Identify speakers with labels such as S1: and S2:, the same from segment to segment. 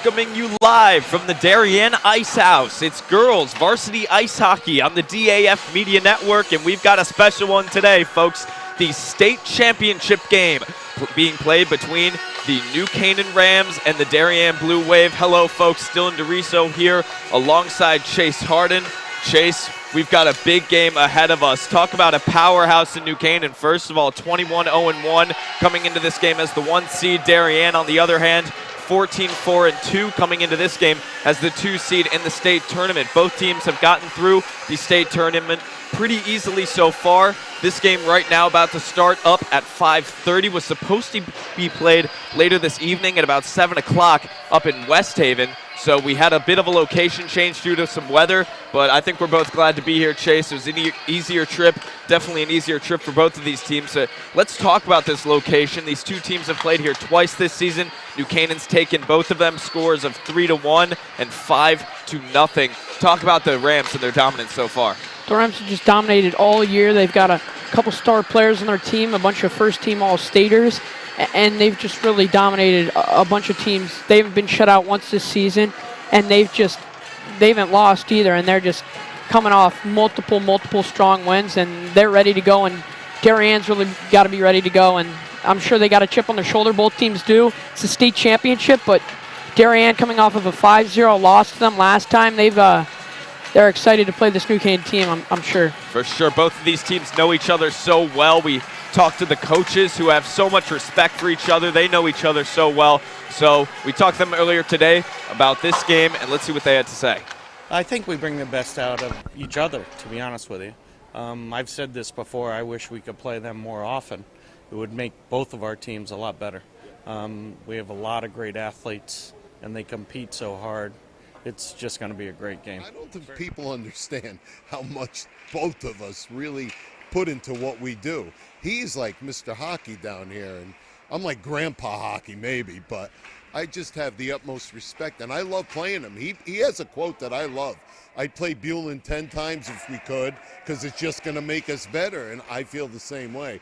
S1: welcoming you live from the Darien Ice House. It's girls varsity ice hockey on the DAF Media Network, and we've got a special one today, folks. The state championship game being played between the New Canaan Rams and the Darien Blue Wave. Hello, folks. Dylan DeRiso here alongside Chase Harden. Chase, we've got a big game ahead of us. Talk about a powerhouse in New Canaan. First of all, 21-0-1 coming into this game as the 1 seed. Darien, on the other hand, 14-4-2 coming into this game as the 2 seed in the state tournament. Both teams have gotten through the state tournament pretty easily so far. This game right now about to start up at 5:30 was supposed to be played later this evening at about 7 o'clock up in West Haven. So we had a bit of a location change due to some weather, but I think we're both glad to be here, Chase. It was an easier trip, definitely an easier trip for both of these teams. Let's talk about this location. These two teams have played here twice this season. New Canaan's taken both of them scores of 3-1 and 5-0. Talk about the Rams and their dominance so far.
S2: The Rams have just dominated all year. They've got a couple star players on their team, a bunch of first-team All-Staters, and they've just really dominated a bunch of teams. They haven't been shut out once this season, and they haven't lost either, and they're just coming off multiple strong wins, and they're ready to go, and Darien's really got to be ready to go, and I'm sure they got a chip on their shoulder. Both teams do. It's a state championship, but Darien coming off of a 5-0 loss to them last time, they're excited to play this New Canaan team, I'm sure. For sure. Both of these teams know each other so well. We talked to the coaches who have so much respect for each other. They know each other so well. So we talked to them earlier today about this game, and let's see what they had to say.
S3: I think we bring the best out of each other, to be honest with you. I've said this before. I wish we could play them more often. It would make both of our teams a lot better. We have a lot of great athletes, and they compete so hard. It's just going to be a great game.
S4: I don't think people understand how much both of us really put into what we do. He's like Mr. Hockey down here, and I'm like Grandpa Hockey maybe, but I just have the utmost respect, and I love playing him. He has a quote that I love. I'd play Buellin 10 times if we could, because it's just going to make us better, and I feel the same way.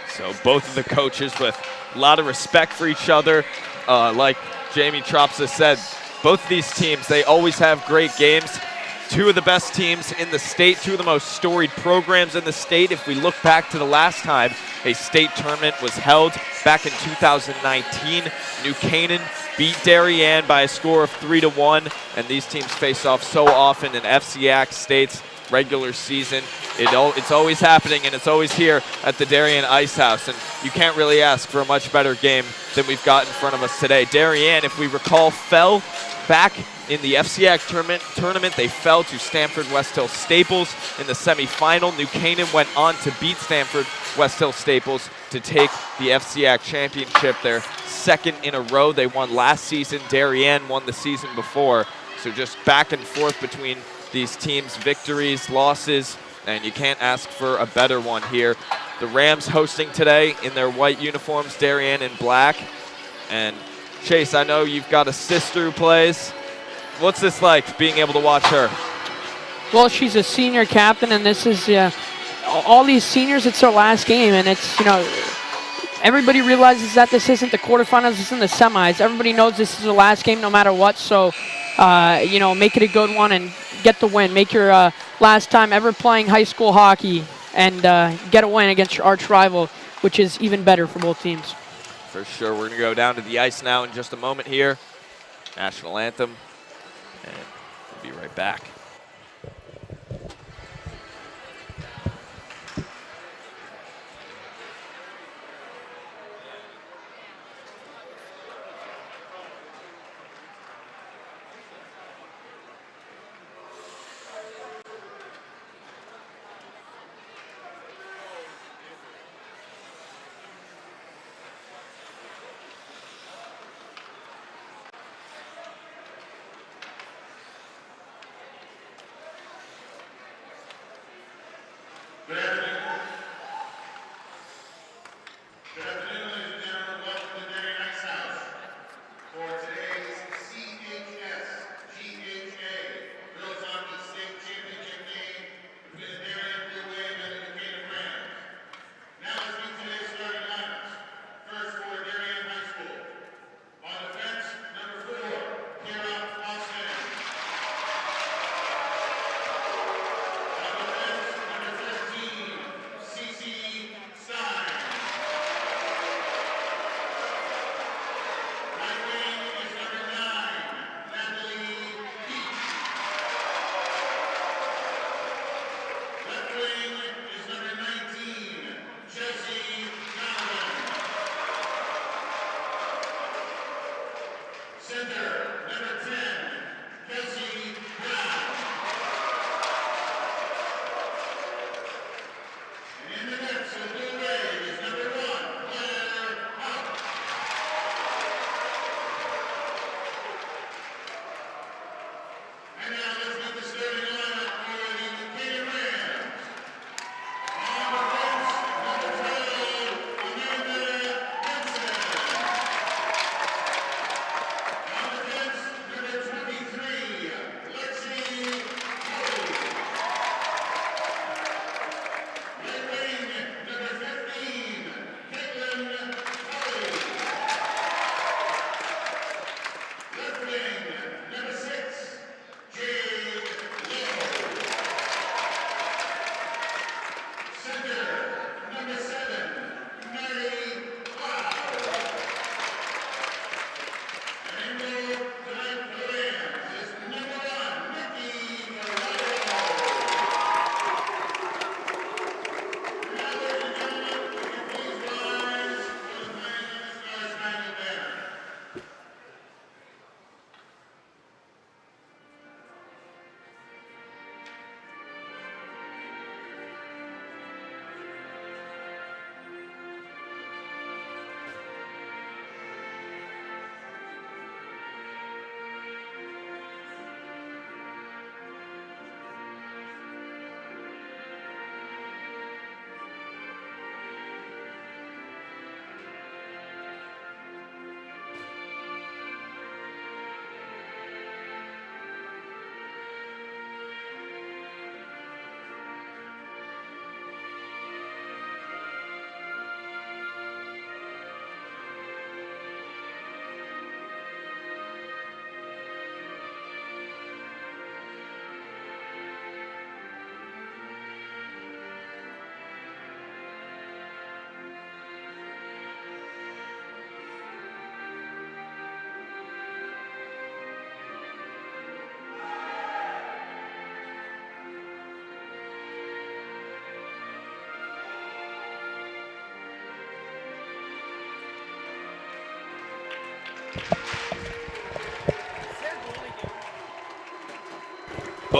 S1: So both of the coaches with a lot of respect for each other, like Jamie Tropsa said, both of these teams, they always have great games. Two of the best teams in the state, two of the most storied programs in the state. If we look back to the last time a state tournament was held back in 2019, New Canaan beat Darien by a score of 3-1, and these teams face off so often in FCHSGHA state's regular season. It's always happening, and it's always here at the Darien Ice House, and you can't really ask for a much better game than we've got in front of us today. Darien, if we recall, fell back in the FCHSGHA tournament. They fell to Stanford West Hill Staples in the semifinal. New Canaan went on to beat Stanford West Hill Staples to take the FCHSGHA championship, their second in a row. They won last season. Darien won the season before. So just back and forth between these teams, victories, losses, and you can't ask for a better one here. The Rams hosting today in their white uniforms, Darien in black. And Chase, I know you've got a sister who plays. What's this like, being able to watch her?
S2: Well, she's a senior captain, and this is all these seniors, it's their last game, and it's, everybody realizes that this isn't the quarterfinals, this isn't the semis. Everybody knows this is the last game no matter what, so, make it a good one and get the win. Make your last time ever playing high school hockey and get a win against your arch rival, which is even better for both teams.
S1: For sure. We're going to go down to the ice now in just a moment here. National anthem, and we'll be right back.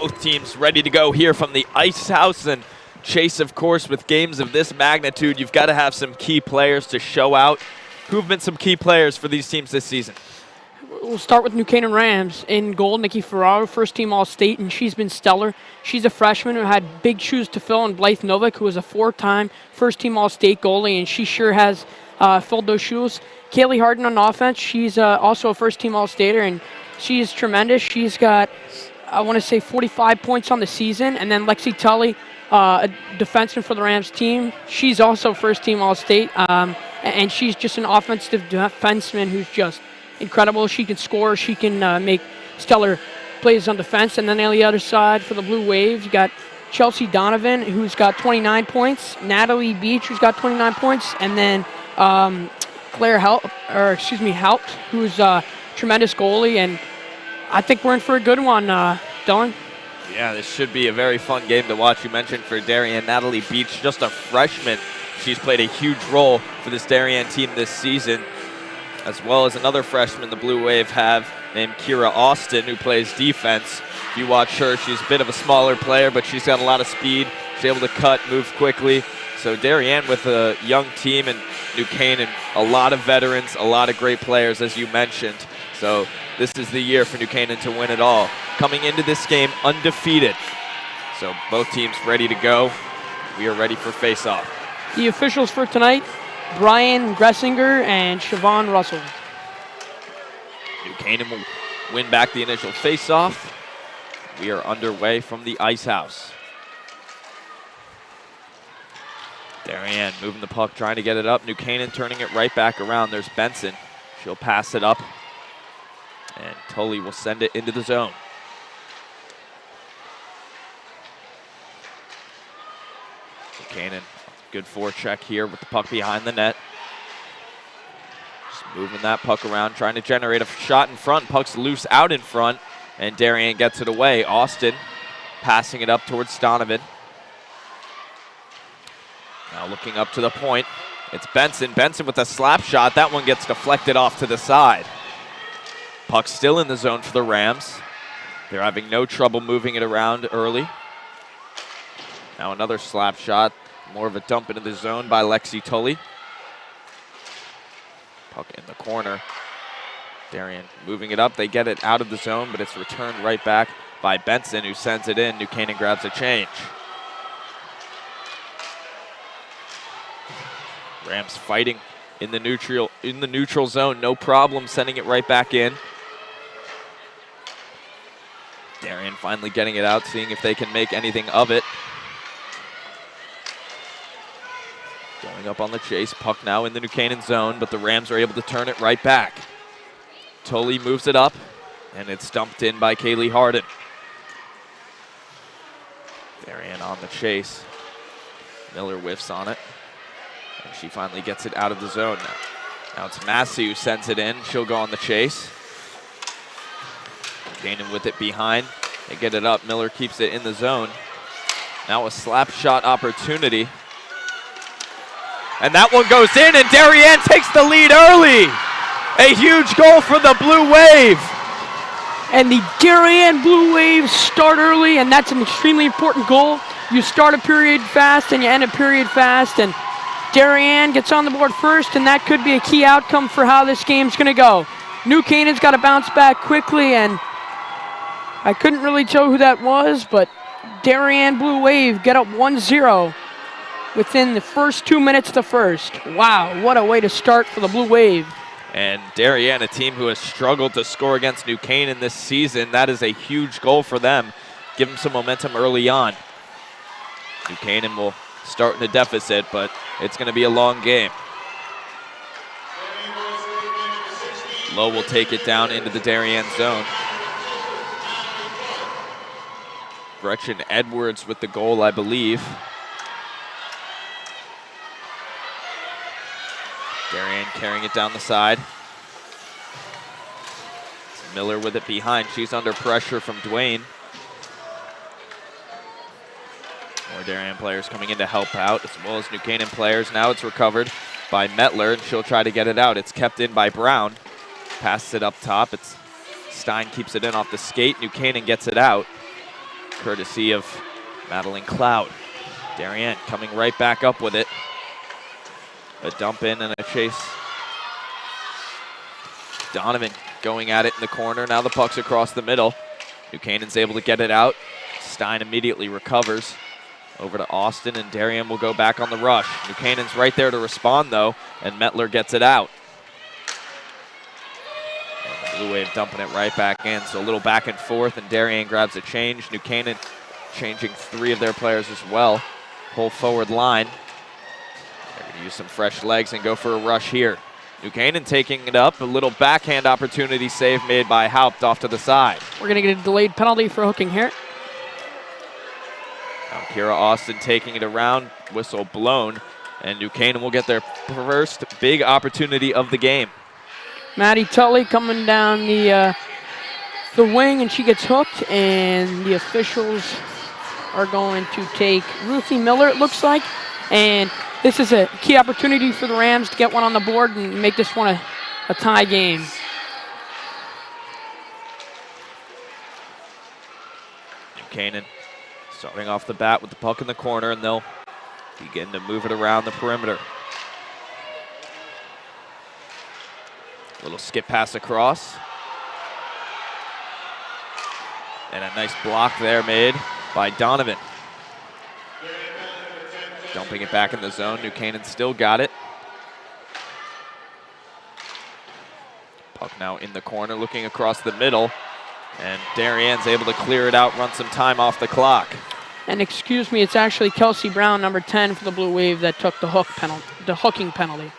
S1: Both teams ready to go here from the Ice House. And Chase, of course, with games of this magnitude, you've got to have some key players to show out. Who have been some key players for these teams this season?
S2: We'll start with New Canaan Rams. In goal, Nikki Ferraro, first-team All-State, and she's been stellar. She's a freshman who had big shoes to fill, and Blythe Novak, who was a 4-time first-team All-State goalie, and she sure has filled those shoes. Kaylee Harden on offense, she's also a first-team All-Stater, and she is tremendous. She's got, I want to say, 45 points on the season. And then Lexi Tully, a defenseman for the Rams team, she's also first-team All-State, and she's just an offensive defenseman who's just incredible. She can score. She can make stellar plays on defense. And then on the other side for the Blue Waves, you got Chelsea Donovan, who's got 29 points, Natalie Beach, who's got 29 points, and then Claire Haupt, who's a tremendous goalie. And I think we're in for a good one, Dylan.
S1: Yeah, this should be a very fun game to watch. You mentioned for Darien, Natalie Beach, just a freshman. She's played a huge role for this Darien team this season, as well as another freshman the Blue Wave have named Kira Austin, who plays defense. If you watch her, she's a bit of a smaller player, but she's got a lot of speed. She's able to cut, move quickly. So Darien with a young team, and New Canaan, a lot of veterans, a lot of great players, as you mentioned. So this is the year for New Canaan to win it all. Coming into this game undefeated. So both teams ready to go. We are ready for face-off.
S2: The officials for tonight, Brian Gressinger and Siobhan Russell.
S1: New Canaan will win back the initial face-off. We are underway from the Ice House. Darien moving the puck, trying to get it up. New Canaan turning it right back around. There's Benson. She'll pass it up. And Tully will send it into the zone. New Canaan, good forecheck here with the puck behind the net. Just moving that puck around, trying to generate a shot in front. Puck's loose out in front, and Darien gets it away. Austin passing it up towards Donovan. Now looking up to the point. It's Benson. Benson with a slap shot. That one gets deflected off to the side. Puck still in the zone for the Rams. They're having no trouble moving it around early. Now another slap shot. More of a dump into the zone by Lexi Tully. Puck in the corner. Darien moving it up. They get it out of the zone, but it's returned right back by Benson, who sends it in. New Canaan grabs a change. Rams fighting in the neutral zone. No problem sending it right back in. Darien finally getting it out, seeing if they can make anything of it. Going up on the chase. Puck now in the New Canaan zone, but the Rams are able to turn it right back. Tully moves it up, and it's dumped in by Kaylee Harden. Darien on the chase. Miller whiffs on it. And she finally gets it out of the zone now. Now it's Massey who sends it in. She'll go on the chase. Canaan with it behind. They get it up. Miller keeps it in the zone. Now a slap shot opportunity. And that one goes in, and Darien takes the lead early. A huge goal for the Blue Wave.
S2: And the Darien Blue Waves start early, and that's an extremely important goal. You start a period fast, and you end a period fast, and Darien gets on the board first, and that could be a key outcome for how this game's going to go. New Canaan's got to bounce back quickly, and I couldn't really tell who that was, but Darien Blue Wave get up 1-0 within the first 2 minutes of the first. Wow, what a way to start for the Blue Wave.
S1: And Darien, a team who has struggled to score against New Canaan this season, that is a huge goal for them. Give them some momentum early on. New Canaan will start in a deficit, but it's going to be a long game. Lowe will take it down into the Darien zone. Gretchen Edwards with the goal, I believe. Darien carrying it down the side. It's Miller with it behind. She's under pressure from Dwayne. More Darien players coming in to help out, as well as New Canaan players. Now it's recovered by Metler, and she'll try to get it out. It's kept in by Brown. Passes it up top. It's Stein keeps it in off the skate. New Canaan gets it out. courtesy of Madeline Cloud. Darien coming right back up with it. A dump in and a chase. Donovan going at it in the corner. Now the puck's across the middle. New Canaan's able to get it out. Stein immediately recovers. Over to Austin, and Darien will go back on the rush. New Canaan's right there to respond, though, and Mettler gets it out. And Blue Wave dumping it right back in, so a little back and forth, and Darien grabs a change. New Canaan changing 3 of their players as well. Whole forward line. They're going to use some fresh legs and go for a rush here. New Canaan taking it up. A little backhand opportunity save made by Haupt off to the side.
S2: We're going to get a delayed penalty for hooking here.
S1: Now Kira Austin taking it around. Whistle blown. And New Canaan will get their first big opportunity of the game.
S2: Maddie Tully coming down the wing, and she gets hooked, and the officials are going to take Ruthie Miller, it looks like. And this is a key opportunity for the Rams to get one on the board and make this one a tie game.
S1: New Canaan starting off the bat with the puck in the corner, and they'll begin to move it around the perimeter. Little skip pass across. And a nice block there made by Donovan. Dumping it back in the zone. New Canaan still got it. Puck now in the corner, looking across the middle. And Darienne's able to clear it out, run some time off the clock.
S2: And excuse me, it's actually Kelsey Brown, number 10 for the Blue Wave, that took the hooking penalty.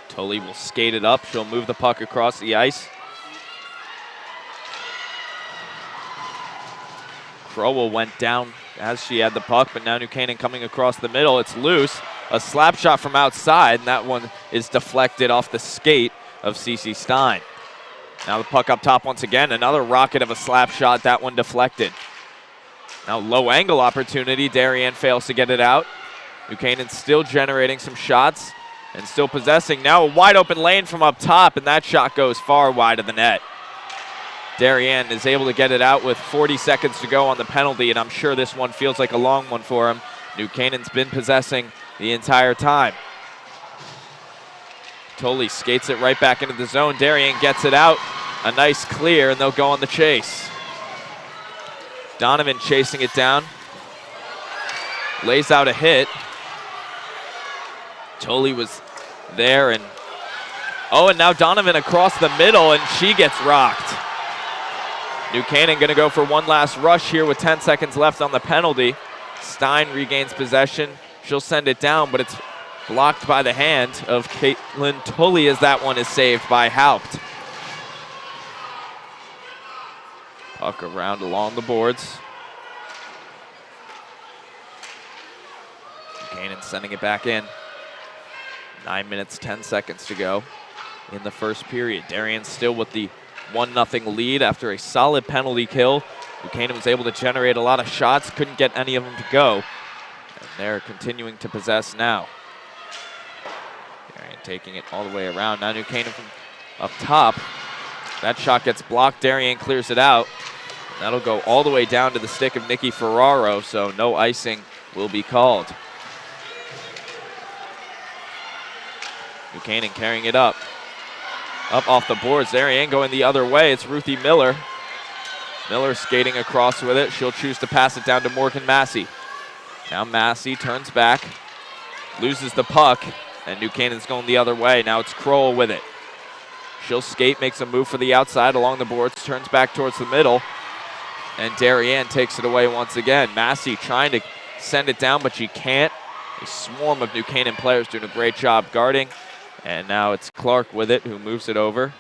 S1: Tully will skate it up. She'll move the puck across the ice. Crowell went down as she had the puck, but now New Canaan coming across the middle. It's loose. A slap shot from outside, and that one is deflected off the skate of Cece Stein. Now the puck up top once again. Another rocket of a slap shot. That one deflected. Now low angle opportunity. Darien fails to get it out. New Canaan still generating some shots and still possessing. Now a wide open lane from up top, and that shot goes far wide of the net. Darien is able to get it out with 40 seconds to go on the penalty, and I'm sure this one feels like a long one for him. New Canaan's been possessing the entire time. Tully skates it right back into the zone. Darien gets it out. A nice clear, and they'll go on the chase. Donovan chasing it down. Lays out a hit. Tully was there, and and now Donovan across the middle, and she gets rocked. New Canaan going to go for one last rush here with 10 seconds left on the penalty. Stein regains possession. She'll send it down, but it's blocked by the hand of Caitlin Tully as that one is saved by Haupt. Puck around along the boards. New Canaan sending it back in. 9 minutes, 10 seconds to go in the first period. Darien still with the 1-0 lead after a solid penalty kill. New Canaan was able to generate a lot of shots, couldn't get any of them to go. And they're continuing to possess now. Darien taking it all the way around. Now New Canaan from up top. That shot gets blocked. Darien clears it out. That'll go all the way down to the stick of Nikki Ferraro, so no icing will be called. New Canaan carrying it up. Up off the boards. Darien going the other way. It's Ruthie Miller. Miller skating across with it. She'll choose to pass it down to Morgan Massey. Now Massey turns back, loses the puck, and New Canaan's going the other way. Now it's Crowell with it. She'll skate, makes a move for the outside along the boards, turns back towards the middle, and Darien takes it away once again. Massey trying to send it down, but she can't. A swarm of New Canaan players doing a great job guarding. And now it's Clark with it, who moves it over.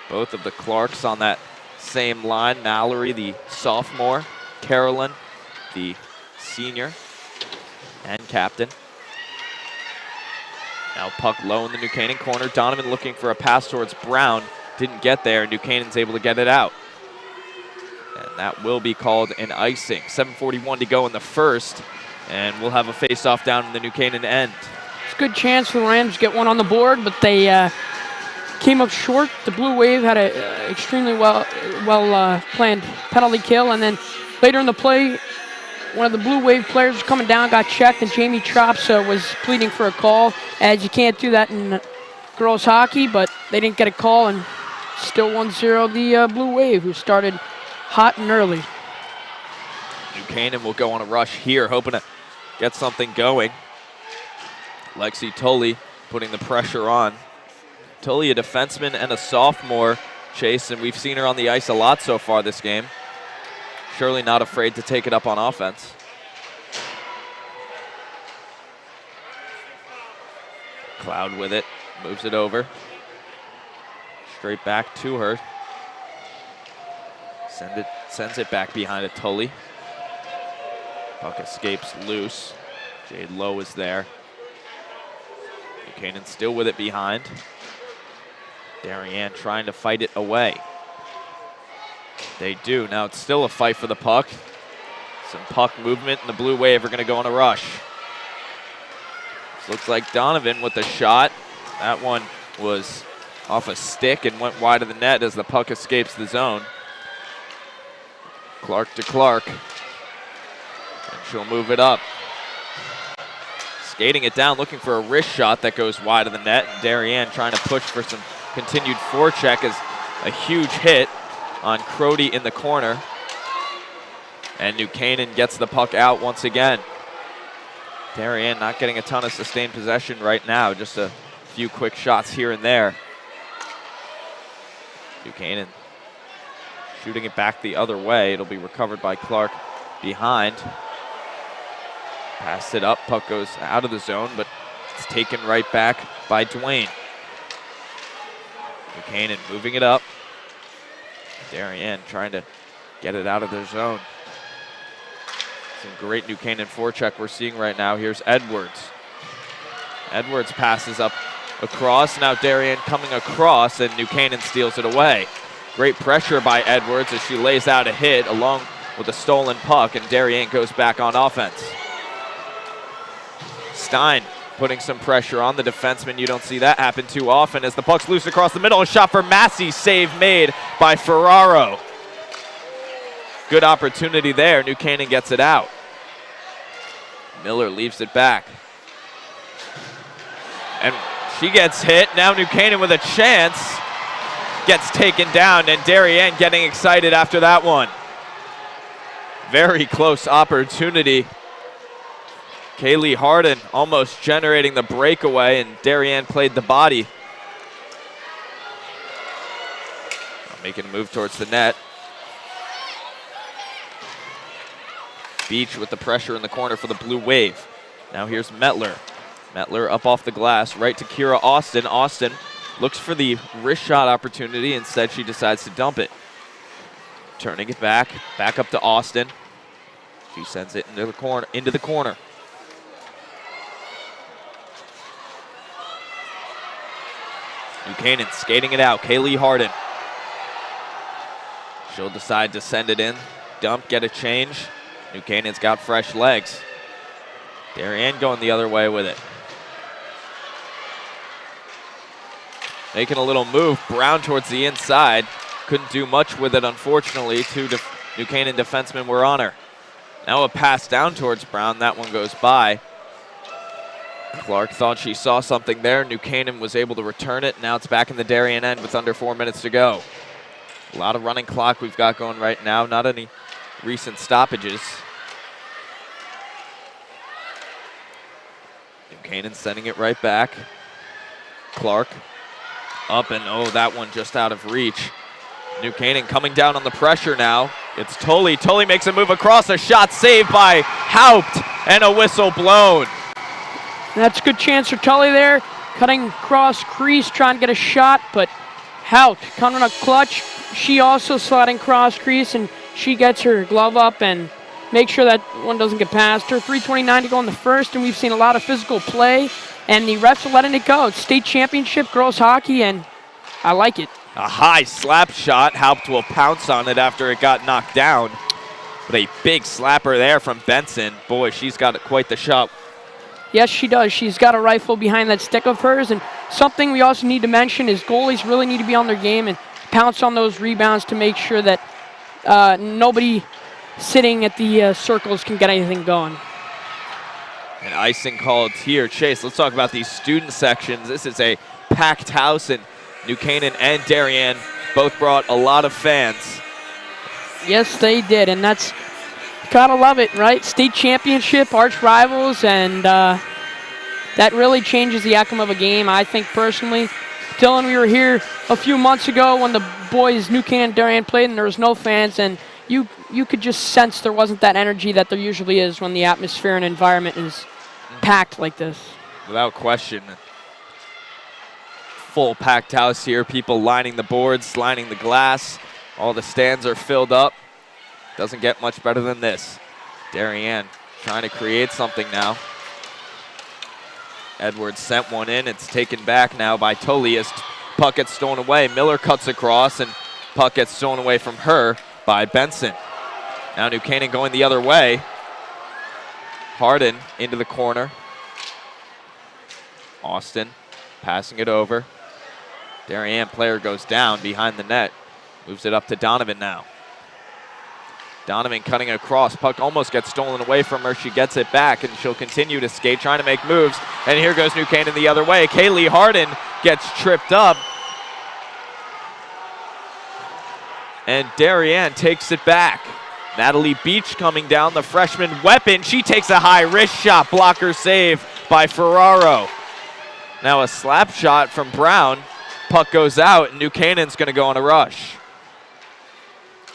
S1: Both of the Clarks on that same line. Mallory, the sophomore. Carolyn, the senior and captain. Now puck low in the New Canaan corner. Donovan looking for a pass towards Brown. Didn't get there. New Canaan's able to get it out. And that will be called an icing. 7:41 to go in the first. And we'll have a face-off down in the New Canaan end.
S2: good chance for the Rams to get one on the board, but they came up short. The Blue Wave had a extremely well planned penalty kill, and then later in the play, one of the Blue Wave players was coming down, got checked, and Jamie Trops was pleading for a call, as you can't do that in girls hockey, but they didn't get a call, and still 1-0 the Blue Wave, who started hot and early.
S1: New Canaan will go on a rush here, hoping to get something going. Lexi Tully putting the pressure on. Tully, a defenseman and a sophomore, Chase, and we've seen her on the ice a lot so far this game. Surely not afraid to take it up on offense. Cloud with it, moves it over. Straight back to her. Sends it back behind a Tully. Puck escapes loose. Jade Lowe is there. Buchanan still with it behind. Darien trying to fight it away. They do. Now it's still a fight for the puck. Some puck movement, and the Blue Wave are going to go on a rush. This looks like Donovan with the shot. That one was off a stick and went wide of the net as the puck escapes the zone. Clark to Clark. And she'll move it up. Skating it down, looking for a wrist shot that goes wide of the net. And Darien trying to push for some continued forecheck as a huge hit on Crody in the corner. And New Canaan gets the puck out once again. Darien not getting a ton of sustained possession right now, just a few quick shots here and there. New Canaan shooting it back the other way. It'll be recovered by Clark behind. Pass it up, puck goes out of the zone, but it's taken right back by Dwayne. Buchanan moving it up. Darien trying to get it out of their zone. Some great New Canaan forecheck we're seeing right now. Here's Edwards. Edwards passes up across. Now Darien coming across, and New Canaan steals it away. Great pressure by Edwards as she lays out a hit along with a stolen puck, and Darien goes back on offense. Stein putting some pressure on the defenseman. You don't see that happen too often as the puck's loose across the middle. A shot for Massey, save made by Ferraro. Good opportunity there. New Canaan gets it out. Miller leaves it back. And she gets hit. Now New Canaan with a chance. Gets taken down, and Darien getting excited after that one. Very close opportunity. Kaylee Harden almost generating the breakaway, and Darien played the body. Making a move towards the net. Beach with the pressure in the corner for the Blue Wave. Now here's Metler. Metler up off the glass, right to Kira Austin. Austin looks for the wrist shot opportunity. Instead, she decides to dump it. Turning it back up to Austin. She sends it into the corner. Buchanan skating it out. Kaylee Harden. She'll decide to send it in. Dump, get a change. New Canaan's got fresh legs. Darien going the other way with it. Making a little move. Brown towards the inside. Couldn't do much with it, unfortunately. Two New Canaan defensemen were on her. Now a pass down towards Brown. That one goes by. Clark thought she saw something there. New Canaan was able to return it. Now it's back in the Darien end with under 4 minutes to go. A lot of running clock we've got going right now. Not any recent stoppages. New Canaan sending it right back. Clark up, and oh, that one just out of reach. New Canaan coming down on the pressure now. It's Tully. Tully makes a move across. A shot saved by Haupt, and a whistle blown.
S2: That's a good chance for Tully there. Cutting across crease, trying to get a shot, but Haupt coming a clutch. She also sliding cross crease, and she gets her glove up and makes sure that one doesn't get past her. 3:29 to go in the first, and we've seen a lot of physical play, and the refs are letting it go. It's state championship girls hockey, and I like it.
S1: A high slap shot. Haupt will pounce on it after it got knocked down. But a big slapper there from Benson. Boy, she's got quite the shot
S2: Yes, she does. She's got a rifle behind that stick of hers. And something we also need to mention is goalies really need to be on their game and pounce on those rebounds to make sure that nobody sitting at the circles can get anything going.
S1: And icing called here. Chase, let's talk about these student sections. This is a packed house, and New Canaan and Darien both brought a lot of fans.
S2: Yes, they did, and that's gotta love it, right? State championship, arch rivals, and that really changes the outcome of a game, I think personally. Dylan, we were here a few months ago when the boys, New Canaan and Darien, played, and there was no fans, and you could just sense there wasn't that energy that there usually is when the atmosphere and environment is packed like this.
S1: Without question. Full packed house here, people lining the boards, lining the glass. All the stands are filled up. Doesn't get much better than this. Darien trying to create something now. Edwards sent one in. It's taken back now by Tully as puck gets stolen away. Miller cuts across, and puck gets stolen away from her by Benson. Now New Canaan going the other way. Harden into the corner. Austin passing it over. Darien player goes down behind the net. Moves it up to Donovan now. Donovan cutting across. Puck almost gets stolen away from her. She gets it back, and she'll continue to skate, trying to make moves. And here goes New Canaan the other way. Kaylee Harden gets tripped up. And Darien takes it back. Natalie Beach coming down, the freshman weapon. She takes a high wrist shot. Blocker save by Ferraro. Now a slap shot from Brown. Puck goes out, and New Canaan's going to go on a rush.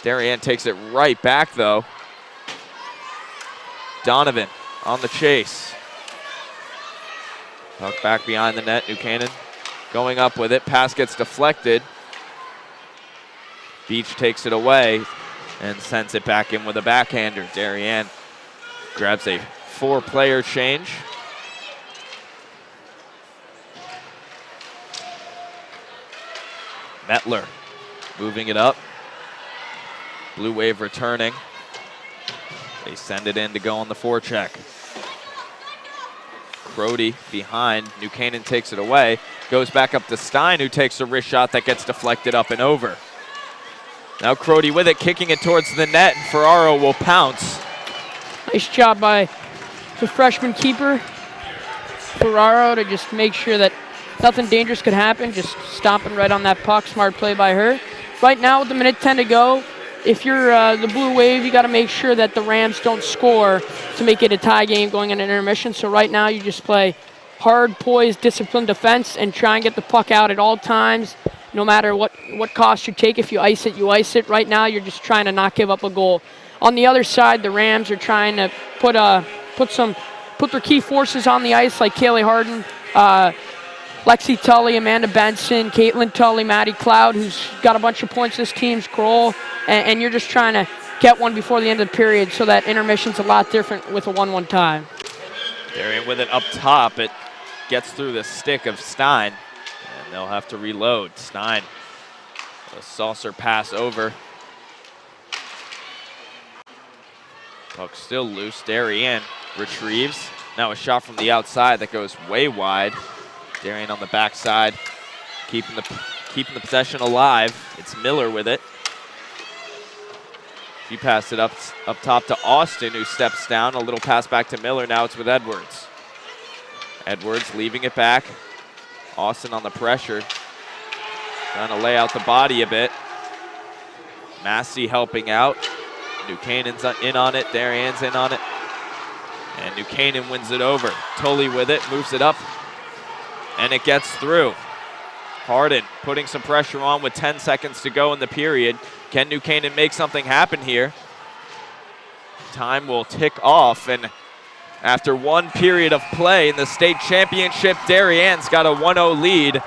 S1: Darien takes it right back, though. Donovan on the chase. Puck back behind the net. New Canaan going up with it. Pass gets deflected. Beach takes it away and sends it back in with a backhander. Darien grabs a 4-player change. Mettler moving it up. Blue Wave returning. They send it in to go on the forecheck. Crody behind. New Canaan takes it away. Goes back up to Stein, who takes a wrist shot that gets deflected up and over. Now Crody with it, kicking it towards the net, and Ferraro will pounce.
S2: Nice job by the freshman keeper, Ferraro, to just make sure that nothing dangerous could happen, just stomping right on that puck. Smart play by her. Right now with the minute 10 to go, if you're the Blue Wave, you got to make sure that the Rams don't score to make it a tie game going into intermission. So right now you just play hard, poised, disciplined defense and try and get the puck out at all times, no matter what cost you take. If you ice it, you ice it. Right now you're just trying to not give up a goal. On the other side, the Rams are trying to put their key forces on the ice, like Kaylee Harden, Lexi Tully, Amanda Benson, Caitlin Tully, Maddie Cloud, who's got a bunch of points this team's Kroll, and you're just trying to get one before the end of the period so that intermission's a lot different with a 1-1 tie.
S1: Darien with it up top. It gets through the stick of Stein, and they'll have to reload. Stein, a saucer pass over. Puck still loose. Darien retrieves. Now a shot from the outside that goes way wide. Darien on the backside, keeping the possession alive. It's Miller with it. She passed it up top to Austin, who steps down. A little pass back to Miller. Now it's with Edwards. Edwards leaving it back. Austin on the pressure, trying to lay out the body a bit. Massey helping out. New Canaan's in on it. Darien's in on it. And New Canaan wins it over. Tully with it, moves it up. And it gets through. Harden putting some pressure on with 10 seconds to go in the period. Can New Canaan make something happen here? Time will tick off, and after one period of play in the state championship, Darien's got a 1-0 lead.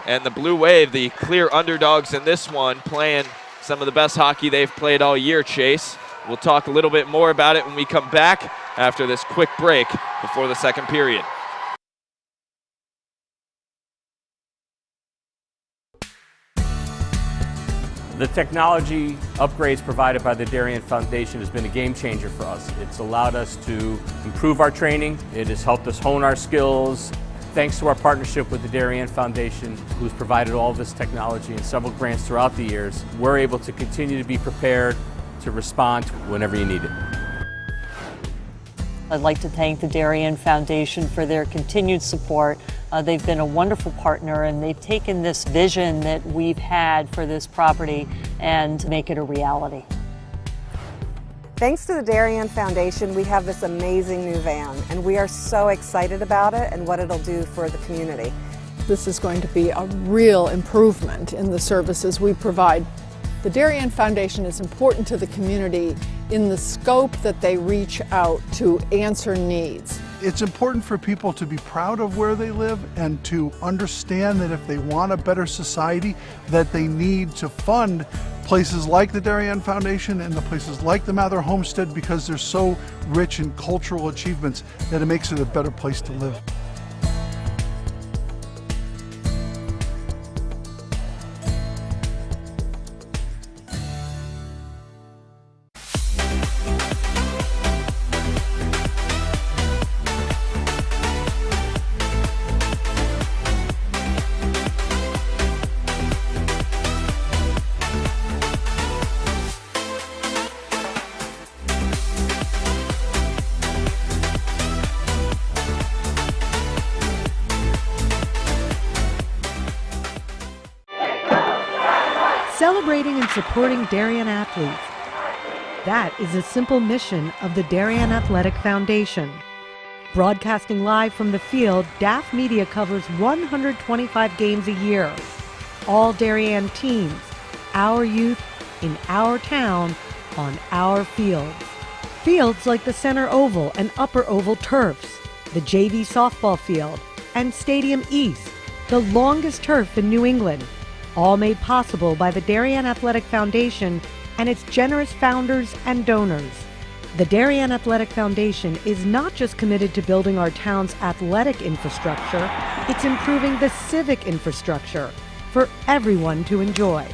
S1: And the Blue Wave, the clear underdogs in this one, playing some of the best hockey they've played all year, Chase. We'll talk a little bit more about it when we come back after this quick break before the second period.
S5: The technology upgrades provided by the Darien Foundation has been a game changer for us. It's allowed us to improve our training. It has helped us hone our skills. Thanks to our partnership with the Darien Foundation, who's provided all this technology and several grants throughout the years, we're able to continue to be prepared to respond whenever you need it.
S6: I'd like to thank the Darien Foundation for their continued support. They've been a wonderful partner, and they've taken this vision that we've had for this property and make it a reality.
S7: Thanks to the Darien Foundation, we have this amazing new van, and we are so excited about it and what it'll do for the community.
S8: This is going to be a real improvement in the services we provide. The Darien Foundation is important to the community in the scope that they reach out to answer needs.
S9: It's important for people to be proud of where they live and to understand that if they want a better society, that they need to fund places like the Darien Foundation and the places like the Mather Homestead, because they're so rich in cultural achievements that it makes it a better place to live.
S10: Celebrating and supporting Darien athletes. That is a simple mission of the Darien Athletic Foundation. Broadcasting live from the field, DAF Media covers 125 games a year. All Darien teams, our youth, in our town, on our fields. Fields like the Center Oval and Upper Oval turfs, the JV softball field, and Stadium East, the longest turf in New England. All made possible by the Darien Athletic Foundation and its generous founders and donors. The Darien Athletic Foundation is not just committed to building our town's athletic infrastructure, it's improving the civic infrastructure for everyone to enjoy.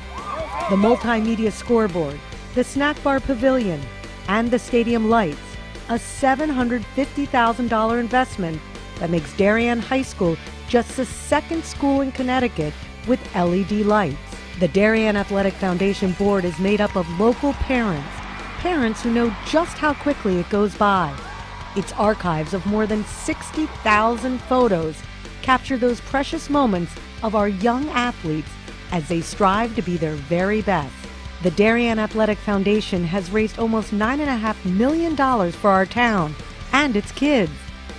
S10: The multimedia scoreboard, the snack bar pavilion, and the stadium lights, a $750,000 investment that makes Darien High School just the second school in Connecticut with LED lights. The Darien Athletic Foundation board is made up of local parents who know just how quickly it goes by. Its archives of more than 60,000 photos capture those precious moments of our young athletes as they strive to be their very best. The Darien Athletic Foundation has raised almost $9.5 million for our town and its kids,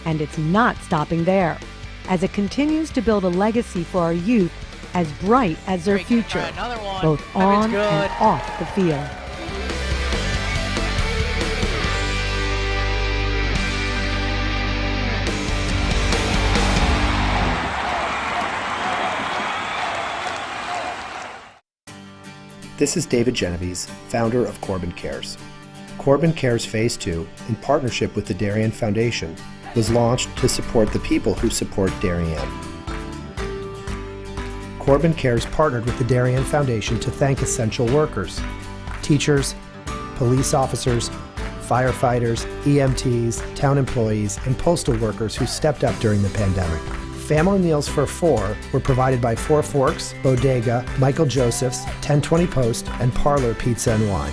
S10: and it's not stopping there, as it continues to build a legacy for our youth as bright as their future, both on and off the field.
S11: This is David Genovese, founder of Corbin Cares. Corbin Cares Phase 2, in partnership with the Darien Foundation, was launched to support the people who support Darien. Corbin Cares partnered with the Darien Foundation to thank essential workers, teachers, police officers, firefighters, EMTs, town employees, and postal workers who stepped up during the pandemic. Family meals for 4 were provided by Four Forks, Bodega, Michael Joseph's, 1020 Post, and Parlor Pizza and Wine.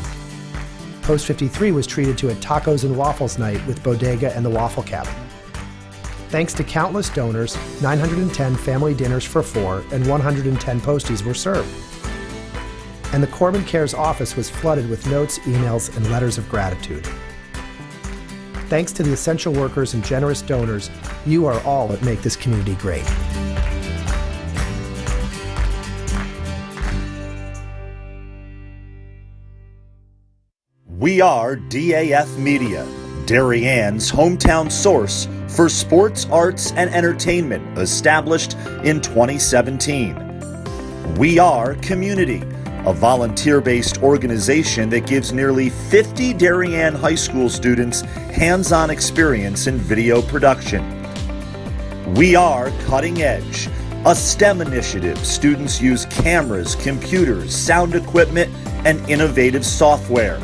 S11: Post 53 was treated to a tacos and waffles night with Bodega and the Waffle Cabin. Thanks to countless donors, 910 family dinners for 4 and 110 posties were served. And the Corbin Cares office was flooded with notes, emails, and letters of gratitude. Thanks to the essential workers and generous donors, you are all that make this community great.
S12: We are DAF Media, Darien's hometown source for sports, arts, and entertainment, established in 2017. We Are Community, a volunteer-based organization that gives nearly 50 Darien High School students hands-on experience in video production. We Are Cutting Edge, A STEM initiative, students use cameras, computers, sound equipment, and innovative software.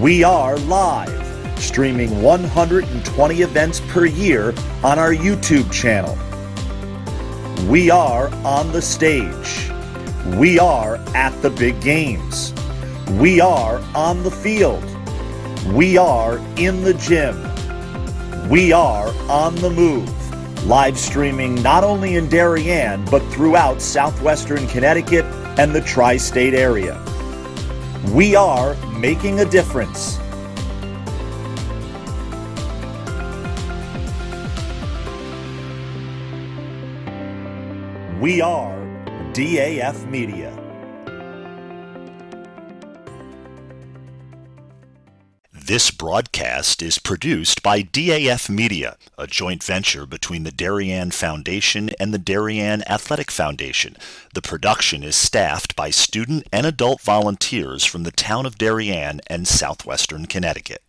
S12: We Are Live, streaming 120 events per year on our YouTube channel. We Are On the Stage. We Are At the Big Games. We Are On the Field. We Are In the Gym. We Are On the Move. Live streaming not only in Darien, but throughout southwestern Connecticut and the tri-state area. We are making a difference. We are DAF Media. This broadcast is produced by DAF Media, a joint venture between the Darien Foundation and the Darien Athletic Foundation. The production is staffed by student and adult volunteers from the town of Darien and southwestern Connecticut.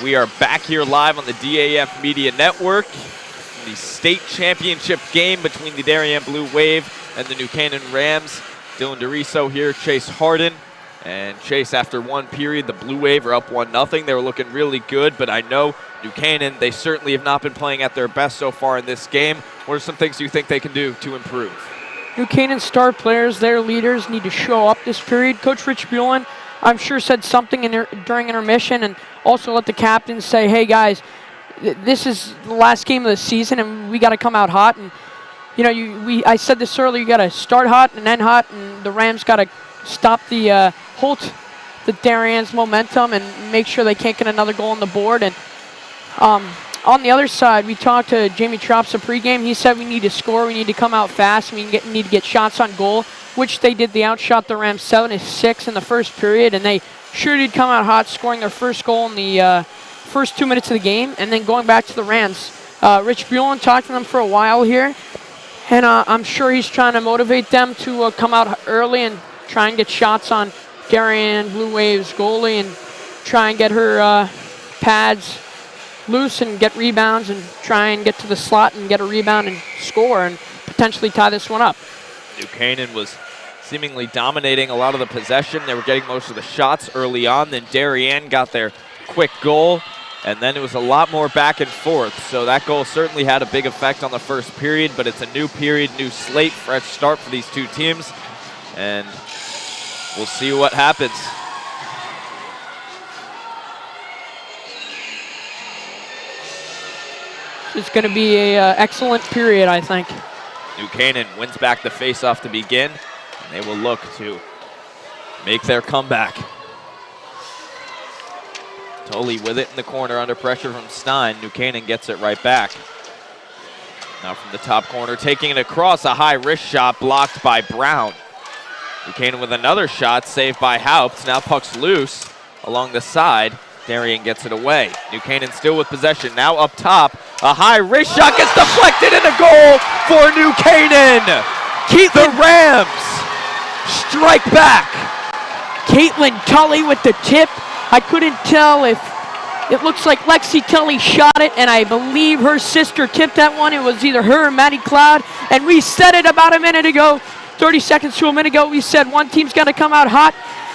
S1: We are back here live on the DAF Media Network. The state championship game between the Darien Blue Wave and the New Canaan Rams. Dylan DeRiso here, Chase Harden. And Chase, after one period, the Blue Wave are up 1-0. They were looking really good, but I know New Canaan, they certainly have not been playing at their best so far in this game. What are some things you think they can do to improve?
S2: New Canaan star players, their leaders, need to show up this period. Coach Rich Buellen, I'm sure, said something during intermission, and also let the captains say, hey guys, this is the last game of the season and we got to come out hot. And you know, I said this earlier, you got to start hot and end hot, and the Rams got to stop the Darien's momentum and make sure they can't get another goal on the board. And on the other side, we talked to Jamie Tropsa pregame. He said we need to score, we need to come out fast, we need to get shots on goal, which they did. They outshot the Rams 7-6 in the first period, and they sure did come out hot, scoring their first goal in the first 2 minutes of the game. And then going back to the Rams, Rich Buellen talked to them for a while here, and I'm sure he's trying to motivate them to come out early and try and get shots on Darien Blue Wave's goalie and try and get her pads loose and get rebounds and try and get to the slot and get a rebound and score and potentially tie this one up.
S1: New Canaan was seemingly dominating a lot of the possession. They were getting most of the shots early on. Then Darien got their quick goal, and then it was a lot more back and forth. So that goal certainly had a big effect on the first period, but it's a new period, new slate, fresh start for these two teams, and we'll see what happens.
S2: It's going to be an excellent period, I think.
S1: New Canaan wins back the faceoff to begin, and they will look to make their comeback. Tolley with it in the corner under pressure from Stein. New Canaan gets it right back. Now from the top corner, taking it across, a high wrist shot blocked by Brown. New Canaan with another shot, saved by Haupt. Now puck's loose along the side. Darien gets it away. New Canaan still with possession. Now up top, a high wrist shot gets deflected and a goal for New Canaan. The Rams strike back.
S2: Caitlin Tully with the tip. I couldn't tell if it looks like Lexi Tully shot it, and I believe her sister tipped that one. It was either her or Maddie Cloud, and we said it about a minute ago, 30 seconds to a minute ago. We said one team's got to come out hot,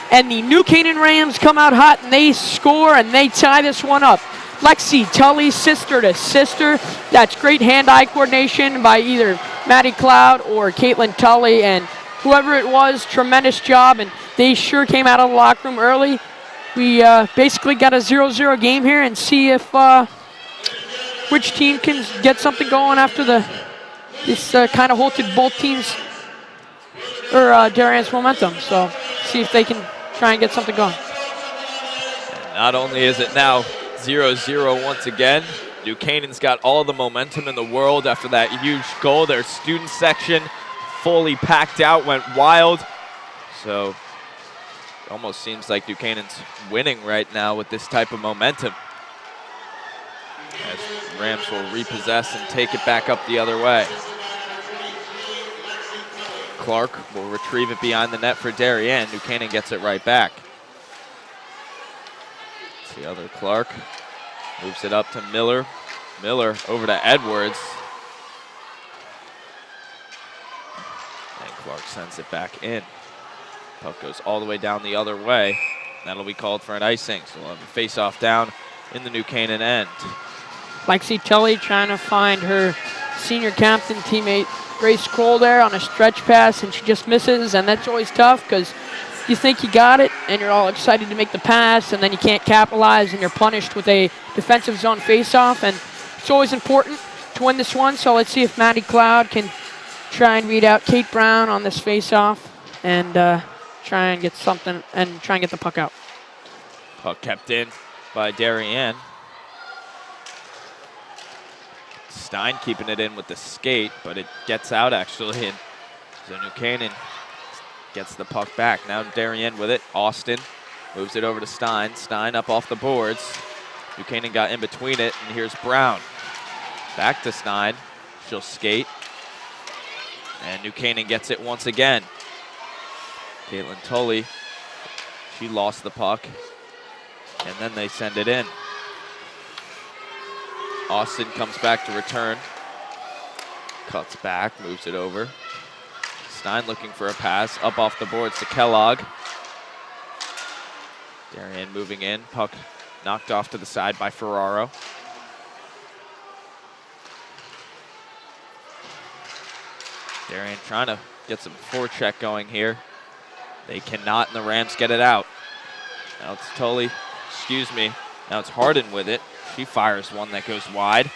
S2: and the New Canaan Rams come out hot, and they score, and they tie this one up. Lexi Tully, sister to sister. That's great hand-eye coordination by either Maddie Cloud or Caitlin Tully, and whoever it was, tremendous job, and they sure came out of the locker room early. We basically got a 0-0 game here, and see if which team can get something going after this kind of halted both teams or Darien's momentum. So see if they can try and get something going.
S1: And not only is it now 0-0 once again, New Canaan's got all the momentum in the world after that huge goal. Their student section fully packed out, went wild. So it almost seems like New Canaan's winning right now with this type of momentum, as Rams will repossess and take it back up the other way. Clark will retrieve it behind the net for Darien. New Canaan gets it right back. It's the other Clark. Moves it up to Miller. Miller over to Edwards. And Clark sends it back in. Puck goes all the way down the other way. That'll be called for an icing. So we'll have a face-off down in the New Canaan end.
S2: Lexi Tully trying to find her senior captain teammate Grace Kroll there on a stretch pass, and she just misses, and that's always tough because you think you got it and you're all excited to make the pass, and then you can't capitalize and you're punished with a defensive zone face-off, and it's always important to win this one. So let's see if Maddie Cloud can try and read out Kate Brown on this face-off and try and get something and try and get the puck out.
S1: Puck kept in by Darien. Stein keeping it in with the skate, but it gets out actually, and so New Canaan gets the puck back. Now Darien with it. Austin moves it over to Stein. Stein up off the boards. New Canaan got in between it, and here's Brown. Back to Stein. She'll skate. And New Canaan gets it once again. Caitlin Tully, she lost the puck, and then they send it in. Austin comes back to return. Cuts back, moves it over. Stein looking for a pass, up off the boards to Kellogg. Darien moving in, puck knocked off to the side by Ferraro. Darien trying to get some forecheck going here. They cannot, and the Rams get it out. Now it's Tully, excuse me. Now it's Harden with it. She fires one that goes wide.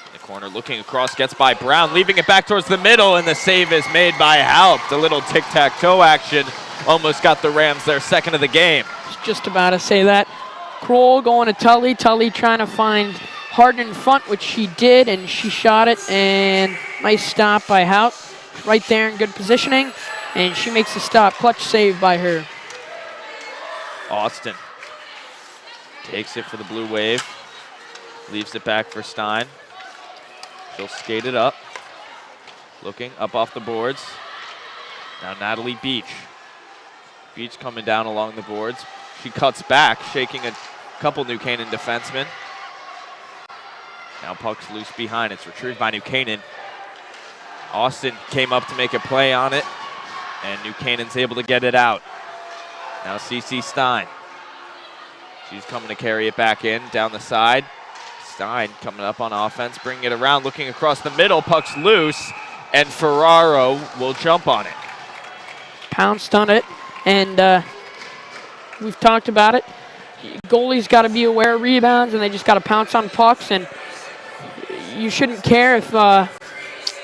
S1: In the corner, looking across, gets by Brown, leaving it back towards the middle, and the save is made by Haupt. A little tic-tac-toe action. Almost got the Rams their second of the game.
S2: Just about to say that. Kroll going to Tully. Tully trying to find Harden in front, which she did, and she shot it, and nice stop by Haupt. Right there in good positioning, and she makes the stop. Clutch save by her.
S1: Austin takes it for the Blue Wave. Leaves it back for Stein. She'll skate it up. Looking up off the boards. Now Natalie Beach. Beach coming down along the boards. She cuts back, shaking a couple New Canaan defensemen. Now puck's loose behind. It's retrieved by New Canaan. Austin came up to make a play on it, and New Canaan's able to get it out. Now CC Stein. She's coming to carry it back in, down the side. Stein coming up on offense, bringing it around, looking across the middle. Puck's loose, and Ferraro will jump on it.
S2: Pounced on it, and we've talked about it. Goalies got to be aware of rebounds, and they just got to pounce on pucks, and you shouldn't care if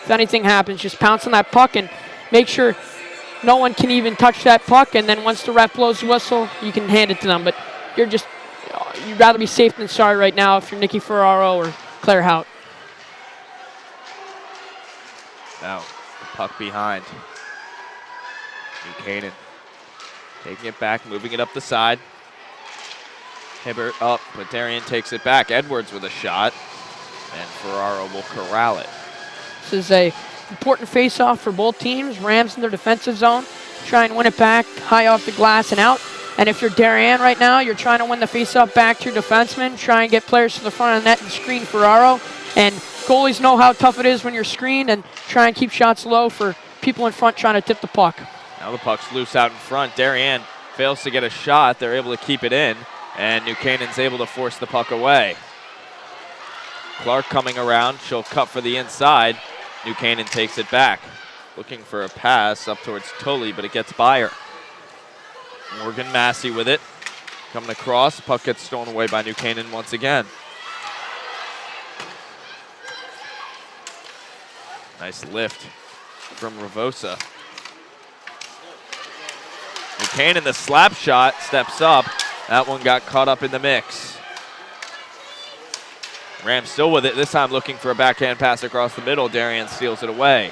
S2: anything happens. Just pounce on that puck and make sure no one can even touch that puck, and then once the ref blows the whistle, you can hand it to them. But you'd rather be safe than sorry right now if you're Nikki Ferraro or Claire Haupt.
S1: Now, the puck behind. New Canaan taking it back, moving it up the side. Hibbert up, but Darien takes it back. Edwards with a shot, and Ferraro will corral it.
S2: This is a important face-off for both teams. Rams in their defensive zone, try and win it back high off the glass and out. And if you're Darien right now, you're trying to win the face-off back to your defenseman, try and get players to the front of the net and screen Ferraro. And goalies know how tough it is when you're screened, and try and keep shots low for people in front trying to tip the puck.
S1: Now the puck's loose out in front. Darien fails to get a shot. They're able to keep it in, and New Canaan's able to force the puck away. Clark coming around. She'll cut for the inside. New Canaan takes it back. Looking for a pass up towards Tully, but it gets by her. Morgan Massey with it. Coming across. Puck gets stolen away by New Canaan once again. Nice lift from Ravosa. New Canaan, the slap shot, steps up. That one got caught up in the mix. Rams still with it, this time looking for a backhand pass across the middle. Darien steals it away.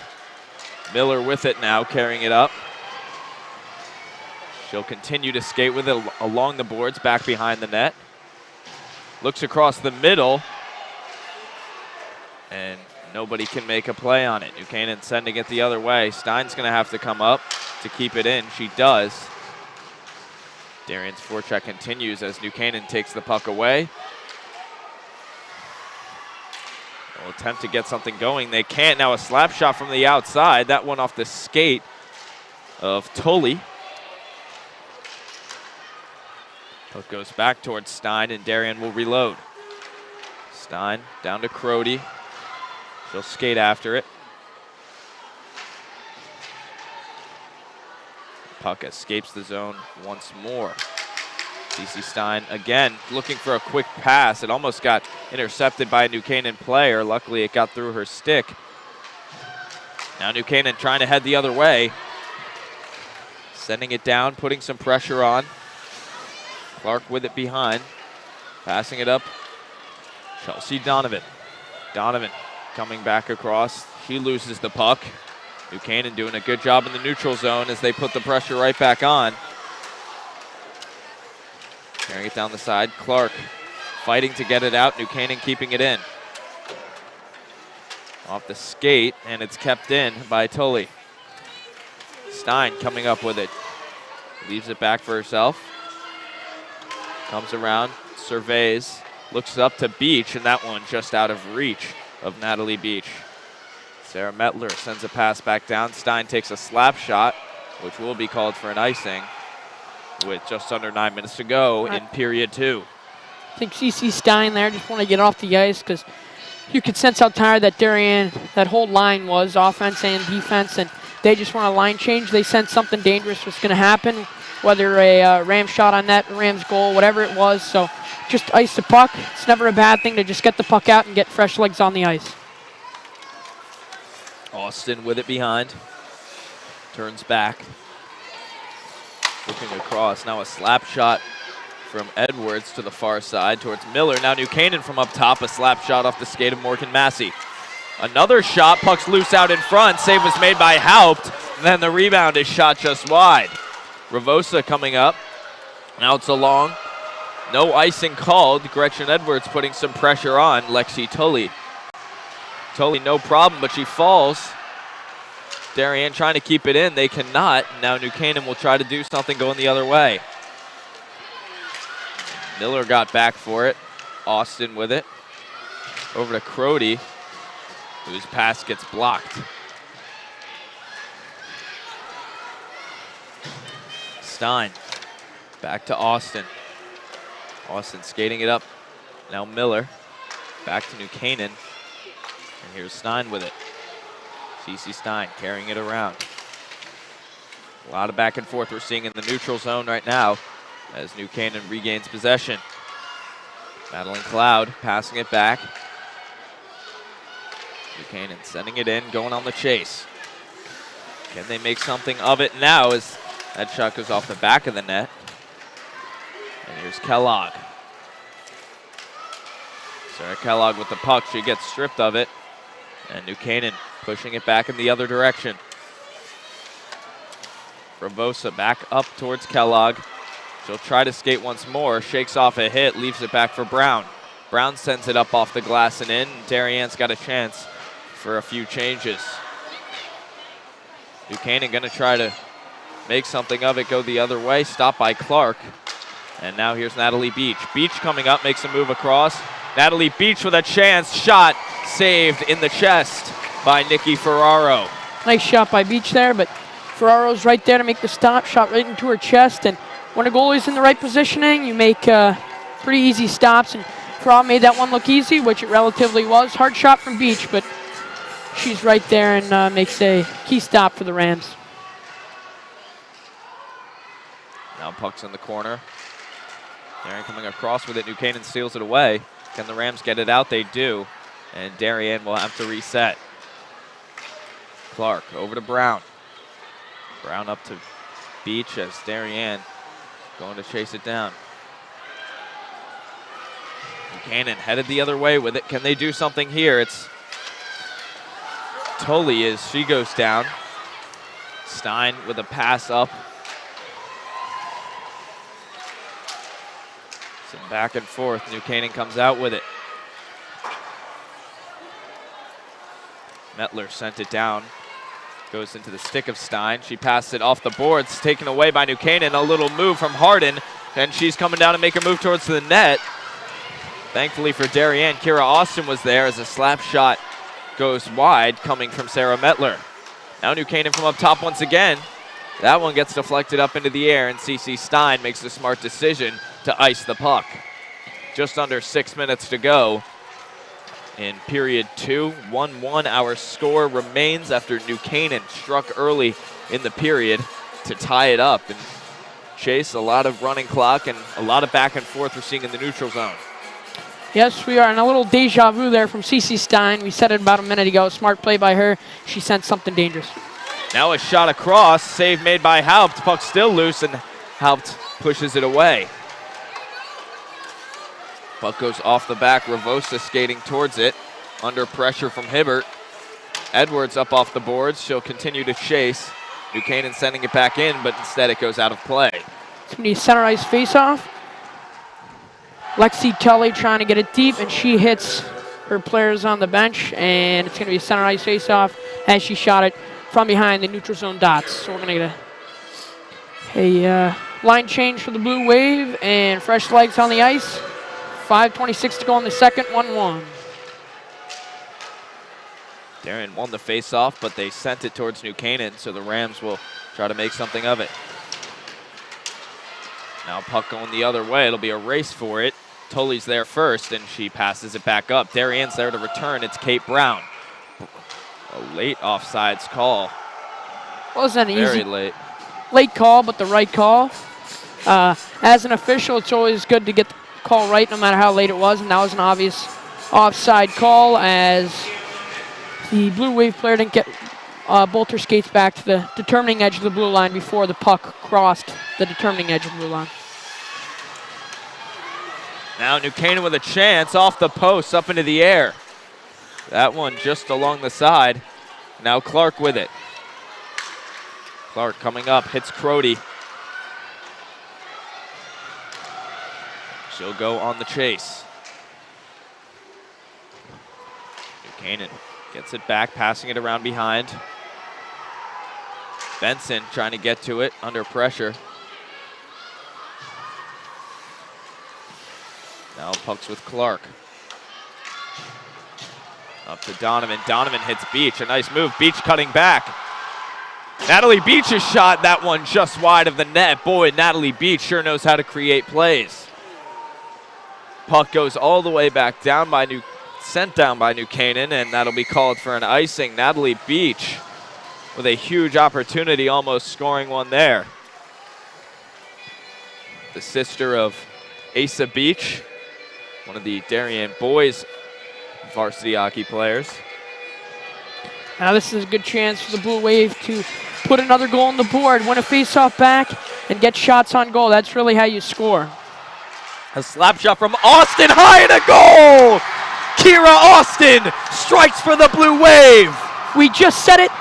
S1: Miller with it now, carrying it up. She'll continue to skate with it along the boards, back behind the net. Looks across the middle, and nobody can make a play on it. New Canaan sending it the other way. Stein's going to have to come up to keep it in. She does. Darien's forecheck continues as New Canaan takes the puck away. They'll attempt to get something going. They can't. Now a slap shot from the outside. That one off the skate of Tully. Puck goes back towards Stein, and Darien will reload. Stein down to Crody. She'll skate after it. Puck escapes the zone once more. CC Stein again looking for a quick pass. It almost got intercepted by a New Canaan player. Luckily it got through her stick. Now New Canaan trying to head the other way. Sending it down, putting some pressure on. Clark with it behind. Passing it up. Chelsea Donovan. Donovan coming back across. She loses the puck. New Canaan doing a good job in the neutral zone as they put the pressure right back on. Carrying it down the side. Clark fighting to get it out. New Canaan keeping it in. Off the skate, and it's kept in by Tully. Stein coming up with it. Leaves it back for herself. Comes around surveys, looks up to Beach, and that one just out of reach of Natalie Beach. Sarah Metler sends a pass back down. Stein takes a slap shot, which will be called for an icing with just under 9 minutes to go in period 2.
S2: I think CC Stein there just want to get off the ice because you could sense how tired that Darien, that whole line was, offense and defense, and they just want a line change. They sensed something dangerous was going to happen, whether a Rams shot on net, Rams goal, whatever it was. So just ice the puck. It's never a bad thing to just get the puck out and get fresh legs on the ice.
S1: Austin with it behind. Turns back. Looking across. Now a slap shot from Edwards to the far side towards Miller. Now New Canaan from up top. A slap shot off the skate of Morgan Massey. Another shot. Puck's loose out in front. Save was made by Haupt. Then the rebound is shot just wide. Ravosa coming up. Now it's along. No icing called. Gretchen Edwards putting some pressure on Lexi Tully. Tully no problem, but she falls. Darien trying to keep it in. They cannot. Now New Canaan will try to do something going the other way. Miller got back for it. Austin with it. Over to Crody, whose pass gets blocked. Stein back to Austin. Austin skating it up. Now Miller back to New Canaan. And here's Stein with it. CC Stein carrying it around. A lot of back and forth we're seeing in the neutral zone right now as New Canaan regains possession. Madeline Cloud passing it back. New Canaan sending it in, going on the chase. Can they make something of it now as that shot goes off the back of the net? And here's Kellogg. Sarah Kellogg with the puck. She gets stripped of it. And New Canaan pushing it back in the other direction. Ravosa back up towards Kellogg. She'll try to skate once more. Shakes off a hit, leaves it back for Brown. Brown sends it up off the glass and in. Darien's got a chance for a few changes. New Canaan going to try to make something of it, go the other way. Stopped by Clark. And now here's Natalie Beach. Beach coming up, makes a move across. Natalie Beach with a chance. Shot saved in the chest by Nikki Ferraro.
S2: Nice shot by Beach there, but Ferraro's right there to make the stop. Shot right into her chest. And when a goalie's in the right positioning, you make pretty easy stops. And Ferraro made that one look easy, which it relatively was. Hard shot from Beach, but she's right there and makes a key stop for the Rams.
S1: Now puck's in the corner. Darien coming across with it. New Canaan steals it away. Can the Rams get it out? They do. And Darien will have to reset. Clark over to Brown. Brown up to Beach as Darien going to chase it down. Canaan headed the other way with it. Can they do something here? It's Tully as she goes down. Stein with a pass up. Some back and forth. New Canaan comes out with it. Metler sent it down. Goes into the stick of Stein. She passed it off the boards, taken away by New Canaan. A little move from Harden, and she's coming down to make a move towards the net. Thankfully for Darien, Kira Austin was there as a slap shot goes wide, coming from Sarah Metler. Now New Canaan from up top once again. That one gets deflected up into the air, and CC Stein makes the smart decision to ice the puck. Just under 6 minutes to go in period 2. 1-1, our score remains after New Canaan struck early in the period to tie it up. And Chase, a lot of running clock and a lot of back and forth we're seeing in the neutral zone.
S2: Yes, we are. And a little deja vu there from CC Stein. We said it about a minute ago. Smart play by her. She sent something dangerous.
S1: Now a shot across. Save made by Haupt. Puck still loose, and Haupt pushes it away. Puck goes off the back. Ravosa skating towards it. Under pressure from Hibbert. Edwards up off the boards. She'll continue to chase. New Canaan sending it back in, but instead it goes out of play.
S2: It's going to be center ice faceoff. Lexi Tully trying to get it deep, and she hits her players on the bench, and it's going to be a center ice faceoff as she shot it from behind the neutral zone dots. So we're going to get a line change for the Blue Wave and fresh legs on the ice. 5:26 to go in the second, 1-1.
S1: Darien won the face-off, but they sent it towards New Canaan, so the Rams will try to make something of it. Now puck going the other way. It'll be a race for it. Tully's there first, and she passes it back up. Darien's there to return. It's Kate Brown. A late offsides call.
S2: Wasn't easy.
S1: Very late.
S2: Late call, but the right call. As an official, it's always good to get the call right no matter how late it was, and that was an obvious offside call as the Blue Wave player didn't get both her skates back to the determining edge of the blue line before the puck crossed the determining edge of the blue line.
S1: Now New Canaan with a chance off the post, up into the air. That one just along the side. Now Clark with it. Clark coming up, hits Crody. She'll go on the chase. New Canaan gets it back, passing it around behind. Benson trying to get to it under pressure. Now pucks with Clark. Up to Donovan. Donovan hits Beach. A nice move. Beach cutting back. Natalie Beach's shot, that one just wide of the net. Boy, Natalie Beach sure knows how to create plays. Puck goes all the way back down by sent down by New Canaan, and that'll be called for an icing. Natalie Beach with a huge opportunity, almost scoring one there. The sister of Asa Beach, one of the Darien boys varsity hockey players.
S2: Now this is a good chance for the Blue Wave to put another goal on the board, win a faceoff back, and get shots on goal. That's really how you score.
S1: A slap shot from Austin, high and a goal! Kira Austin strikes for the Blue Wave.
S2: We just said it.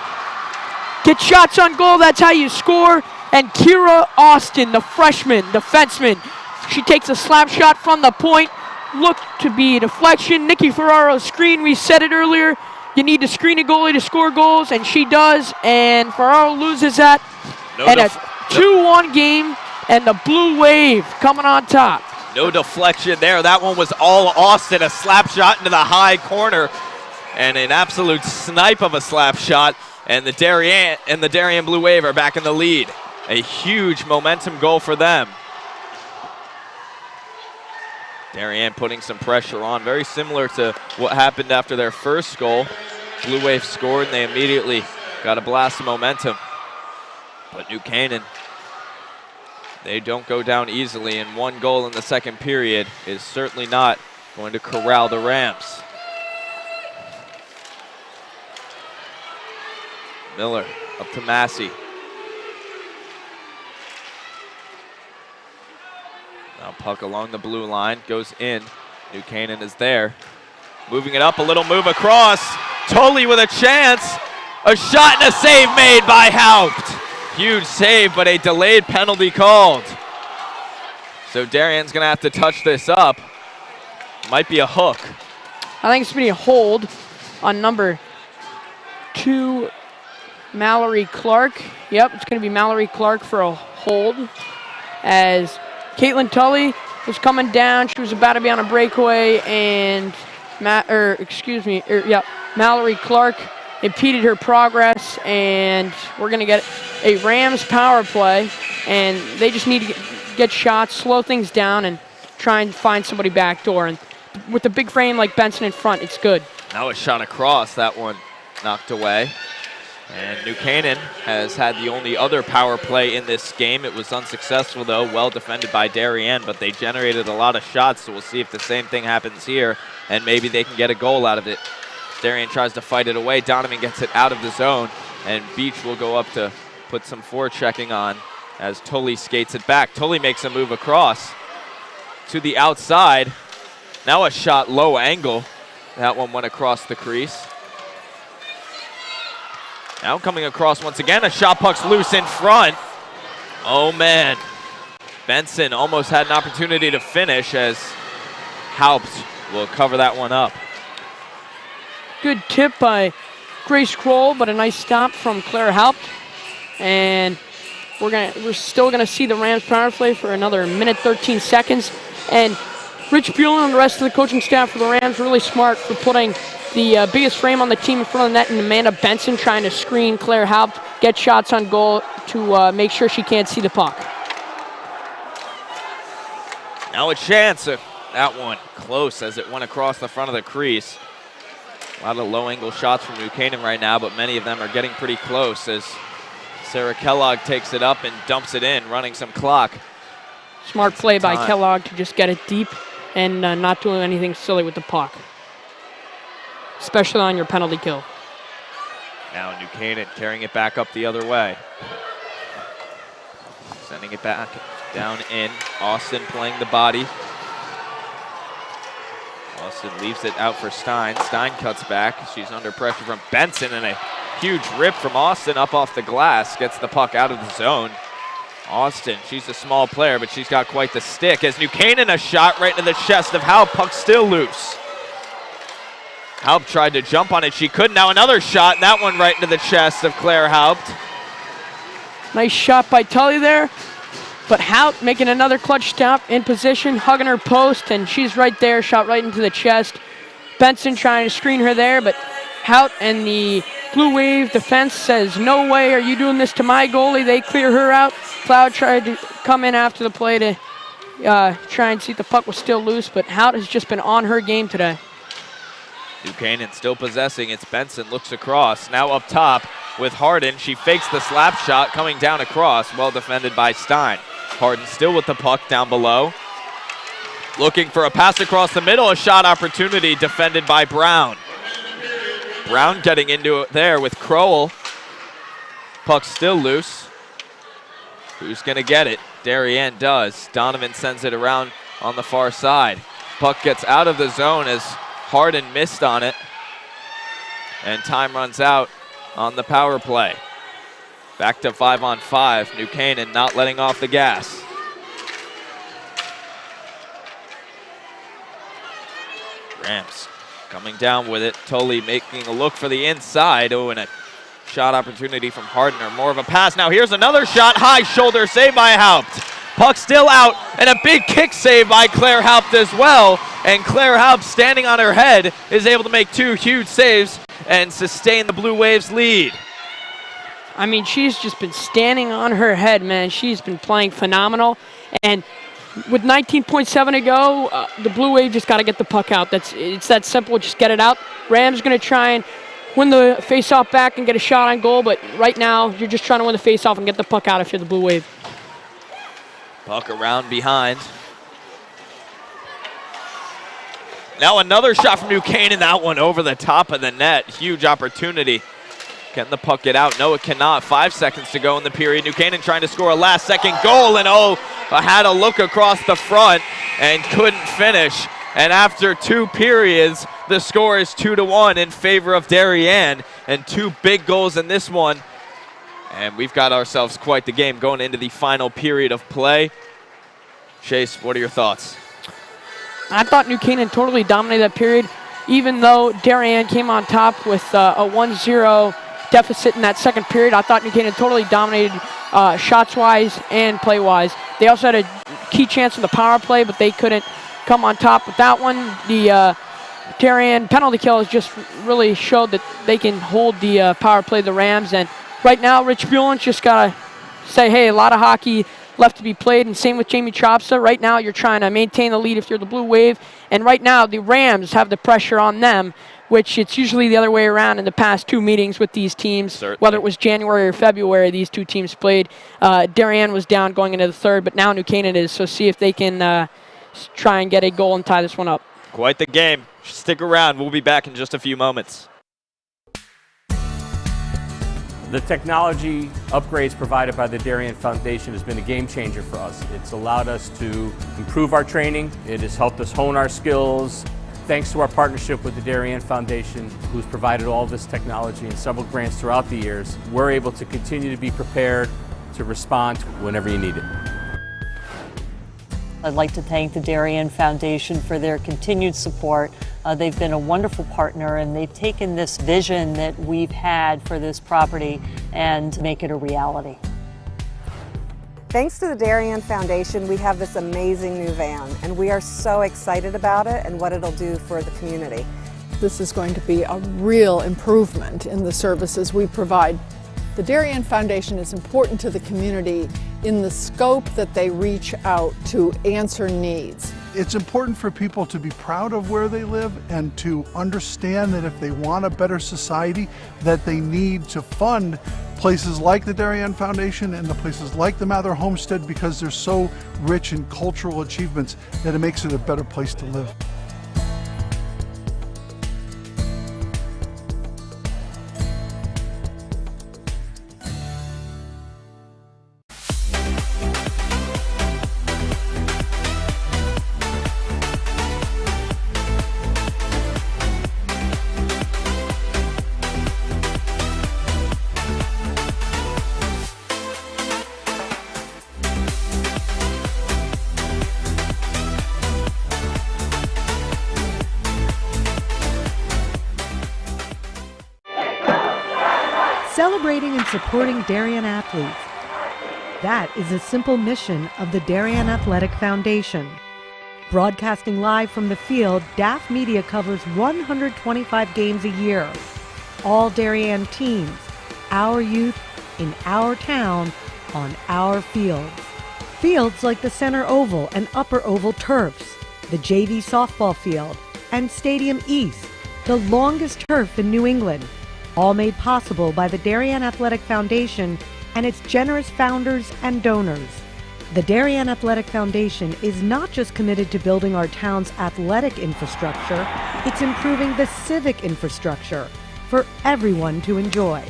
S2: Get shots on goal, that's how you score. And Kira Austin, the freshman defenseman, she takes a slap shot from the point. Looked to be a deflection. Nikki Ferraro's screen, we said it earlier. You need to screen a goalie to score goals, and she does. And Ferraro loses that. And a 2-1 game, and the Blue Wave coming on top.
S1: No deflection there. That one was all Austin. A slap shot into the high corner, and an absolute snipe of a slap shot. And the Darien Blue Wave are back in the lead. A huge momentum goal for them. Darien putting some pressure on, very similar to what happened after their first goal. Blue Wave scored, and they immediately got a blast of momentum. But New Canaan, they don't go down easily, and one goal in the second period is certainly not going to corral the Rams. Miller up to Massey. Now puck along the blue line, goes in. New Canaan is there. Moving it up, a little move across. Tully with a chance. A shot and a save made by Haupt. Huge save, but a delayed penalty called. So Darien's gonna have to touch this up. Might be a hook.
S2: I think it's gonna be a hold on number 2, Mallory Clark. Yep, it's gonna be Mallory Clark for a hold, as Caitlin Tully was coming down. She was about to be on a breakaway, and Mallory Clark impeded her progress, and we're going to get a Rams power play, and they just need to get shots, slow things down, and try and find somebody backdoor. And with a big frame like Benson in front, it's good.
S1: Now a shot across, that one knocked away. And New Canaan has had the only other power play in this game. It was unsuccessful, though, well defended by Darien, but they generated a lot of shots, so we'll see if the same thing happens here, and maybe they can get a goal out of it. Darien tries to fight it away. Donovan gets it out of the zone, and Beach will go up to put some forechecking on as Tully skates it back. Tully makes a move across to the outside. Now a shot low angle. That one went across the crease. Now coming across once again, a shot, puck's loose in front. Oh man, Benson almost had an opportunity to finish as Haupt will cover that one up.
S2: Good tip by Grace Kroll, but a nice stop from Claire Haupt. And we're still gonna see the Rams power play for another minute 13 seconds. And Rich Buellen and the rest of the coaching staff for the Rams really smart for putting the biggest frame on the team in front of the net, and Amanda Benson trying to screen Claire Haupt, get shots on goal to make sure she can't see the puck.
S1: Now a chance. That one close as it went across the front of the crease. A lot of low-angle shots from New Canaan right now, but many of them are getting pretty close as Sarah Kellogg takes it up and dumps it in, running some clock.
S2: Smart play by Kellogg to just get it deep and not doing anything silly with the puck, especially on your penalty kill.
S1: Now New Canaan carrying it back up the other way. Sending it back down in. Austin playing the body. Austin leaves it out for Stein. Stein cuts back. She's under pressure from Benson, and a huge rip from Austin up off the glass. Gets the puck out of the zone. Austin, she's a small player, but she's got quite the stick. As New Canaan, a shot right into the chest of Haupt. Puck still loose. Haupt tried to jump on it. She couldn't. Now another shot, and that one right into the chest of Claire Haupt.
S2: Nice shot by Tully there. But Haupt making another clutch stop in position, hugging her post, and she's right there, shot right into the chest. Benson trying to screen her there, but Haupt and the Blue Wave defense says, no way are you doing this to my goalie. They clear her out. Cloud tried to come in after the play to try and see if the puck was still loose, but Haupt has just been on her game today.
S1: New Canaan still possessing. It's Benson, looks across, now up top with Harden. She fakes the slap shot coming down across, well defended by Stein. Harden still with the puck down below. Looking for a pass across the middle, a shot opportunity defended by Brown. Brown getting into it there with Crowell. Puck still loose. Who's gonna get it? Darien does. Donovan sends it around on the far side. Puck gets out of the zone as Harden missed on it. And time runs out on the power play. Back to 5-on-5. New Canaan not letting off the gas. Rams coming down with it. Tully making a look for the inside. Oh, and a shot opportunity from Harden, or more of a pass. Now here's another shot. High shoulder save by Haupt. Puck still out, and a big kick save by Claire Haupt as well. And Claire Haupt, standing on her head, is able to make two huge saves and sustain the Blue Waves' lead.
S2: I mean, she's just been standing on her head, man. She's been playing phenomenal. And with 19.7 to go, the Blue Wave just got to get the puck out. It's that simple. Just get it out. Rams going to try and win the face-off back and get a shot on goal. But right now, you're just trying to win the face-off and get the puck out if you're the Blue Wave.
S1: Puck around behind. Now another shot from New Canaan. That one over the top of the net. Huge opportunity. Can the puck get out? No, it cannot. 5 seconds to go in the period. New Canaan trying to score a last-second goal, and had a look across the front and couldn't finish. And after 2 periods, the score is 2-1 in favor of Darien, and 2 big goals in this one. And we've got ourselves quite the game going into the final period of play. Chase, what are your thoughts?
S2: I thought New Canaan totally dominated that period, even though Darien came on top with a 1-0 deficit in that second period. I thought New Canaan totally dominated shots-wise and play-wise. They also had a key chance in the power play, but they couldn't come on top with that one. The Darien penalty kill has just really showed that they can hold the power play of the Rams. And right now, Rich Buellen's just got to say, hey, a lot of hockey left to be played, and same with Jamie Tropsa. Right now, you're trying to maintain the lead if you're the Blue Wave. And right now, the Rams have the pressure on them, which it's usually the other way around in the past 2 meetings with these teams. Certainly. Whether it was January or February, these 2 teams played. Darien was down going into the third, but now New Canaan is. So see if they can try and get a goal and tie this one up.
S1: Quite the game. Stick around. We'll be back in just a few moments.
S5: The technology upgrades provided by the Darien Foundation has been a game changer for us. It's allowed us to improve our training. It has helped us hone our skills. Thanks to our partnership with the Darien Foundation, who's provided all this technology and several grants throughout the years, we're able to continue to be prepared to respond whenever you need it.
S6: I'd like to thank the Darien Foundation for their continued support. They've been a wonderful partner, and they've taken this vision that we've had for this property and make it a reality.
S7: Thanks to the Darien Foundation, we have this amazing new van, and we are so excited about it and what it'll do for the community.
S8: This is going to be a real improvement in the services we provide. The Darien Foundation is important to the community in the scope that they reach out to answer needs.
S9: It's important for people to be proud of where they live and to understand that if they want a better society, that they need to fund places like the Darien Foundation and the places like the Mather Homestead, because they're so rich in cultural achievements that it makes it a better place to live.
S10: Celebrating and supporting Darien athletes. That is a simple mission of the Darien Athletic Foundation. Broadcasting live from the field, DAF Media covers 125 games a year. All Darien teams, our youth, in our town, on our fields. Fields like the Center Oval and Upper Oval turfs, the JV softball field, and Stadium East, the longest turf in New England. All made possible by the Darien Athletic Foundation and its generous founders and donors. The Darien Athletic Foundation is not just committed to building our town's athletic infrastructure, it's improving the civic infrastructure for everyone to enjoy.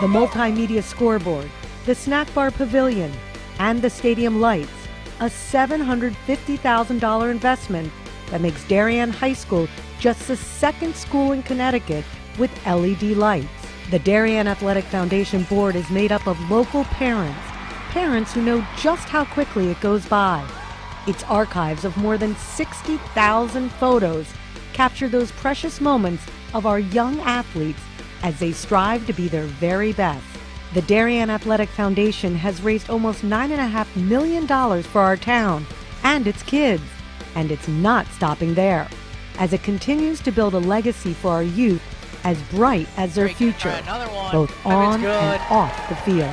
S10: The multimedia scoreboard, the snack bar pavilion, and the stadium lights, a $750,000 investment that makes Darien High School just the second school in Connecticut with LED lights. The Darien Athletic Foundation board is made up of local parents who know just how quickly it goes by. Its archives of more than 60,000 photos capture those precious moments of our young athletes as they strive to be their very best. The Darien Athletic Foundation has raised almost $9.5 million for our town and its kids, and it's not stopping there, as it continues to build a legacy for our youth as bright as their future, both on and off the field.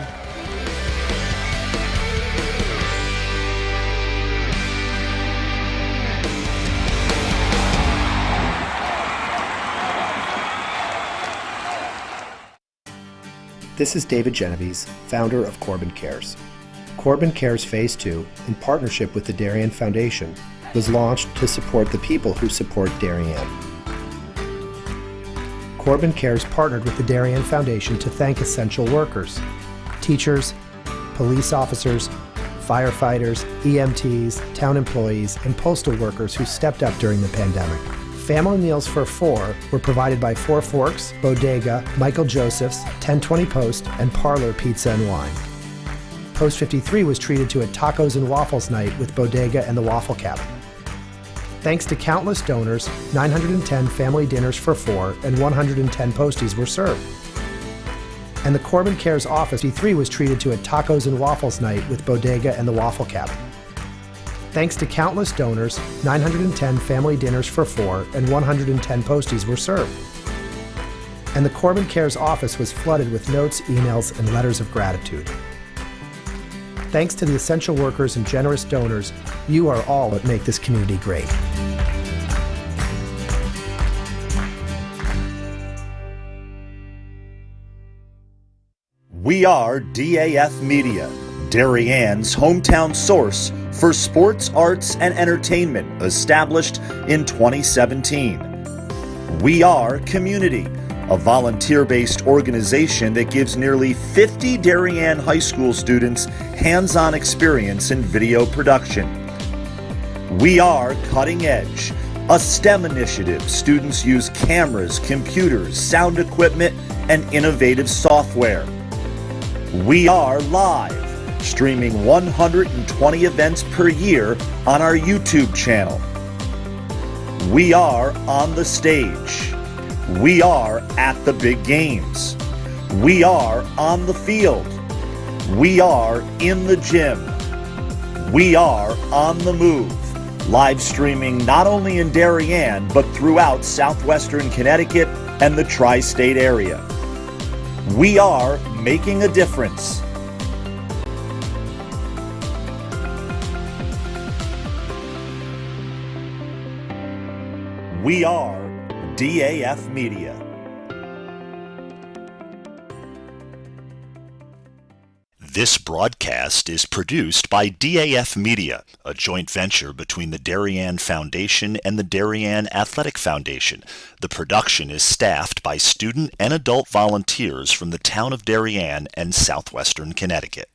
S11: This is David Genovese, founder of Corbin Cares. Corbin Cares Phase 2, in partnership with the Darien Foundation, was launched to support the people who support Darien. Corbin Cares partnered with the Darien Foundation to thank essential workers, teachers, police officers, firefighters, EMTs, town employees, and postal workers who stepped up during the pandemic. Family meals for 4 were provided by 4 Forks, Bodega, Michael Joseph's, 1020 Post, and Parlor Pizza and Wine. Post 53 was treated to a tacos and waffles night with Bodega and the Waffle Cabin. Thanks to countless donors, 910 family dinners for 4 and 110 posties were served. And the Corbin Cares Office 53 was treated to a tacos and waffles night with Bodega and the Waffle Cabin. Thanks to countless donors, 910 family dinners for 4 and 110 posties were served. And the Corbin Cares office was flooded with notes, emails, and letters of gratitude. Thanks to the essential workers and generous donors, you are all what make this community great.
S12: We are DAF Media, Darien's hometown source for sports, arts, and entertainment, established in 2017. We are Community, a volunteer-based organization that gives nearly 50 Darien High School students hands-on experience in video production. We are Cutting Edge, a STEM initiative. Students use cameras, computers, sound equipment, and innovative software. We are Live, streaming 120 events per year on our YouTube channel. We are On the Stage. We are At the Big Games. We are On the Field. We are in the gym. We are on the move. Live streaming not only in Darien, but throughout southwestern Connecticut and the tri-state area. We are making a difference. We are DAF Media. This broadcast is produced by DAF Media, a joint venture between the Darien Foundation and the Darien Athletic Foundation. The production is staffed by student and adult volunteers from the town of Darien and southwestern Connecticut.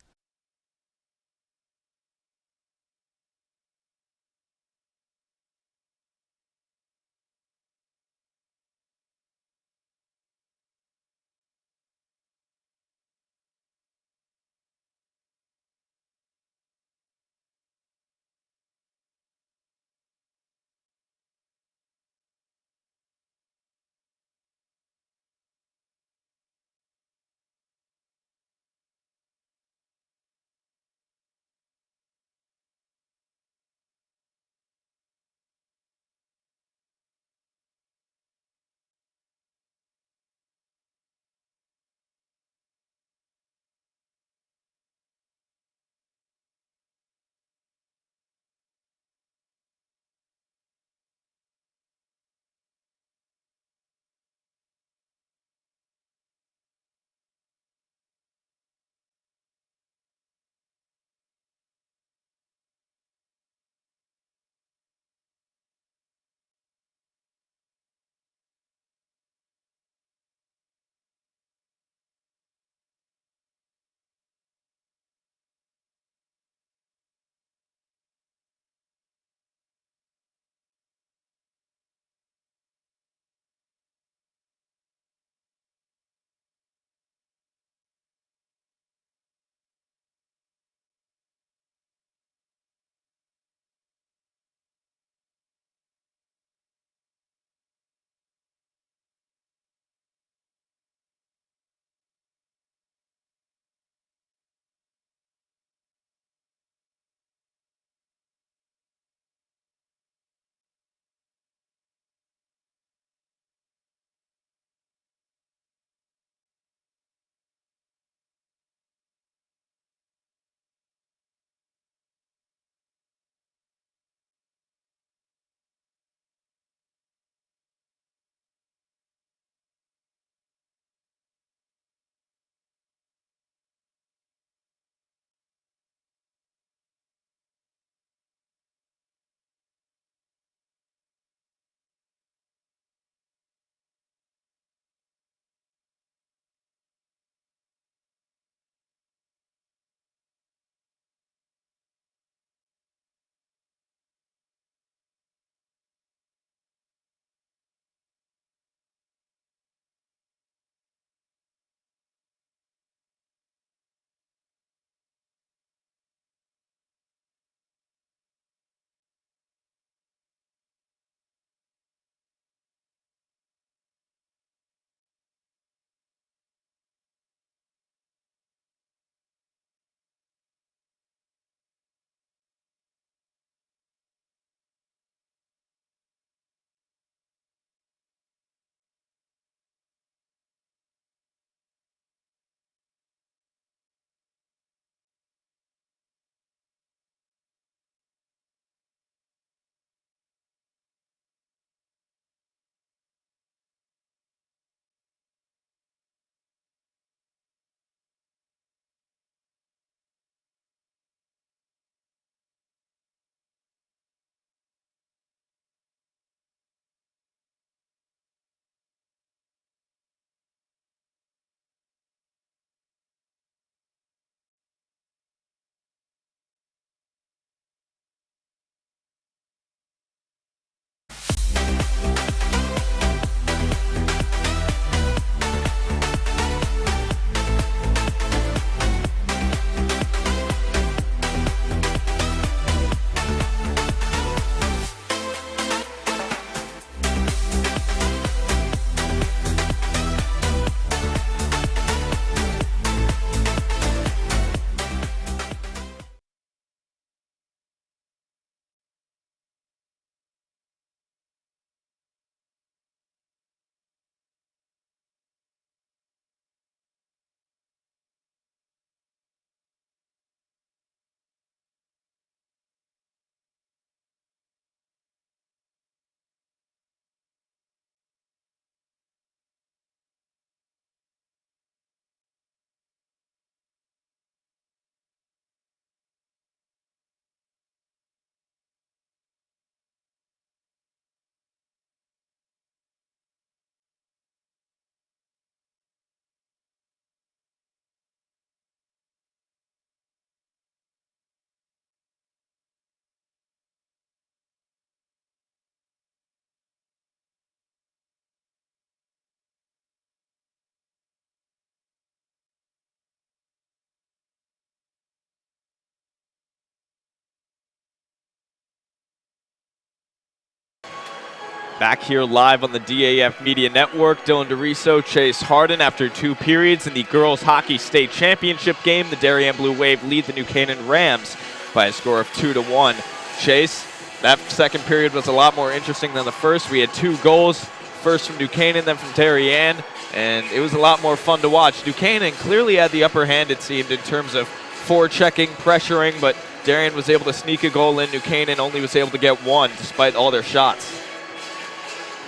S1: Back here live on the DAF Media Network, Dylan DeRiso, Chase Harden. After 2 periods in the girls hockey state championship game, the Darien Blue Wave lead the New Canaan Rams by a score of 2-1. Chase, that second period was a lot more interesting than the first. We had 2 goals, first from New Canaan, then from Darien, and it was a lot more fun to watch. New Canaan clearly had the upper hand, it seemed, in terms of forechecking, pressuring, but Darien was able to sneak a goal in. New Canaan only was able to get 1 despite all their shots.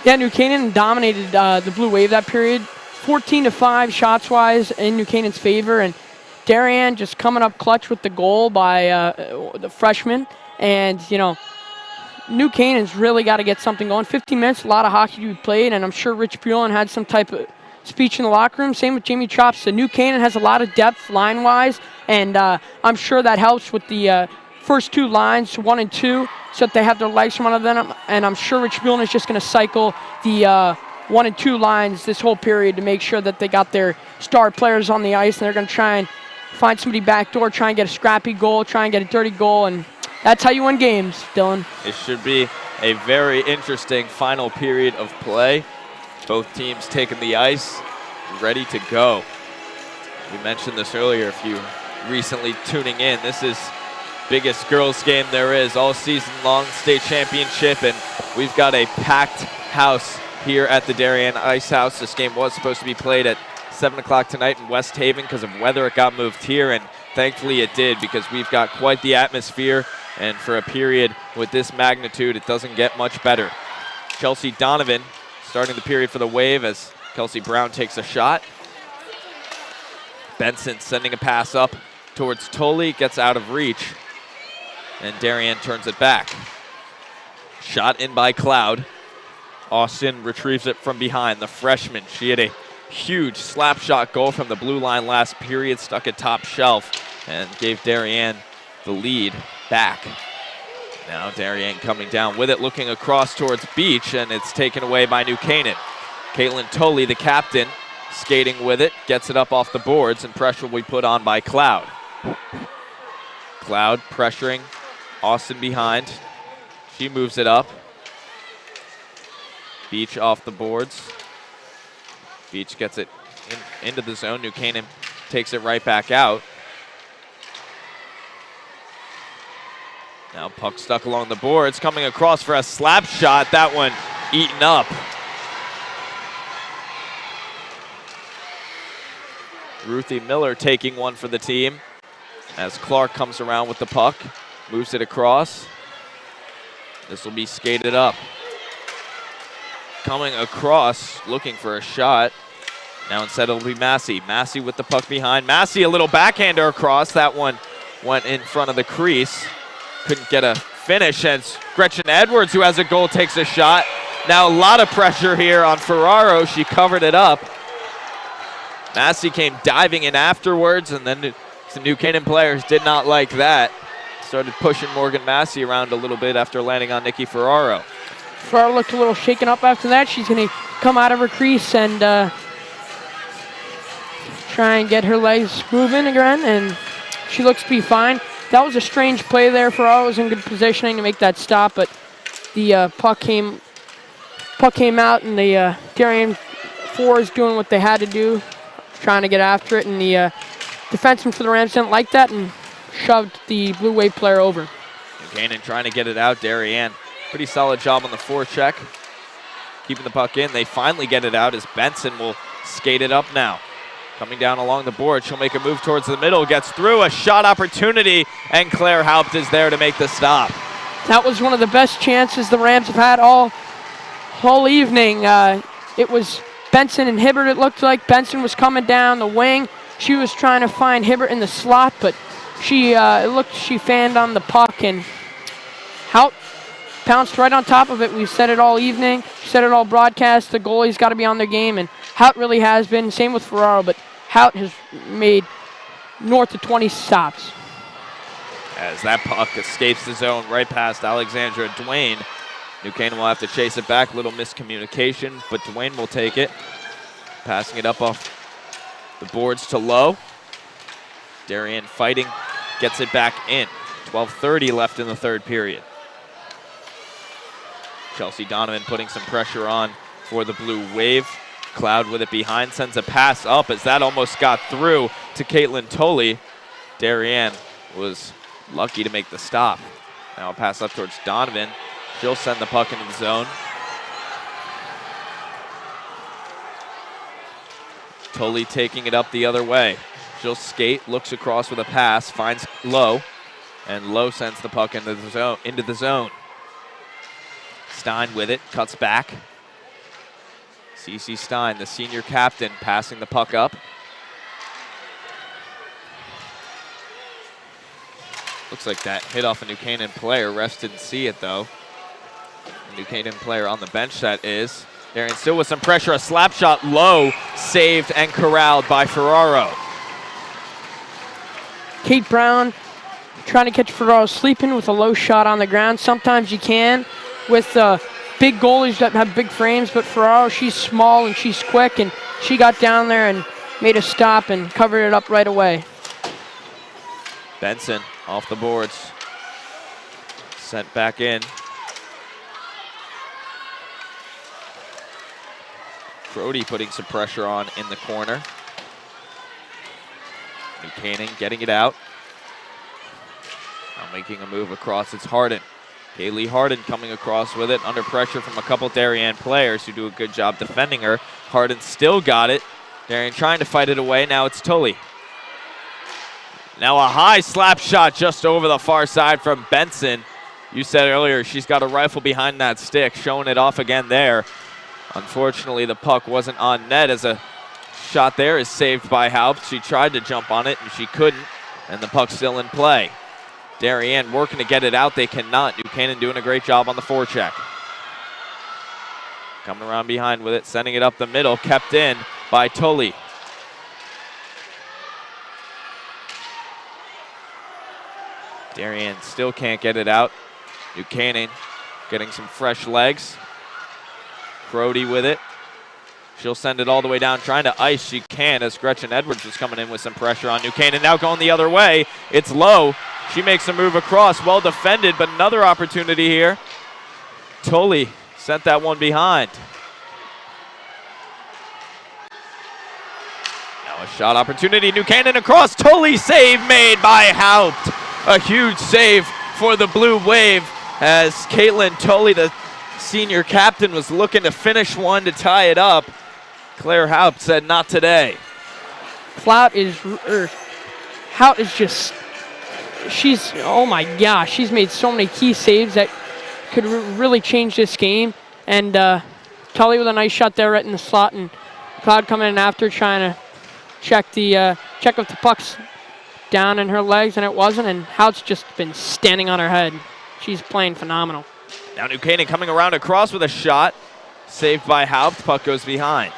S2: Yeah, New Canaan dominated the Blue Wave that period, 14-5 shots-wise in New Canaan's favor, and Darien just coming up clutch with the goal by the freshman. And, you know, New Canaan's really got to get something going. 15 minutes, a lot of hockey to be played, and I'm sure Rich Buellin had some type of speech in the locker room. Same with Jamie Trops. New Canaan has a lot of depth line-wise, and I'm sure that helps with the first 2 lines, 1 and 2, so that they have their legs from under them. And I'm sure Rich Buellin is just going to cycle the 1 and 2 lines this whole period to make sure that they got their star players on the ice, and they're going to try and find somebody backdoor, try and get a scrappy goal, try and get a dirty goal, and that's how you win games, Dylan.
S1: It should be a very interesting final period of play. Both teams taking the ice, ready to go. We mentioned this earlier, if you recently tuning in, this is biggest girls game there is all season long, state championship, and we've got a packed house here at the Darien Ice House. This game was supposed to be played at 7 o'clock tonight in West Haven. Because of weather, it got moved here, and thankfully it did, because we've got quite the atmosphere, and for a period with this magnitude, it doesn't get much better. Chelsea Donovan starting the period for the Wave as Kelsey Brown takes a shot. Benson sending a pass up towards Tolley, gets out of reach, and Darien turns it back. Shot in by Cloud. Austin retrieves it from behind. The freshman, she had a huge slap shot goal from the blue line last period, stuck at top shelf, and gave Darien the lead back. Now Darien coming down with it, looking across towards Beach, and it's taken away by New Canaan. Caitlin Tolley, the captain, skating with it, gets it up off the boards, and pressure will be put on by Cloud. Cloud pressuring Austin behind. She moves it up. Beach off the boards. Beach gets it into the zone. New Canaan takes it right back out. Now puck stuck along the boards, coming across for a slap shot. That one eaten up. Ruthie Miller taking one for the team as Clark comes around with the puck, moves it across. This will be skated up. Coming across, looking for a shot. Now instead it'll be Massey. Massey with the puck behind. Massey, a little backhander across. That one went in front of the crease. Couldn't get a finish as Gretchen Edwards, who has a goal, takes a shot. Now a lot of pressure here on Ferraro. She covered it up. Massey came diving in afterwards, and then some New Canaan players did not like that. Started pushing Morgan Massey around a little bit after landing on Nikki Ferraro.
S2: Ferraro looked a little shaken up after that. She's going to come out of her crease and try and get her legs moving again, and she looks to be fine. That was a strange play there. Ferraro was in good positioning to make that stop, but the puck came out, and the Darien fours doing what they had to do, trying to get after it, and the defenseman for the Rams didn't like that and shoved the Blue Wave player over.
S1: New Canaan trying to get it out. Darien, pretty solid job on the forecheck, keeping the puck in. They finally get it out as Benson will skate it up now. Coming down along the board, she'll make a move towards the middle, gets through, a shot opportunity, and Claire Haupt is there to make the stop.
S2: That was one of the best chances the Rams have had all evening. It was Benson and Hibbert, it looked like. Benson was coming down the wing. She was trying to find Hibbert in the slot, but she fanned on the puck, and Haupt pounced right on top of it. We've said it all evening, said it all broadcast. The goalie's got to be on their game, and Haupt really has been. Same with Ferraro, but Haupt has made north of 20 stops.
S1: As that puck escapes the zone right past Alexandra Dwayne. New Canaan will have to chase it back. Little miscommunication, but Dwayne will take it. Passing it up off the boards to Lowe. Darien fighting, gets it back in. 12:30 left in the third period. Chelsea Donovan putting some pressure on for the Blue Wave. Cloud with it behind, sends a pass up as that almost got through to Caitlin Tolley. Darien was lucky to make the stop. Now a pass up towards Donovan. She'll send the puck into the zone. Tolley taking it up the other way. She'll skate, looks across with a pass, finds Lowe, and Lowe sends the puck into the zone. Stein with it, cuts back. CC Stein, the senior captain, passing the puck up. Looks like that hit off a New Canaan player. Refs didn't see it though. A New Canaan player on the bench, that is. Darien still with some pressure, a slap shot low, saved and corralled by Ferraro.
S2: Kate Brown trying to catch Ferraro sleeping with a low shot on the ground. Sometimes you can with big goalies that have big frames, but Ferraro, she's small and she's quick, and she got down there and made a stop and covered it up right away.
S1: Benson off the boards, sent back in. Crody putting some pressure on in the corner. New Canaan getting it out. Now making a move across, it's Harden. Kaylee Harden coming across with it, under pressure from a couple Darien players who do a good job defending her. Harden still got it. Darien trying to fight it away, now it's Tully. Now a high slap shot just over the far side from Benson. You said earlier she's got a rifle behind that stick, showing it off again there. Unfortunately, the puck wasn't on net as a shot there is saved by Haupt. She tried to jump on it and she couldn't, and the puck's still in play. Darien working to get it out, they cannot. New Canaan doing a great job on the forecheck. Coming around behind with it, sending it up the middle, kept in by Tully. Darien still can't get it out. New Canaan getting some fresh legs. Crody with it. She'll send it all the way down, trying to ice. She can, as Gretchen Edwards was coming in with some pressure on New Canaan. Now going the other way, it's Lowe. She makes a move across, well defended, but another opportunity here. Tully sent that one behind. Now a shot opportunity, New Canaan across, Tully save made by Haupt. A huge save for the Blue Wave as Caitlin Tully, the senior captain, was looking to finish one to tie it up. Claire Haupt said not today.
S2: Haupt is just, oh my gosh, she's made so many key saves that could really change this game. And Tully with a nice shot there right in the slot, and Cloud coming in after trying to check if the puck's down in her legs, and it wasn't, and Haupt's just been standing on her head. She's playing phenomenal.
S1: Now New Canaan coming around across with a shot. Saved by Haupt. Puck goes behind.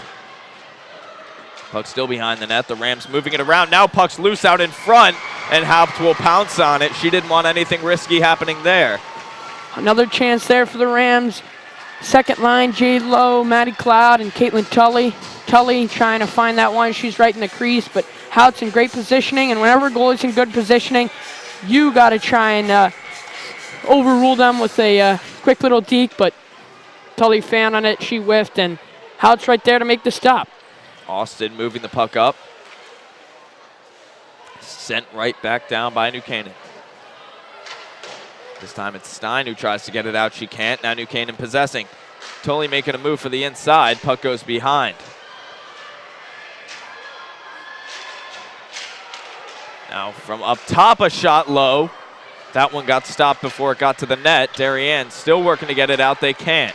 S1: Puck still behind the net. The Rams moving it around. Now puck's loose out in front, and Haupt will pounce on it. She didn't want anything risky happening there.
S2: Another chance there for the Rams. Second line, Jade Lowe, Maddie Cloud, and Caitlin Tully. Tully trying to find that one. She's right in the crease, but Haupt's in great positioning, and whenever a goalie's in good positioning, you got to try and overrule them with a quick little deke, but Tully found on it, she whiffed, and Haupt's right there to make the stop.
S1: Austin moving the puck up. Sent right back down by New Canaan. This time it's Stein who tries to get it out. She can't. Now New Canaan possessing. Tully making a move for the inside. Puck goes behind. Now from up top, a shot low. That one got stopped before it got to the net. Darien still working to get it out. They can't.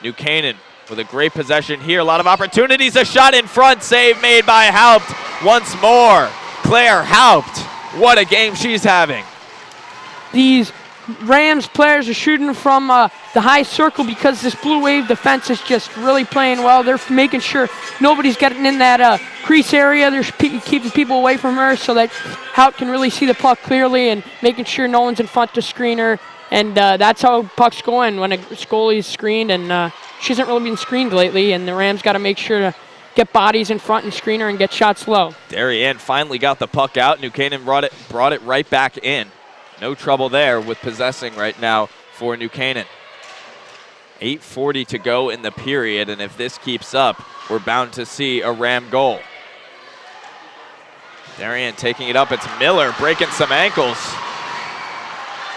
S1: New Canaan with a great possession here. A lot of opportunities. A shot in front. Save made by Haupt. Once more, Claire Haupt. What a game she's having.
S2: These Rams players are shooting from the high circle because this Blue Wave defense is just really playing well. They're making sure nobody's getting in that crease area. They're keeping people away from her so that Haupt can really see the puck clearly and making sure no one's in front to screen her. And that's how puck's going when a goalie's screened, and she hasn't really been screened lately, and the Rams got to make sure to get bodies in front and screen her and get shots low.
S1: Darien finally got the puck out. New Canaan brought it right back in. No trouble there with possessing right now for New Canaan. 8:40 to go in the period, and if this keeps up, we're bound to see a Ram goal. Darien taking it up. It's Miller breaking some ankles.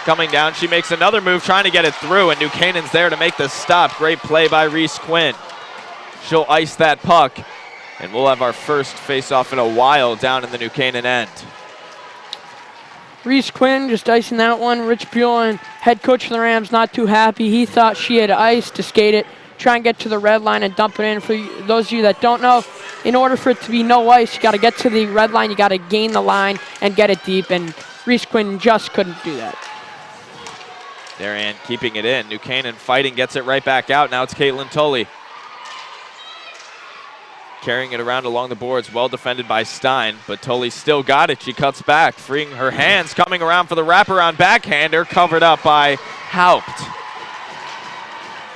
S1: Coming down, she makes another move, trying to get it through, and New Canaan's there to make the stop. Great play by Reese Quinn. She'll ice that puck, and we'll have our first face-off in a while down in the New Canaan end.
S2: Reese Quinn just icing that one. Rich Buellin, head coach of the Rams, not too happy. He thought she had ice to skate it, try and get to the red line and dump it in. For those of you that don't know, in order for it to be no ice, you got to get to the red line, you got to gain the line and get it deep, and Reese Quinn just couldn't do that.
S1: Darien keeping it in. New Canaan fighting, gets it right back out. Now it's Caitlin Tully. Carrying it around along the boards, well defended by Stein, but Tully still got it. She cuts back, freeing her hands, coming around for the wraparound backhander, covered up by Haupt.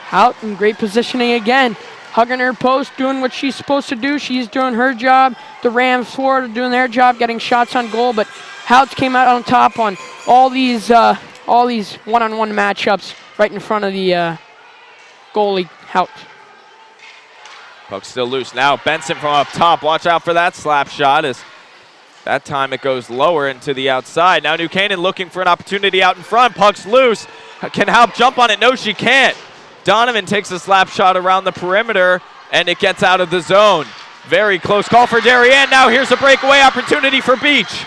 S2: Haupt in great positioning again. Hugging her post, doing what she's supposed to do. She's doing her job. The Rams forward are doing their job, getting shots on goal, but Haupt came out on top on all these one-on-one matchups right in front of the goalie, Haupt.
S1: Puck still loose. Now Benson from up top. Watch out for that slap shot, as that time it goes lower and to the outside. Now New Canaan looking for an opportunity out in front. Puck's loose. Can Haupt jump on it? No, she can't. Donovan takes a slap shot around the perimeter, and it gets out of the zone. Very close call for Darien. Now here's a breakaway opportunity for Beach.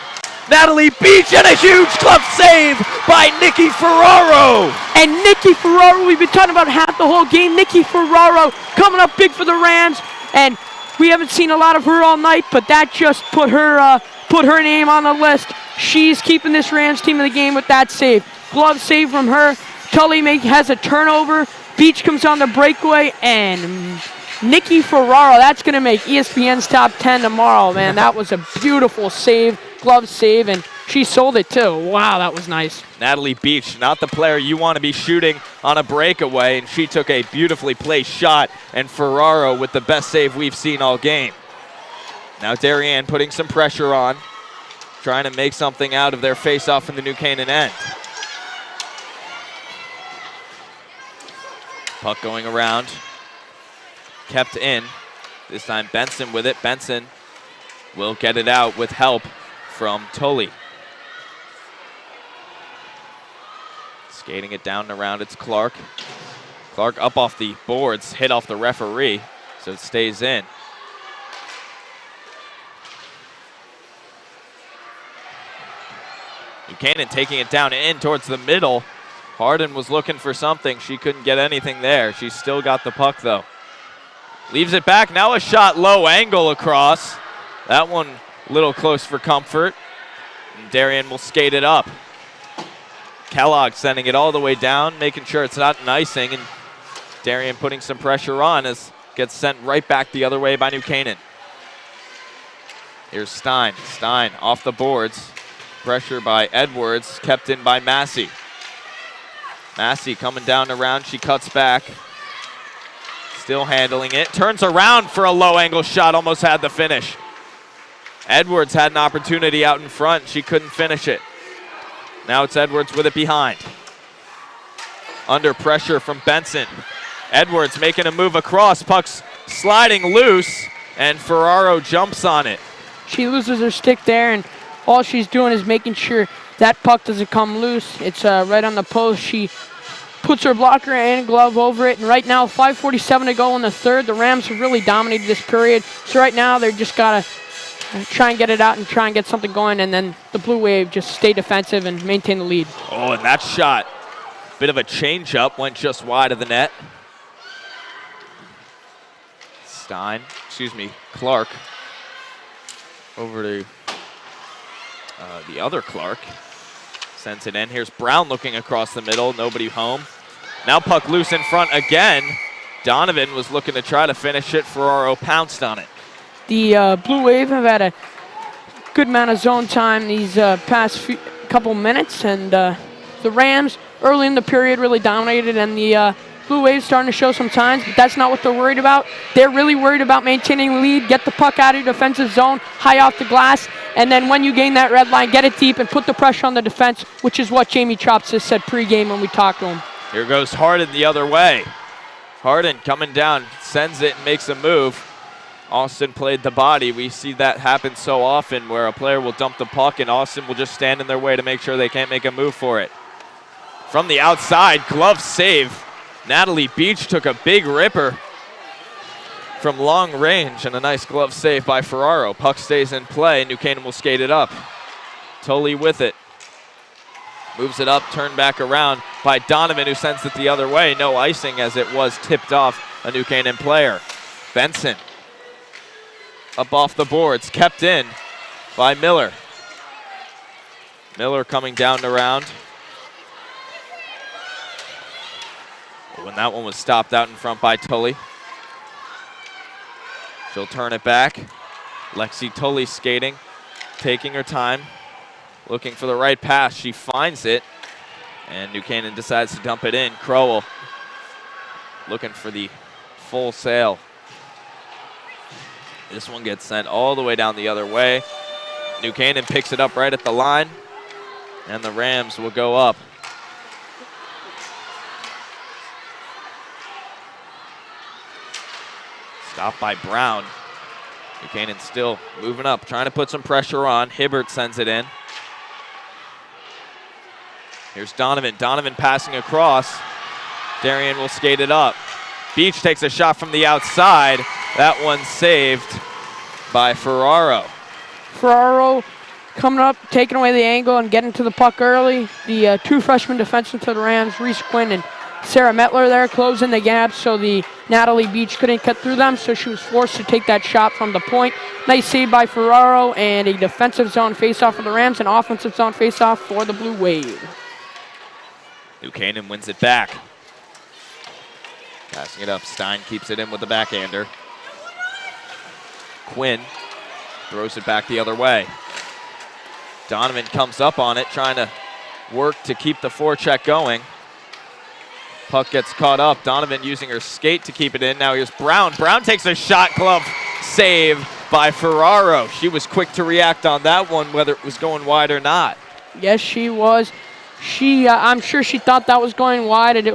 S1: Natalie Beach, and a huge glove save by Nikki Ferraro.
S2: And Nikki Ferraro, we've been talking about half the whole game. Nikki Ferraro coming up big for the Rams, and we haven't seen a lot of her all night, but that just put her name on the list. She's keeping this Rams team in the game with that save. Glove save from her. Tully has a turnover. Beach comes on the breakaway, and Nikki Ferraro, that's going to make ESPN's top 10 tomorrow, man. That was a beautiful save, glove save, and she sold it too. Wow, that was nice.
S1: Natalie Beach, not the player you want to be shooting on a breakaway, and she took a beautifully placed shot, and Ferraro with the best save we've seen all game. Now Darien putting some pressure on, trying to make something out of their face-off in the New Canaan end. Puck going around, kept in. This time Benson with it. Benson will get it out with help from Tully. Skating it down and around, it's Clark. Clark up off the boards, hit off the referee, so it stays in. Buchanan taking it down in towards the middle. Harden was looking for something. She couldn't get anything there. She's still got the puck, though. Leaves it back. Now a shot low angle across. That one a little close for comfort. And Darien will skate it up. Kellogg sending it all the way down, making sure it's not an icing, and Darien putting some pressure on as gets sent right back the other way by New Canaan. Here's Stein. Stein off the boards. Pressure by Edwards, kept in by Massey. Massey coming down around, she cuts back. Still handling it, turns around for a low angle shot, almost had the finish. Edwards had an opportunity out in front, she couldn't finish it. Now it's Edwards with it behind. Under pressure from Benson. Edwards making a move across, puck's sliding loose, and Ferraro jumps on it.
S2: She loses her stick there, and all she's doing is making sure that puck doesn't come loose. It's right on the post. She puts her blocker and glove over it, and right now 5:47 to go in the third. The Rams have really dominated this period, so right now they're just got to try and get it out and try and get something going, and then the Blue Wave just stay defensive and maintain the lead.
S1: Oh, and that shot, bit of a change-up, went just wide of the net. Clark over to the other Clark. Sends it in. Here's Brown looking across the middle. Nobody home. Now puck loose in front again. Donovan was looking to try to finish it. Ferraro pounced on it.
S2: The Blue Wave have had a good amount of zone time these past couple minutes, and the Rams early in the period really dominated, and the Blue Wave's starting to show some signs, but that's not what they're worried about. They're really worried about maintaining the lead, get the puck out of your defensive zone, high off the glass, and then when you gain that red line, get it deep and put the pressure on the defense, which is what Jamie Trops has said pregame when we talked to him.
S1: Here goes Harden the other way. Harden coming down, sends it and makes a move. Austin played the body. We see that happen so often where a player will dump the puck and Austin will just stand in their way to make sure they can't make a move for it. From the outside, glove save. Natalie Beach took a big ripper from long range and a nice glove save by Ferraro. Puck stays in play. New Canaan will skate it up. Tully with it. Moves it up, turned back around by Donovan, who sends it the other way. No icing as it was tipped off a New Canaan player. Benson up off the boards, kept in by Miller. Miller coming down around. When that one was stopped out in front by Tully. She'll turn it back. Lexi Tully skating, taking her time, looking for the right pass. She finds it, and New Canaan decides to dump it in. Crowell looking for the full sail. This one gets sent all the way down the other way. New Canaan picks it up right at the line, and the Rams will go up. Stopped by Brown. New Canaan still moving up, trying to put some pressure on. Hibbert sends it in. Here's Donovan. Donovan passing across. Darien will skate it up. Beach takes a shot from the outside. That one saved by Ferraro.
S2: Ferraro coming up, taking away the angle and getting to the puck early. The two freshman defensemen for the Rams, Reese Quinn and Sarah Metler there, closing the gap so the Natalie Beach couldn't cut through them, so she was forced to take that shot from the point. Nice save by Ferraro, and a defensive zone faceoff for the Rams, and offensive zone faceoff for the Blue Wave.
S1: New Canaan wins it back. Passing it up, Stein keeps it in with the backhander. Quinn throws it back the other way. Donovan comes up on it, trying to work to keep the forecheck going. Puck gets caught up. Donovan using her skate to keep it in. Now here's Brown. Brown takes a shot, glove save by Ferraro. She was quick to react on that one, whether it was going wide or not.
S2: Yes, she was. I'm sure she thought that was going wide, and it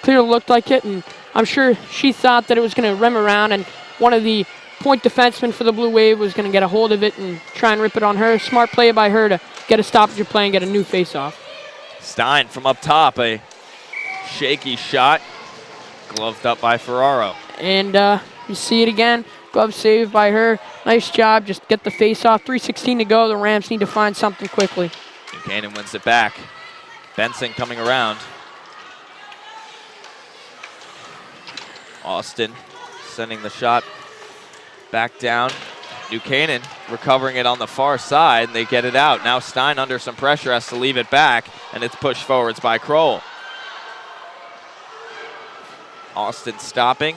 S2: clearly looked like it, and I'm sure she thought that it was going to rim around, and one of the point defensemen for the Blue Wave was going to get a hold of it and try and rip it on her. Smart play by her to get a stoppage of play and get a new faceoff.
S1: Stein from up top, a shaky shot, gloved up by Ferraro.
S2: And you see it again, glove save by her. Nice job, just get the faceoff. 3:16 to go, the Rams need to find something quickly.
S1: Buchanan wins it back. Benson coming around. Austin sending the shot back down. Buchanan recovering it on the far side, and they get it out. Now Stein under some pressure has to leave it back, and it's pushed forwards by Kroll. Austin stopping,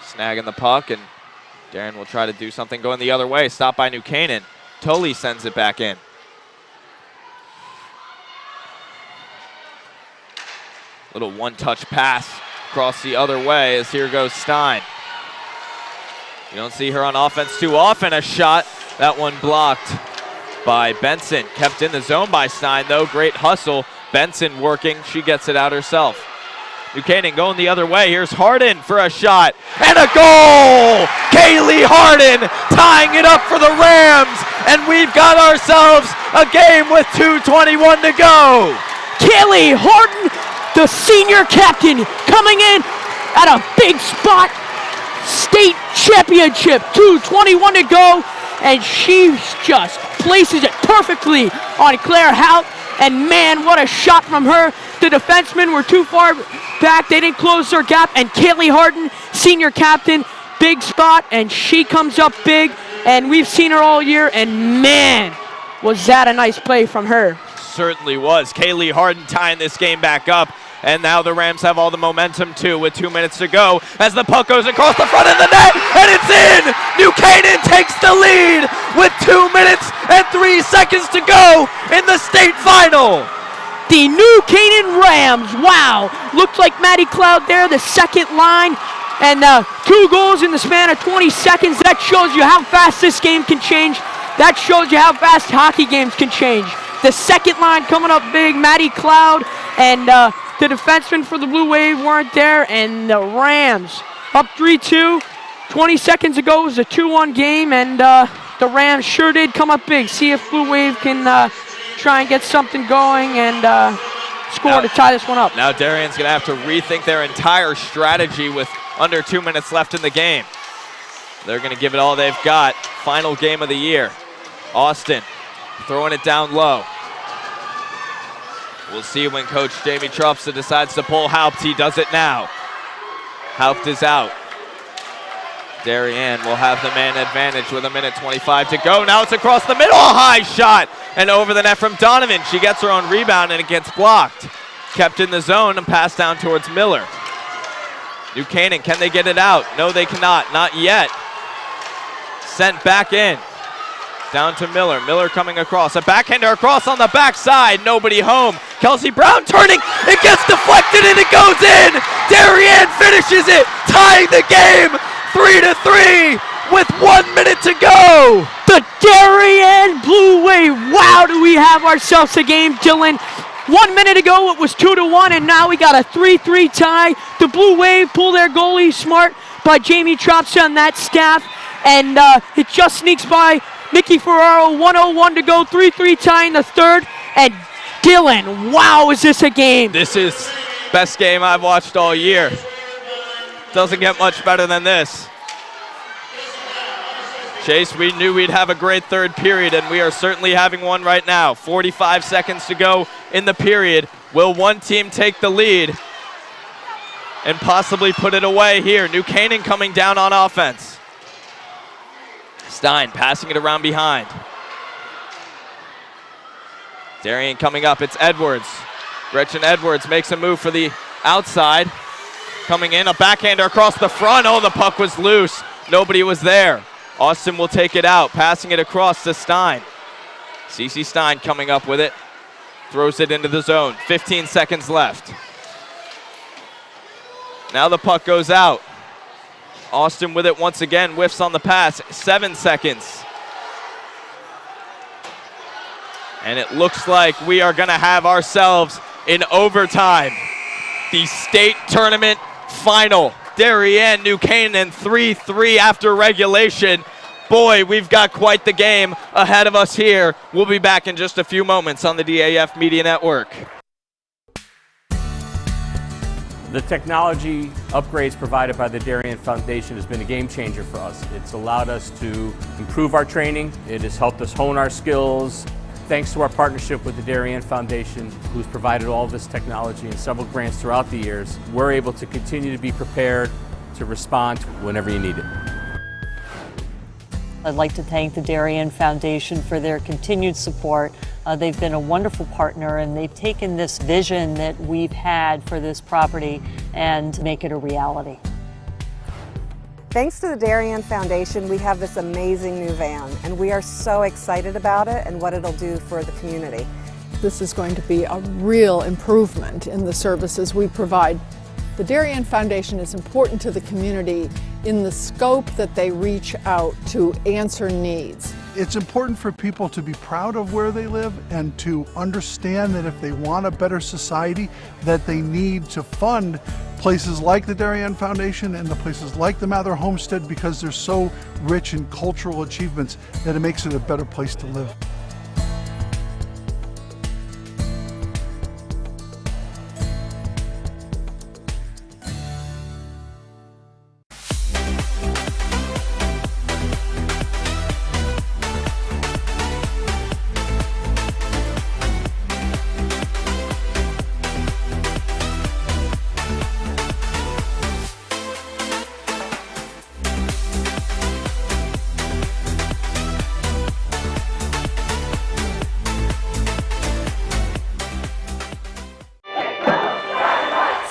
S1: snagging the puck, and Darren will try to do something going the other way. Stopped by New Canaan. Tully sends it back in. Little one-touch pass across the other way as here goes Stein. You don't see her on offense too often. A shot, that one blocked by Benson. Kept in the zone by Stein though, great hustle. Benson working, she gets it out herself. Buchanan going the other way. Here's Harden for a shot and a goal! Kaylee Harden tying it up for the Rams, and we've got ourselves a game with 2:21 to go.
S2: Kaylee Harden, the senior captain, coming in at a big spot. State championship, 2:21 to go, and she just places it perfectly on Claire Hout. And man, what a shot from her. The defensemen were too far back. They didn't close their gap. And Kaylee Harden, senior captain, big spot, and she comes up big. And we've seen her all year, and man, was that a nice play from her.
S1: Certainly was. Kaylee Harden tying this game back up. And now the Rams have all the momentum too with 2 minutes to go as the puck goes across the front of the net, and it's in! New Canaan takes the lead with 2 minutes and 3 seconds to go in the state final.
S2: The New Canaan Rams, wow. Looked like Maddie Cloud there, the second line, and 2 goals in the span of 20 seconds. That shows you how fast this game can change. That shows you how fast hockey games can change. The second line coming up big, Maddie Cloud, and The defensemen for the Blue Wave weren't there, and the Rams up 3-2. 20 seconds ago it was a 2-1 game, and the Rams sure did come up big. See if Blue Wave can try and get something going and score to tie this one up.
S1: Now Darien's going to have to rethink their entire strategy with under 2 minutes left in the game. They're going to give it all they've got. Final game of the year. Austin throwing it down low. We'll see when Coach Jamie Trupsa decides to pull Haupt. He does it now. Haupt is out. Darien will have the man advantage with 1:25 to go. Now it's across the middle, a high shot, and over the net from Donovan. She gets her own rebound and it gets blocked. Kept in the zone and passed down towards Miller. New Canaan, can they get it out? No, they cannot, not yet. Sent back in. Down to Miller. Miller coming across. A backhander across on the backside. Nobody home. Kelsey Brown turning. It gets deflected and it goes in. Darien finishes it, tying the game 3-3 with 1 minute to go.
S2: The Darien Blue Wave. Wow, do we have ourselves a game, Dylan. 1 minute ago it was 2-1, and now we got a 3-3 tie. The Blue Wave pull their goalie smart by Jamie Trupsa and that staff, and it just sneaks by Mickey Ferraro. 1:01 to go, 3-3 tie in the third. And Dylan, wow, is this a game?
S1: This is best game I've watched all year. Doesn't get much better than this. Chase, we knew we'd have a great third period, and we are certainly having one right now. 45 seconds to go in the period. Will one team take the lead and possibly put it away here? New Canaan coming down on offense. Stein passing it around behind. Darien coming up, it's Edwards. Gretchen Edwards makes a move for the outside. Coming in, a backhander across the front. Oh, the puck was loose. Nobody was there. Austin will take it out, passing it across to Stein. Cece Stein coming up with it. Throws it into the zone. 15 seconds left. Now the puck goes out. Austin with it once again, whiffs on the pass. 7 seconds. And it looks like we are going to have ourselves in overtime. The state tournament final. Darien, New Canaan 3-3 after regulation. Boy, we've got quite the game ahead of us here. We'll be back in just a few moments on the DAF Media Network.
S5: The technology upgrades provided by the Darien Foundation has been a game changer for us. It's allowed us to improve our training. It has helped us hone our skills. Thanks to our partnership with the Darien Foundation, who's provided all of this technology and several grants throughout the years, we're able to continue to be prepared to respond whenever you need it.
S6: I'd like to thank the Darien Foundation for their continued support. They've been a wonderful partner, and they've taken this vision that we've had for this property and make it a reality.
S7: Thanks to the Darien Foundation, we have this amazing new van, and we are so excited about it and what it'll do for the community.
S8: This is going to be a real improvement in the services we provide. The Darien Foundation is important to the community in the scope that they reach out to answer needs.
S9: It's important for people to be proud of where they live and to understand that if they want a better society, that they need to fund places like the Darien Foundation and the places like the Mather Homestead, because they're so rich in cultural achievements that it makes it a better place to live.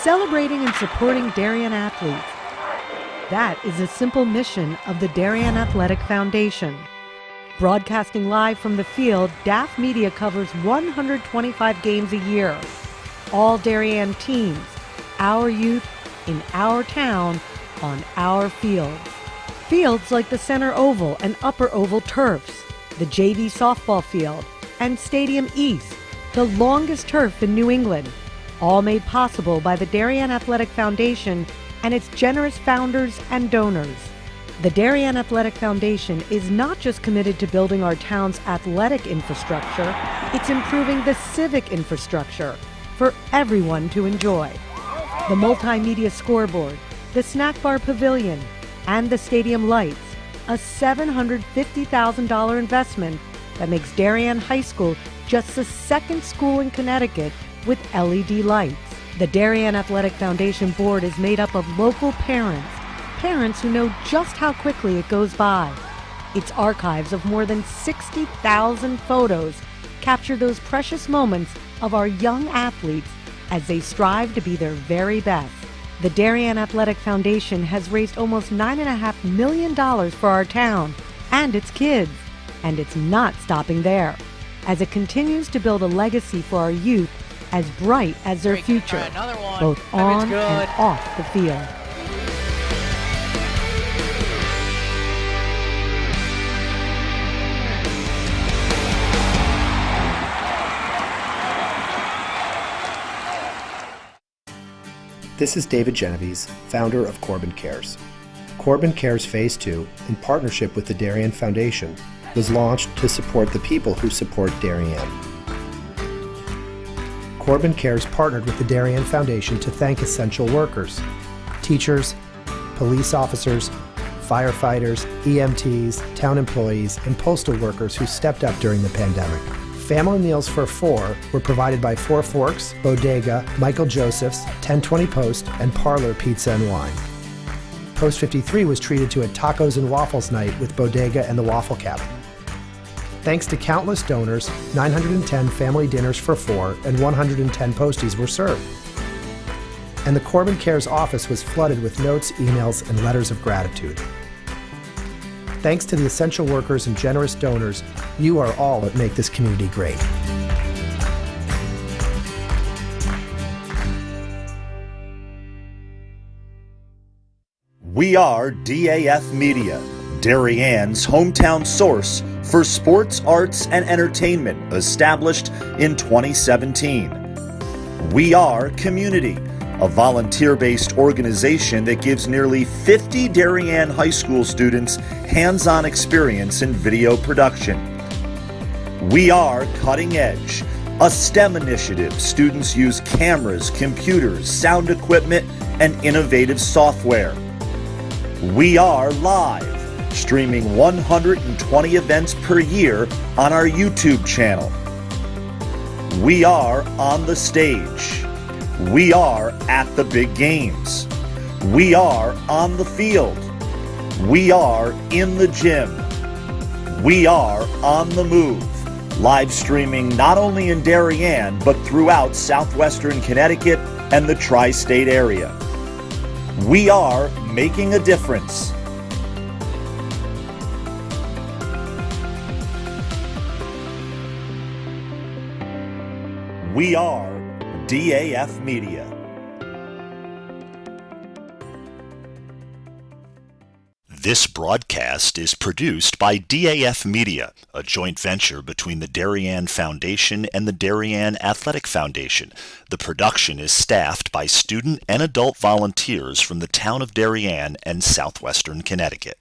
S10: Celebrating and supporting Darien athletes. That is a simple mission of the Darien Athletic Foundation. Broadcasting live from the field, DAF Media covers 125 games a year. All Darien teams, our youth, in our town, on our fields. Fields like the Center Oval and Upper Oval turfs, the JV softball field, and Stadium East, the longest turf in New England. All made possible by the Darien Athletic Foundation and its generous founders and donors. The Darien Athletic Foundation is not just committed to building our town's athletic infrastructure, it's improving the civic infrastructure for everyone to enjoy. The multimedia scoreboard, the snack bar pavilion, and the stadium lights, a $750,000 investment that makes Darien High School just the second school in Connecticut with LED lights. The Darien Athletic Foundation board is made up of local parents who know just how quickly it goes by. Its archives of more than 60,000 photos capture those precious moments of our young athletes as they strive to be their very best. The Darien Athletic Foundation has raised almost $9.5 million for our town and its kids, and it's not stopping there, as it continues to build a legacy for our youth as bright as their future, both on and off the field.
S11: This is David Genovese, founder of Corbin Cares. Corbin Cares Phase 2, in partnership with the Darien Foundation, was launched to support the people who support Darien. Corbin Cares partnered with the Darien Foundation to thank essential workers, teachers, police officers, firefighters, EMTs, town employees, and postal workers who stepped up during the pandemic. Family meals for four were provided by Four Forks, Bodega, Michael Joseph's, 1020 Post, and Parlor Pizza and Wine. Post 53 was treated to a tacos and waffles night with Bodega and the Waffle Cabin. Thanks to countless donors, 910 family dinners for four and 110 posties were served. And the Corbin Cares office was flooded with notes, emails, and letters of gratitude. Thanks to the essential workers and generous donors, you are all that make this community great.
S12: We are DAF Media, Darien's hometown source for sports, arts, and entertainment, established in 2017. We are Community, a volunteer-based organization that gives nearly 50 Darien High School students hands-on experience in video production. We are Cutting Edge, a STEM initiative. Students use cameras, computers, sound equipment, and innovative software. We are Live, streaming 120 events per year on our YouTube channel. We are On the Stage. We are At the Big Games. We are On the Field. We are In the Gym. We are On the Move, live streaming not only in Darien, but throughout southwestern Connecticut and the tri-state area. We are making a difference. We are DAF Media. This broadcast is produced by DAF Media, a joint venture between the Darien Foundation and the Darien Athletic Foundation. The production is staffed by student and adult volunteers from the town of Darien and southwestern Connecticut.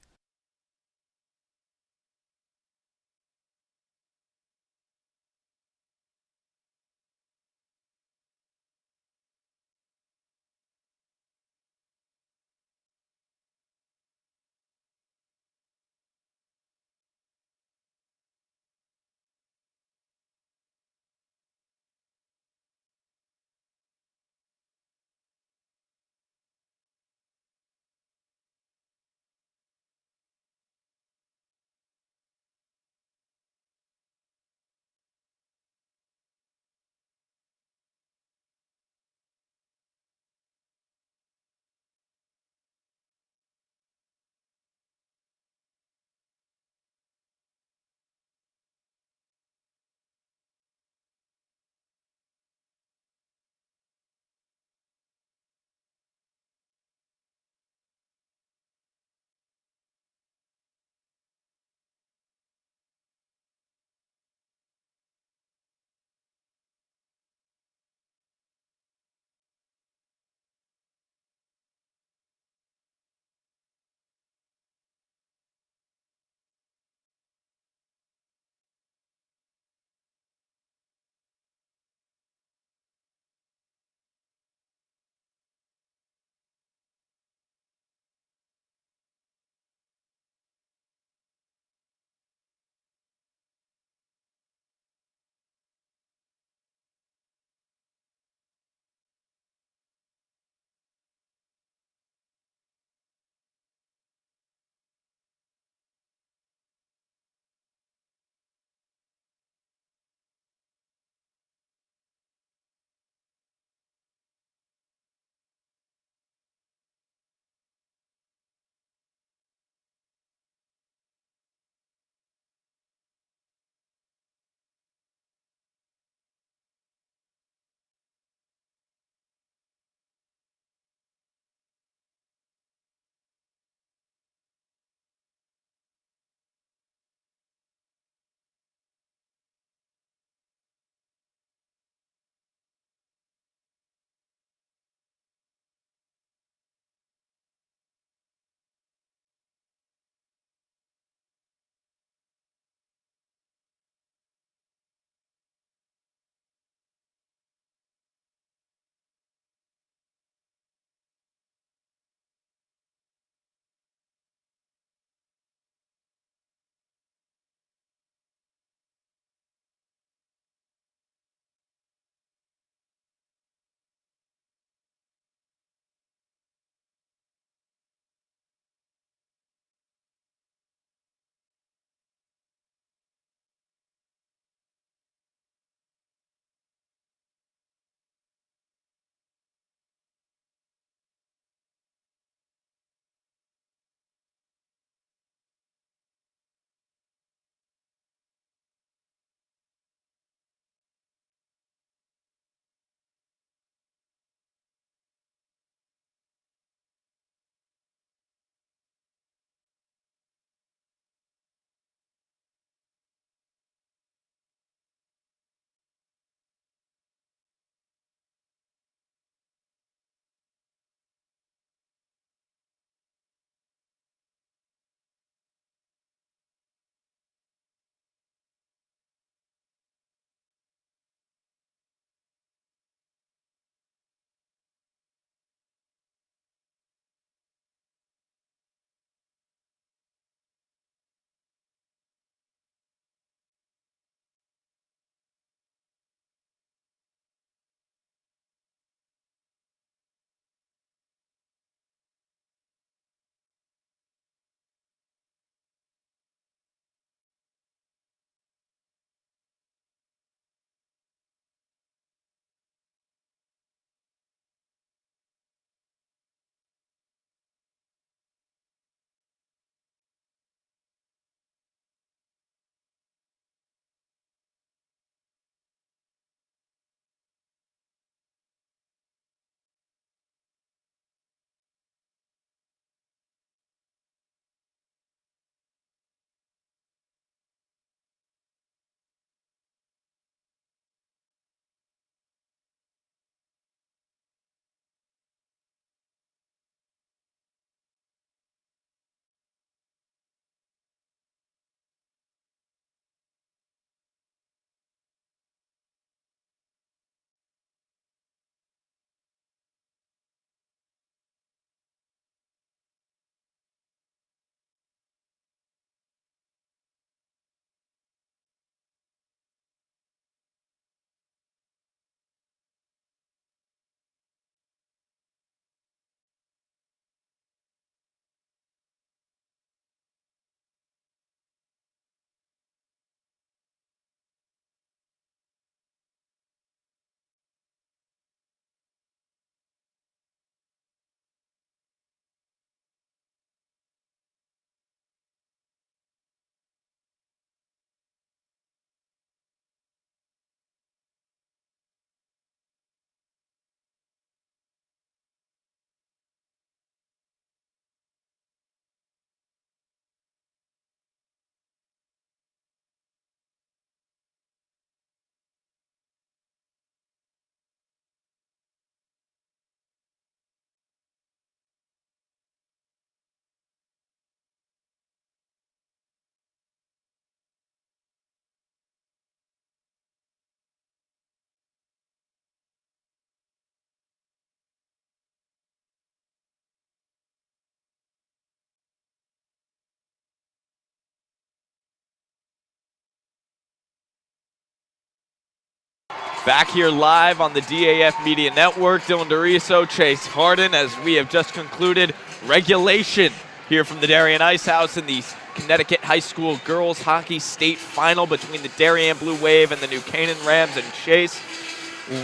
S1: Back here live on the DAF Media Network, Dylan DeRiso, Chase Harden, as we have just concluded regulation here from the Darien Ice House in the Connecticut High School Girls Hockey State Final between the Darien Blue Wave and the New Canaan Rams. And Chase,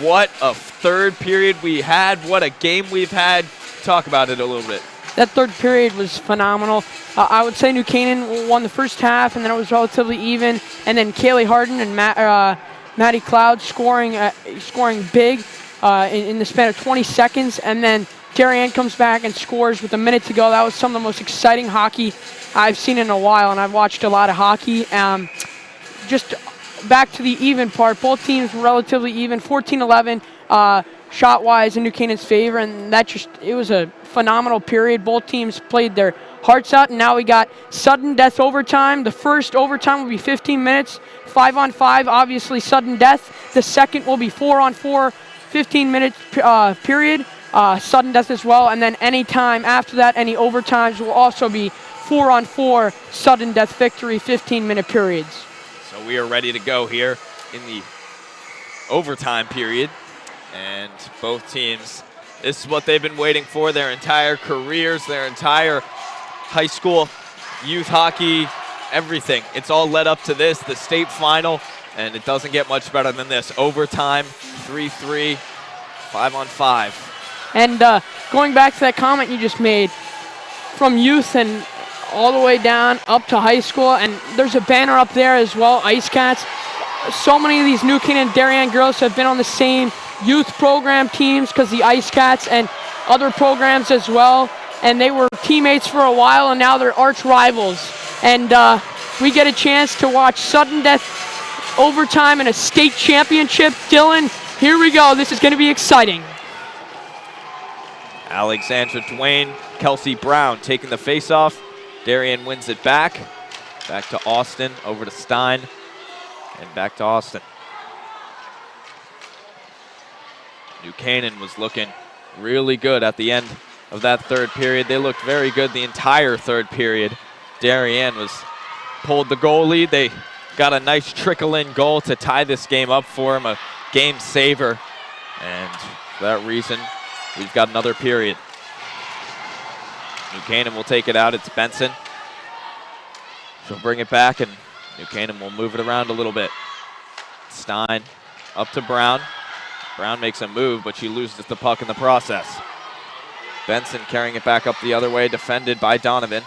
S1: what a third period we had. What a game we've had. Talk about it a little bit.
S2: That third period was phenomenal. I would say New Canaan won the first half, and then it was relatively even. And then Kaylee Harden and Maddie Cloud scoring big in the span of 20 seconds. And then Darien comes back and scores with a minute to go. That was some of the most exciting hockey I've seen in a while, and I've watched a lot of hockey. Just back to the even part, both teams were relatively even, 14-11 shot-wise in New Canaan's favor, and it was a phenomenal period. Both teams played their hearts out, and now we got sudden death overtime. The first overtime will be 15 minutes, 5-on-5, obviously sudden death. The second will be 4-on-4, 15-minute period, sudden death as well, and then any time after that, any overtimes will also be 4-on-4, sudden death victory, 15-minute periods.
S1: So we are ready to go here in the overtime period. And both teams, this is what they've been waiting for their entire careers, their entire high school, youth hockey, everything. It's all led up to this, the state final, and it doesn't get much better than this. Overtime, 3-3, 5-on-5.
S2: And going back to that comment you just made, from youth and all the way down up to high school, and there's a banner up there as well, Ice Cats. So many of these New Canaan Darien girls have been on the same youth program teams because the Ice Cats and other programs as well, and they were teammates for a while, and now they're arch rivals. And we get a chance to watch sudden death overtime in a state championship. Dylan, here we go. This is going to be exciting.
S1: Alexandra Dwayne, Kelsey Brown taking the face-off. Darien wins it back. Back to Austin, over to Stein, and back to Austin. New Canaan was looking really good at the end of that third period. They looked very good the entire third period. Darien pulled the goal lead. They got a nice trickle-in goal to tie this game up for them, a game saver. And for that reason, we've got another period. New Canaan will take it out. It's Benson. She'll bring it back, and New Canaan will move it around a little bit. Stein up to Brown. Brown makes a move, but she loses the puck in the process. Benson carrying it back up the other way, defended by Donovan.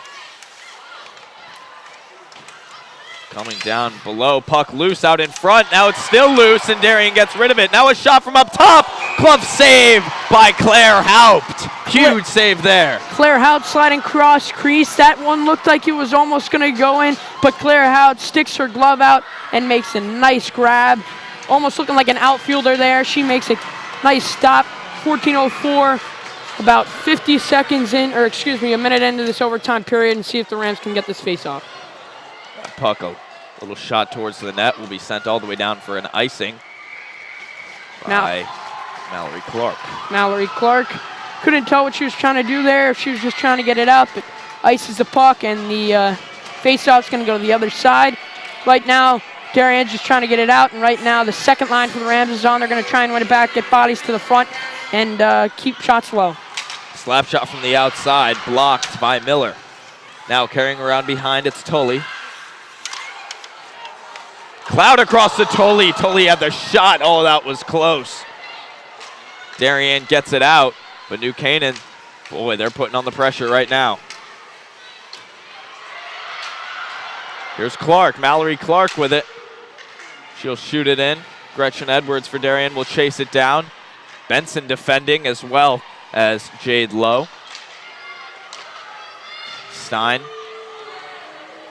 S1: Coming down below, puck loose out in front. Now it's still loose, and Darien gets rid of it. Now a shot from up top. Glove save by Claire Haupt. Huge save there.
S2: Claire Haupt sliding cross crease. That one looked like it was almost going to go in, but Claire Haupt sticks her glove out and makes a nice grab. Almost looking like an outfielder there. She makes a nice stop. 14:04, about 50 seconds in, or excuse me, a minute into this overtime period, and see if the Rams can get this face-off.
S1: Puck, a little shot towards the net, will be sent all the way down for an icing by Mallory Clark. Mallory
S2: Clark couldn't tell what she was trying to do there, if she was just trying to get it up, but ices the puck, and the face-off's going to go to the other side. Right now, Darien's just trying to get it out, and right now the second line for the Rams is on. They're going to try and win it back, get bodies to the front, and keep shots low.
S1: Slap shot from the outside, blocked by Miller. Now carrying around behind, it's Tully. Cloud across to Tully. Tully had the shot. Oh, that was close. Darien gets it out, but New Canaan, boy, they're putting on the pressure right now. Here's Clark, Mallory Clark with it. She'll shoot it in. Gretchen Edwards for Darien will chase it down. Benson defending as well as Jade Lowe. Stein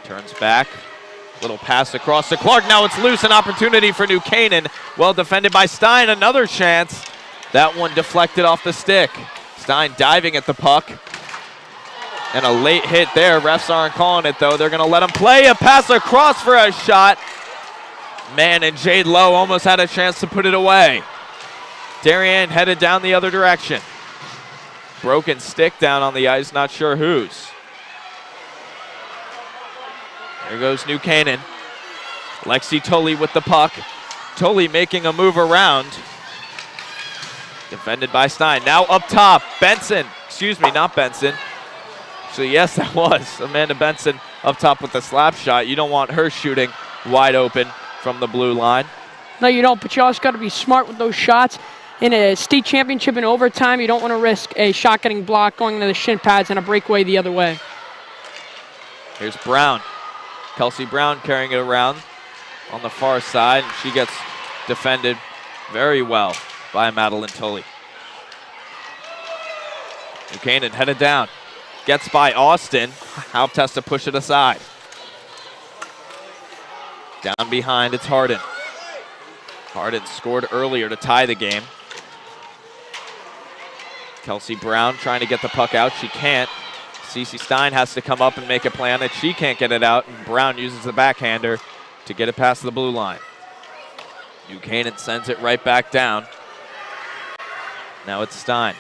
S1: turns back. Little pass across to Clark. Now it's loose, an opportunity for New Canaan. Well defended by Stein. Another chance. That one deflected off the stick. Stein diving at the puck. And a late hit there. Refs aren't calling it, though. They're going to let him play. A pass across for a shot. Man, and Jade Lowe almost had a chance to put it away. Darien headed down the other direction. Broken stick down on the ice, not sure whose. There goes New Canaan. Lexi Tully with the puck. Tully making a move around. Defended by Stein. Now up top, Benson. Excuse me, not Benson. So yes, that was Amanda Benson up top with the slap shot. You don't want her shooting wide open from the blue line.
S2: No, you don't, but you also got to be smart with those shots. In a state championship in overtime, you don't want to risk a shot getting blocked, going into the shin pads, and a breakaway the other way.
S1: Here's Brown. Kelsey Brown carrying it around on the far side, and she gets defended very well by Madeline Tully. Buchanan headed down. Gets by Austin. Haupt has to push it aside. Down behind, it's Harden. Harden scored earlier to tie the game. Kelsey Brown trying to get the puck out. She can't. Cece Stein has to come up and make a play on it. She can't get it out, and Brown uses the backhander to get it past the blue line. Buchanan sends it right back down. Now it's Stein.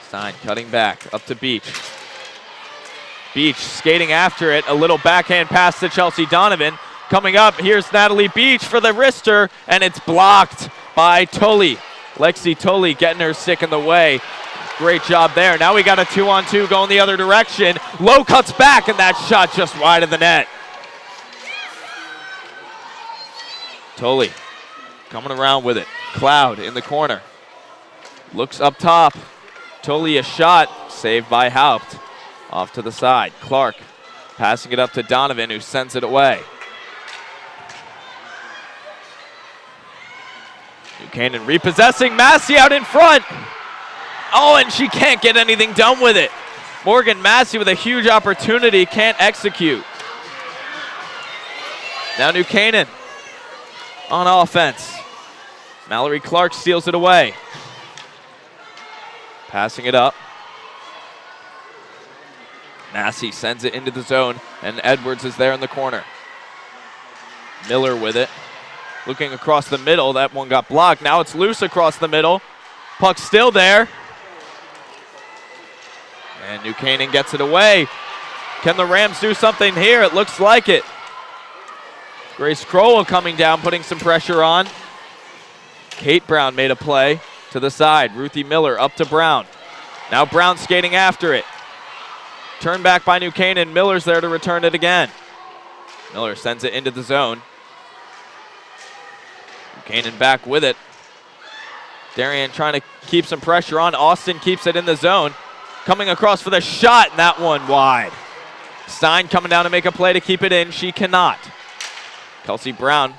S1: Stein cutting back, up to Beach. Beach skating after it, a little backhand pass to Chelsea Donovan. Coming up, here's Natalie Beach for the wrister, and it's blocked by Tully. Lexi Tully getting her stick in the way. Great job there. Now we got a 2-on-2 going the other direction. Lowe cuts back, and that shot just wide of the net. Tully coming around with it. Cloud in the corner. Looks up top. Tully a shot, saved by Haupt. Off to the side. Clark passing it up to Donovan, who sends it away. Buchanan repossessing. Massey out in front. Oh, and she can't get anything done with it. Morgan Massey with a huge opportunity, can't execute. Now New Canaan on offense. Mallory Clark steals it away. Passing it up. Massey sends it into the zone, and Edwards is there in the corner. Miller with it. Looking across the middle, that one got blocked. Now it's loose across the middle. Puck still there. And New Canaan gets it away. Can the Rams do something here? It looks like it. Grace Crowell coming down, putting some pressure on. Kate Brown made a play to the side. Ruthie Miller up to Brown. Now Brown skating after it. Turned back by New Canaan. Miller's there to return it again. Miller sends it into the zone. New Canaan back with it. Darien trying to keep some pressure on. Austin keeps it in the zone. Coming across for the shot, and that one wide. Stein coming down to make a play to keep it in. She cannot. Kelsey Brown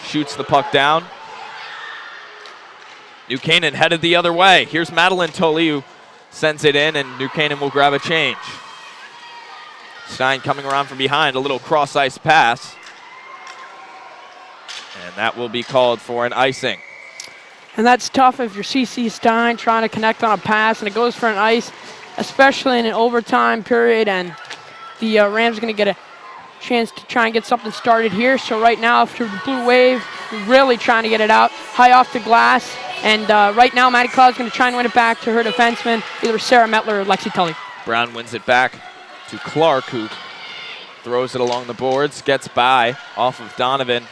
S1: shoots the puck down. New Canaan headed the other way. Here's Madeline Tully, who sends it in, and New Canaan will grab a change. Stein coming around from behind, a little cross-ice pass. And that will be called for an icing.
S2: And that's tough if you're CC Stein trying to connect on a pass and it goes for an ice, especially in an overtime period, and the Rams are going to get a chance to try and get something started here. So right now, after the blue wave, really trying to get it out, high off the glass, and right now Maddie Cloud's going to try and win it back to her defenseman, either Sarah Metler or Lexi Tully.
S1: Brown wins it back to Clark, who throws it along the boards, gets by off of Donovan.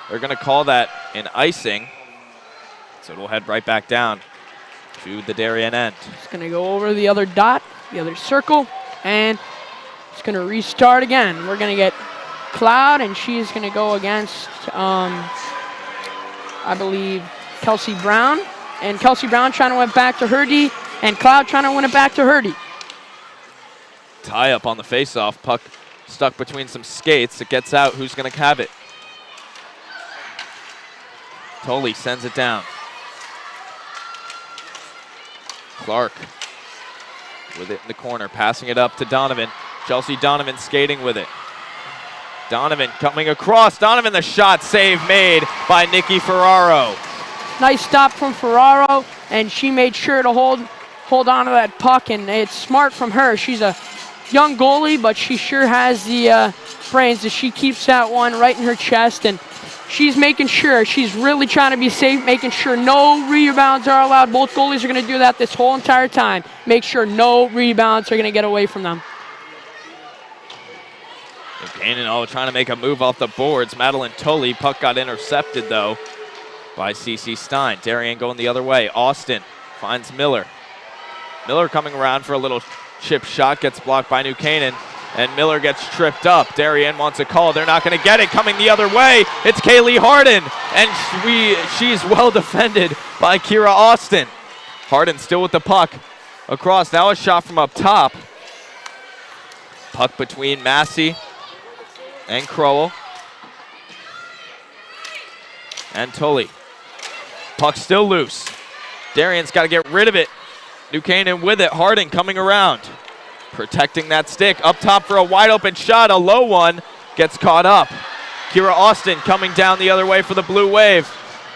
S1: They're going to call that an icing. So it'll head right back down to the Darien end.
S2: It's going to go over the other dot, the other circle, and it's going to restart again. We're going to get Cloud, and she's going to go against, I believe, Kelsey Brown. And Kelsey Brown trying to win it back to her D, and Cloud trying to win it back to her D.
S1: Tie up on the faceoff. Puck stuck between some skates. It gets out. Who's going to have it? Tully sends it down. Clark with it in the corner, passing it up to Donovan. Chelsea Donovan skating with it. Donovan coming across. Donovan, the shot save made by Nikki Ferraro.
S2: Nice stop from Ferraro, and she made sure to hold on to that puck, and it's smart from her. She's a young goalie, but she sure has the brains that she keeps that one right in her chest, and she's making sure, she's really trying to be safe, making sure no rebounds are allowed. Both goalies are going to do that this whole entire time. Make sure no rebounds are going to get away from them.
S1: Canaan trying to make a move off the boards. Madeline Tully, puck got intercepted though by CC Stein. Darien going the other way. Austin finds Miller. Miller coming around for a little chip shot, gets blocked by New Canaan, and Miller gets tripped up. Darien wants a call. They're not going to get it. Coming the other way, it's Kaylee Harden, and she's well defended by Kira Austin. Harden still with the puck. Across, now a shot from up top. Puck between Massey and Crowell. And Tully. Puck still loose. Darien's got to get rid of it. New Canaan with it. Harden coming around. Protecting that stick. Up top for a wide open shot. A low one. Gets caught up. Kira Austin coming down the other way for the Blue Wave.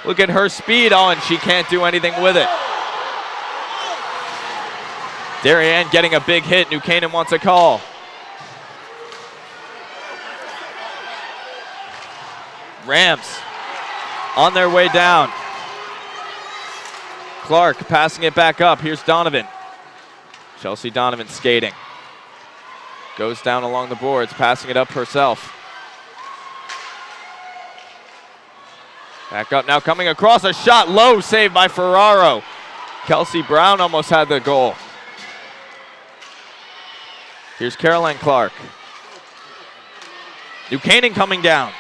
S1: Look at her speed. Oh, and she can't do anything with it. Darien getting a big hit. New Canaan wants a call. Rams on their way down. Clark passing it back up. Here's Donovan. Chelsea Donovan skating. Goes down along the boards, passing it up herself. Back up now, coming across, a shot low, saved by Ferraro. Kelsey Brown almost had the goal. Here's Caroline Clark. New Canaan coming down.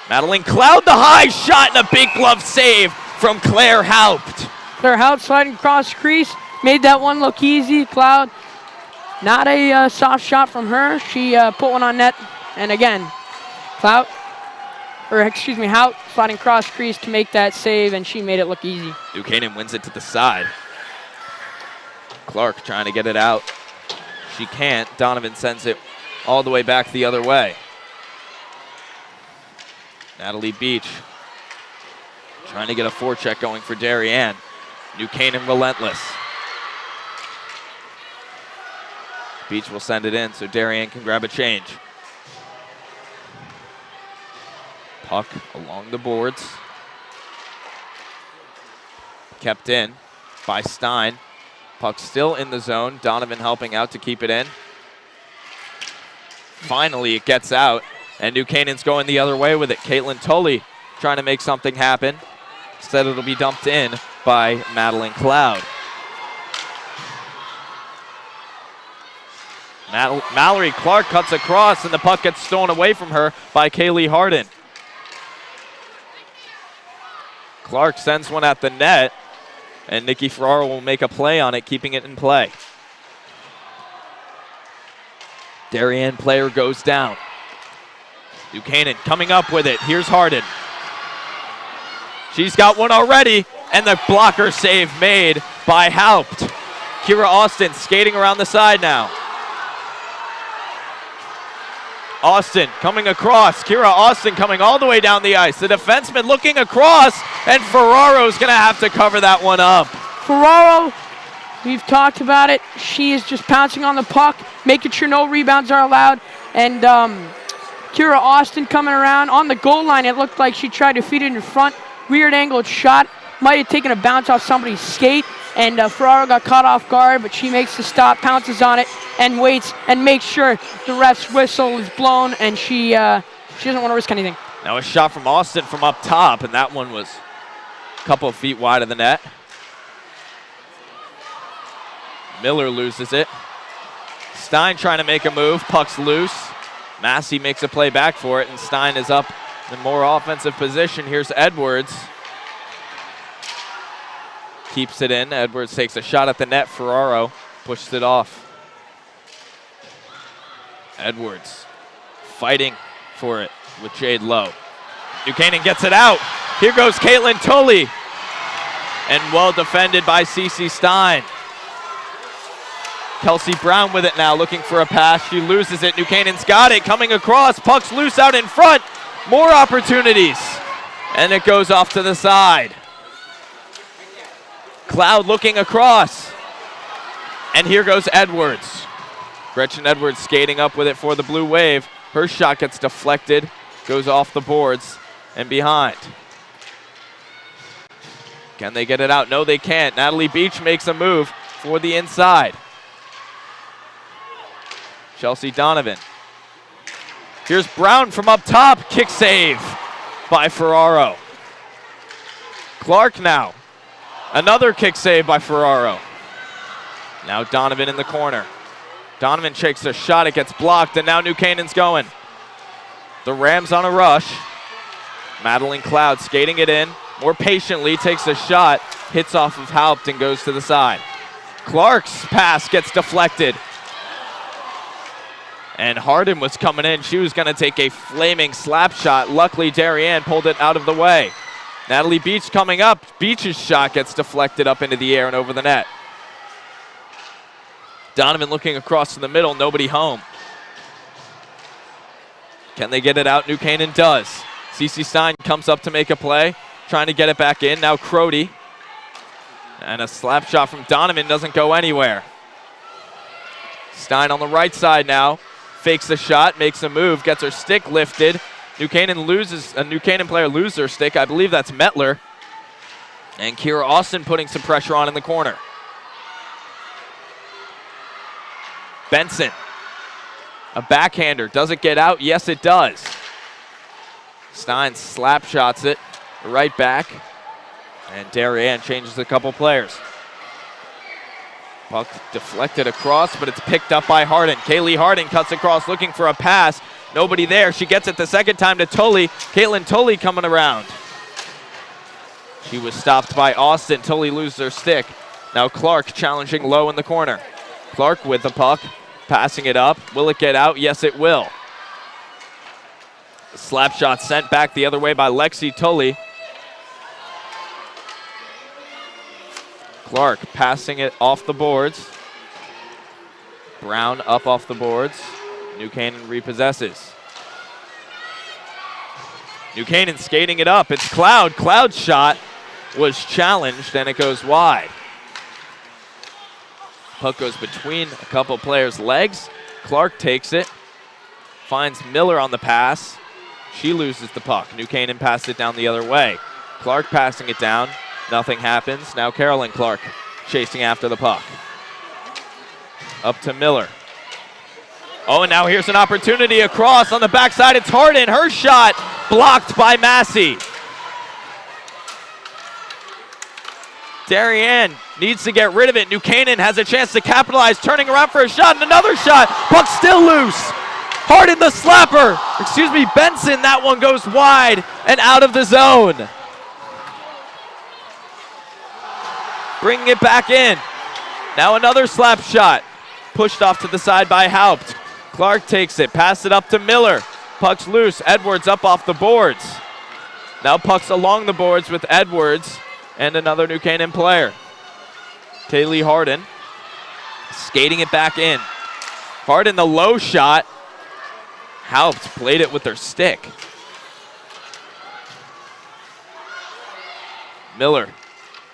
S1: Madeline Cloud, the high shot, and a big glove save from Claire Haupt.
S2: Claire Haupt sliding across the crease, made that one look easy. Cloud, not a soft shot from her. She put one on net, and again, Haupt sliding across crease to make that save, and she made it look easy.
S1: New Canaan wins it to the side. Clark trying to get it out. She can't. Donovan sends it all the way back the other way. Natalie Beach trying to get a forecheck going for Darien. New Canaan relentless. Beach will send it in so Darien can grab a change. Puck along the boards. Kept in by Stein. Puck still in the zone. Donovan helping out to keep it in. Finally, it gets out, and New Canaan's going the other way with it. Caitlin Tully trying to make something happen. Instead, it'll be dumped in by Madeline Cloud. Mallory Clark cuts across, and the puck gets stolen away from her by Kaylee Harden. Clark sends one at the net, and Nikki Ferraro will make a play on it, keeping it in play. Darien player goes down. New Canaan coming up with it. Here's Harden. She's got one already, and the blocker save made by Haupt. Kira Austin skating around the side now. Austin coming across. Kira Austin coming all the way down the ice. The defenseman looking across, and Ferraro's going to have to cover that one up.
S2: Ferraro, we've talked about it. She is just pouncing on the puck, making sure no rebounds are allowed. And Kira Austin coming around on the goal line. It looked like she tried to feed it in front. Weird angled shot. Might have taken a bounce off somebody's skate. And Ferraro got caught off guard, but she makes the stop, pounces on it, and waits and makes sure the ref's whistle is blown, and she doesn't want to risk anything.
S1: Now a shot from Austin from up top, and that one was a couple of feet wide of the net. Miller loses it. Stein trying to make a move. Puck's loose. Massey makes a play back for it, and Stein is up in more offensive position. Here's Edwards. Keeps it in. Edwards takes a shot at the net. Ferraro pushes it off. Edwards fighting for it with Jade Lowe. New Canaan gets it out. Here goes Caitlin Tully. And well defended by CC Stein. Kelsey Brown with it now, looking for a pass. She loses it. New Canaan's got it. Coming across. Puck's loose out in front. More opportunities. And it goes off to the side. Cloud looking across. And here goes Edwards. Gretchen Edwards skating up with it for the Blue Wave. Her shot gets deflected, goes off the boards and behind. Can they get it out? No, they can't. Natalie Beach makes a move for the inside. Chelsea Donovan Here's Brown from up top. Kick save by Ferraro. Clark now. Another kick save by Ferraro. Now Donovan in the corner. Donovan shakes a shot. It gets blocked, and now New Canaan's going. The Rams on a rush. Madeline Cloud skating it in. More patiently, takes a shot. Hits off of Haupt and goes to the side. Clark's pass gets deflected. And Harden was coming in. She was going to take a flaming slap shot. Luckily, Darien pulled it out of the way. Natalie Beach coming up. Beach's shot gets deflected up into the air and over the net. Donovan looking across to the middle. Nobody home. Can they get it out? New Canaan does. Cece Stein comes up to make a play. Trying to get it back in. Now Crody. And a slap shot from Donovan doesn't go anywhere. Stein on the right side now. Fakes the shot, makes a move, gets her stick lifted. New Canaan player loses her stick. I believe that's Metler. And Kira Austin putting some pressure on in the corner. Benson. A backhander. Does it get out? Yes, it does. Stein slap shots it right back. And Darien changes a couple players. Puck deflected across, but it's picked up by Harden. Kaylee Harden cuts across looking for a pass. Nobody there. She gets it the second time to Tully. Caitlin Tully coming around. She was stopped by Austin. Tully loses her stick. Now Clark challenging low in the corner. Clark with the puck, passing it up. Will it get out? Yes, it will. The slap shot sent back the other way by Lexi Tully. Clark passing it off the boards. Brown up off the boards. New Canaan repossesses. New Canaan skating it up. It's Cloud. Cloud's shot was challenged and it goes wide. Puck goes between a couple players' legs. Clark takes it. Finds Miller on the pass. She loses the puck. New Canaan passed it down the other way. Clark passing it down. Nothing happens. Now Carolyn Clark chasing after the puck. Up to Miller. Oh, and now here's an opportunity across on the backside. It's Harden. Her shot blocked by Massey. Darien needs to get rid of it. New Canaan has a chance to capitalize. Turning around for a shot and another shot. Puck still loose. Harden the slapper. Benson. That one goes wide and out of the zone. Bringing it back in. Now another slap shot. Pushed off to the side by Haupt. Clark takes it. Pass it up to Miller. Puck's loose. Edwards up off the boards. Now puck's along the boards with Edwards and another New Canaan player. Kaylee Harden skating it back in. Harden the low shot. Haupt played it with her stick. Miller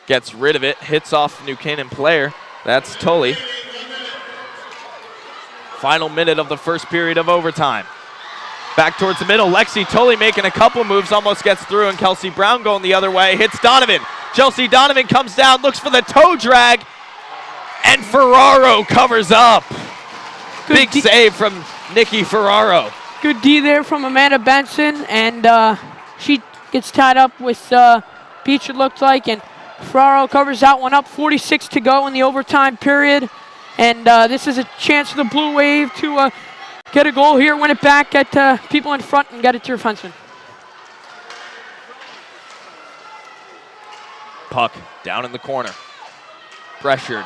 S1: gets rid of it, hits off New Canaan player. That's Tully. Final minute of the first period of overtime. Back towards the middle, Lexi Tully making a couple moves, almost gets through, and Kelsey Brown going the other way, hits Donovan. Chelsea Donovan comes down, looks for the toe drag, and Ferraro covers up. Big save from Nikki Ferraro.
S2: Good D there from Amanda Benson, and she gets tied up with Beach, it looked like, and Ferraro covers that one up. 46 to go in the overtime period. And this is a chance for the Blue Wave to get a goal here, win it back, get people in front, and get it to your defenseman.
S1: Puck down in the corner. Pressured.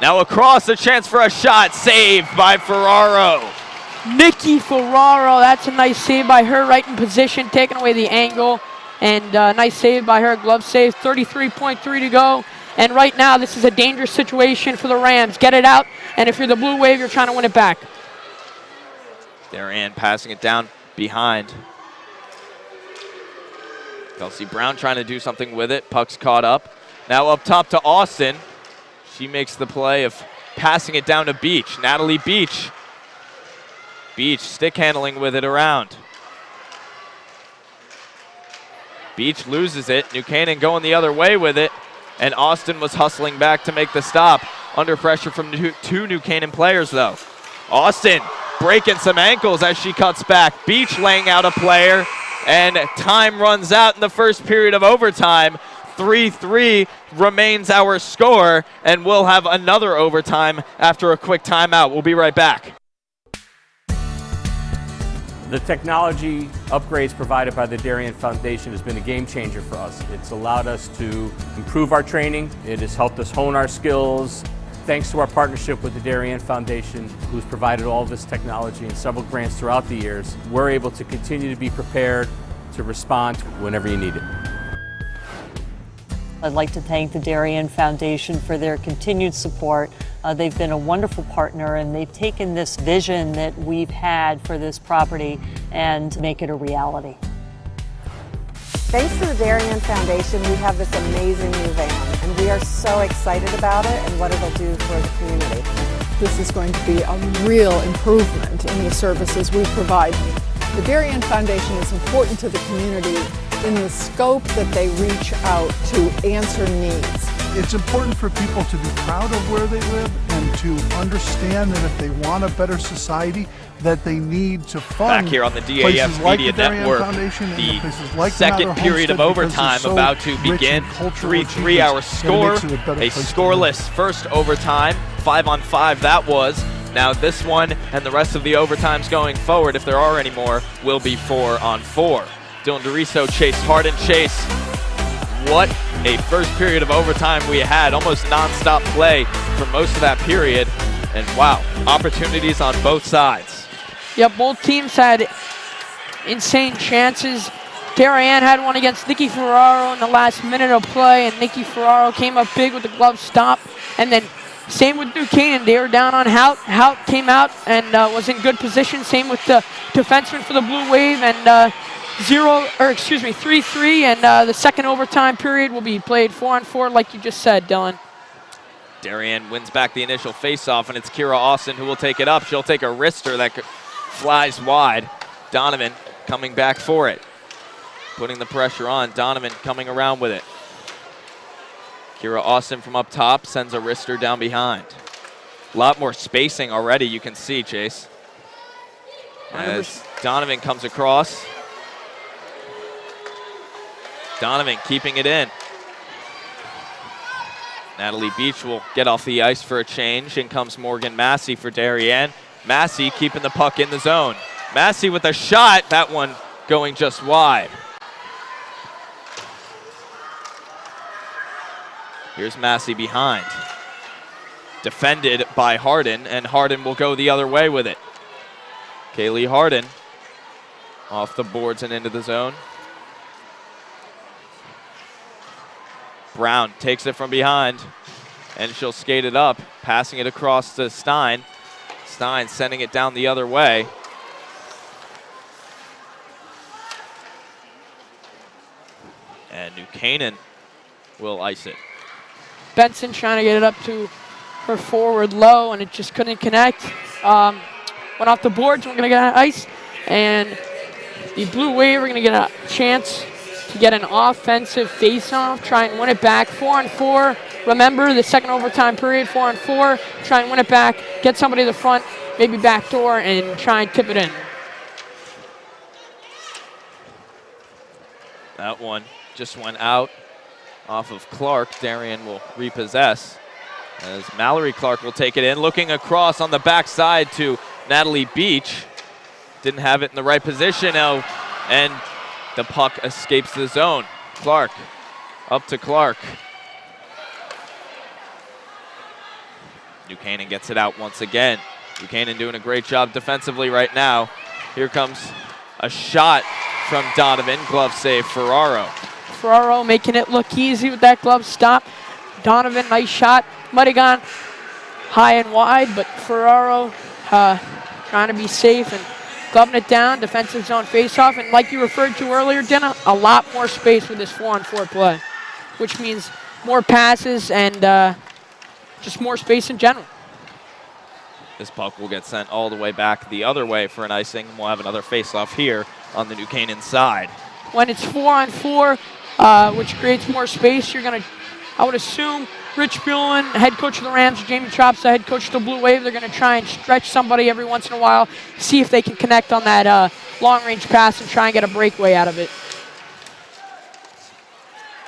S1: Now across, a chance for a shot. Saved by Ferraro.
S2: Nikki Ferraro, that's a nice save by her, right in position, taking away the angle. And nice save by her, glove save, 33.3 to go. And right now, this is a dangerous situation for the Rams. Get it out, and if you're the Blue Wave, you're trying to win it back.
S1: Darien passing it down behind. Kelsey Brown trying to do something with it. Puck's caught up. Now up top to Austin. She makes the play of passing it down to Beach. Natalie Beach. Beach stick handling with it around. Beach loses it. New Canaan going the other way with it. And Austin was hustling back to make the stop. Under pressure from two New Canaan players, though. Austin breaking some ankles as she cuts back. Beach laying out a player, and time runs out in the first period of overtime. 3-3 remains our score, and we'll have another overtime after a quick timeout. We'll be right back.
S5: The technology upgrades provided by the Darien Foundation has been a game changer for us. It's allowed us to improve our training. It has helped us hone our skills. Thanks to our partnership with the Darien Foundation, who's provided all of this technology and several grants throughout the years, we're able to continue to be prepared to respond whenever you need it.
S6: I'd like to thank the Darien Foundation for their continued support. They've been a wonderful partner, and they've taken this vision that we've had for this property and make it a reality.
S7: Thanks to the Darien Foundation, we have this amazing new van, and we are so excited about it and what it'll do for the community.
S8: This is going to be a real improvement in the services we provide. The Darien Foundation is important to the community in the scope that they reach out to answer needs.
S9: It's important for people to be proud of where they live and to understand that if they want a better society, that they need to fund
S1: back here on the DAF
S9: places like
S1: Media
S9: the Darien
S1: Network.
S9: Foundation and
S1: The
S9: places like
S1: second
S9: Mather
S1: period of
S9: Homestead, because
S1: overtime
S9: they're so
S1: about to
S9: rich
S1: begin.
S9: in cultural
S1: 3-3 our
S9: achievements, and it
S1: score.
S9: makes it a better
S1: A
S9: place to
S1: scoreless first overtime. 5-on-5 that was. Now this one and the rest of the overtimes going forward, if there are any more, will be 4-on-4. Dylan DeRiso, Chase Harden. Chase, what a first period of overtime we had. Almost non-stop play for most of that period. And wow, opportunities on both sides.
S2: Yeah, both teams had insane chances. Darien had one against Nikki Ferraro in the last minute of play, and Nikki Ferraro came up big with the glove stop. And then same with New Canaan. They were down on Hout. Hout came out and was in good position. Same with the defenseman for the Blue Wave, and 3-3, and the second overtime period will be played 4-on-4, like you just said, Dylan.
S1: Darien wins back the initial faceoff, and it's Kira Austin who will take it up. She'll take a wrister that flies wide. Donovan coming back for it, putting the pressure on. Donovan coming around with it. Kira Austin from up top sends a wrister down behind. A lot more spacing already, you can see, Chase. As Donovan comes across. Donovan keeping it in. Natalie Beach will get off the ice for a change. In comes Morgan Massey for Darien. Massey keeping the puck in the zone. Massey with a shot, that one going just wide. Here's Massey behind. Defended by Harden, and Harden will go the other way with it. Kaylee Harden off the boards and into the zone. Brown takes it from behind, and she'll skate it up, passing it across to Stein. Stein sending it down the other way. And New Canaan will ice it.
S2: Benson trying to get it up to her forward low, and it just couldn't connect. Went off the boards. We're going to get ice, and the Blue Wave are going to get a chance to get an offensive face-off, try and win it back. 4-on-4. Remember, the second overtime period, 4-on-4. Try and win it back, get somebody to the front, maybe backdoor, and try and tip it in.
S1: That one just went out off of Clark. Darien will repossess as Mallory Clark will take it in. Looking across on the backside to Natalie Beach. Didn't have it in the right position now, and the puck escapes the zone. Clark, up to Clark. New Canaan gets it out once again. New Canaan doing a great job defensively right now. Here comes a shot from Donovan. Glove save, Ferraro.
S2: Ferraro making it look easy with that glove stop. Donovan, nice shot. Might have gone high and wide, but Ferraro trying to be safe and gloving it down. Defensive zone faceoff, and like you referred to earlier, Dina, a lot more space with this 4-on-4 play, which means more passes and just more space in general.
S1: This puck will get sent all the way back the other way for an icing. We'll have another faceoff here on the New Canaan side.
S2: When it's 4-on-4, which creates more space, you're going to, I would assume, Rich Phelan, head coach of the Rams, Jamie Trops, the head coach of the Blue Wave. They're going to try and stretch somebody every once in a while, see if they can connect on that long-range pass and try and get a breakaway out of it.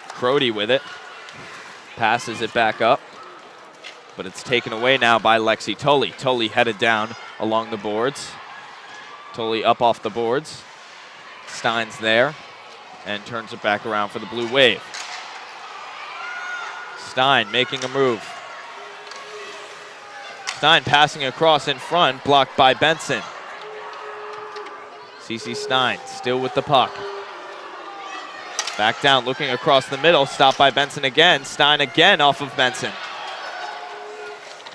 S1: Crody with it. Passes it back up. But it's taken away now by Lexi Tully. Tully headed down along the boards. Tully up off the boards. Stein's there and turns it back around for the Blue Wave. Stein making a move. Stein passing across in front, blocked by Benson. CC Stein still with the puck. Back down, looking across the middle, stopped by Benson again. Stein again off of Benson.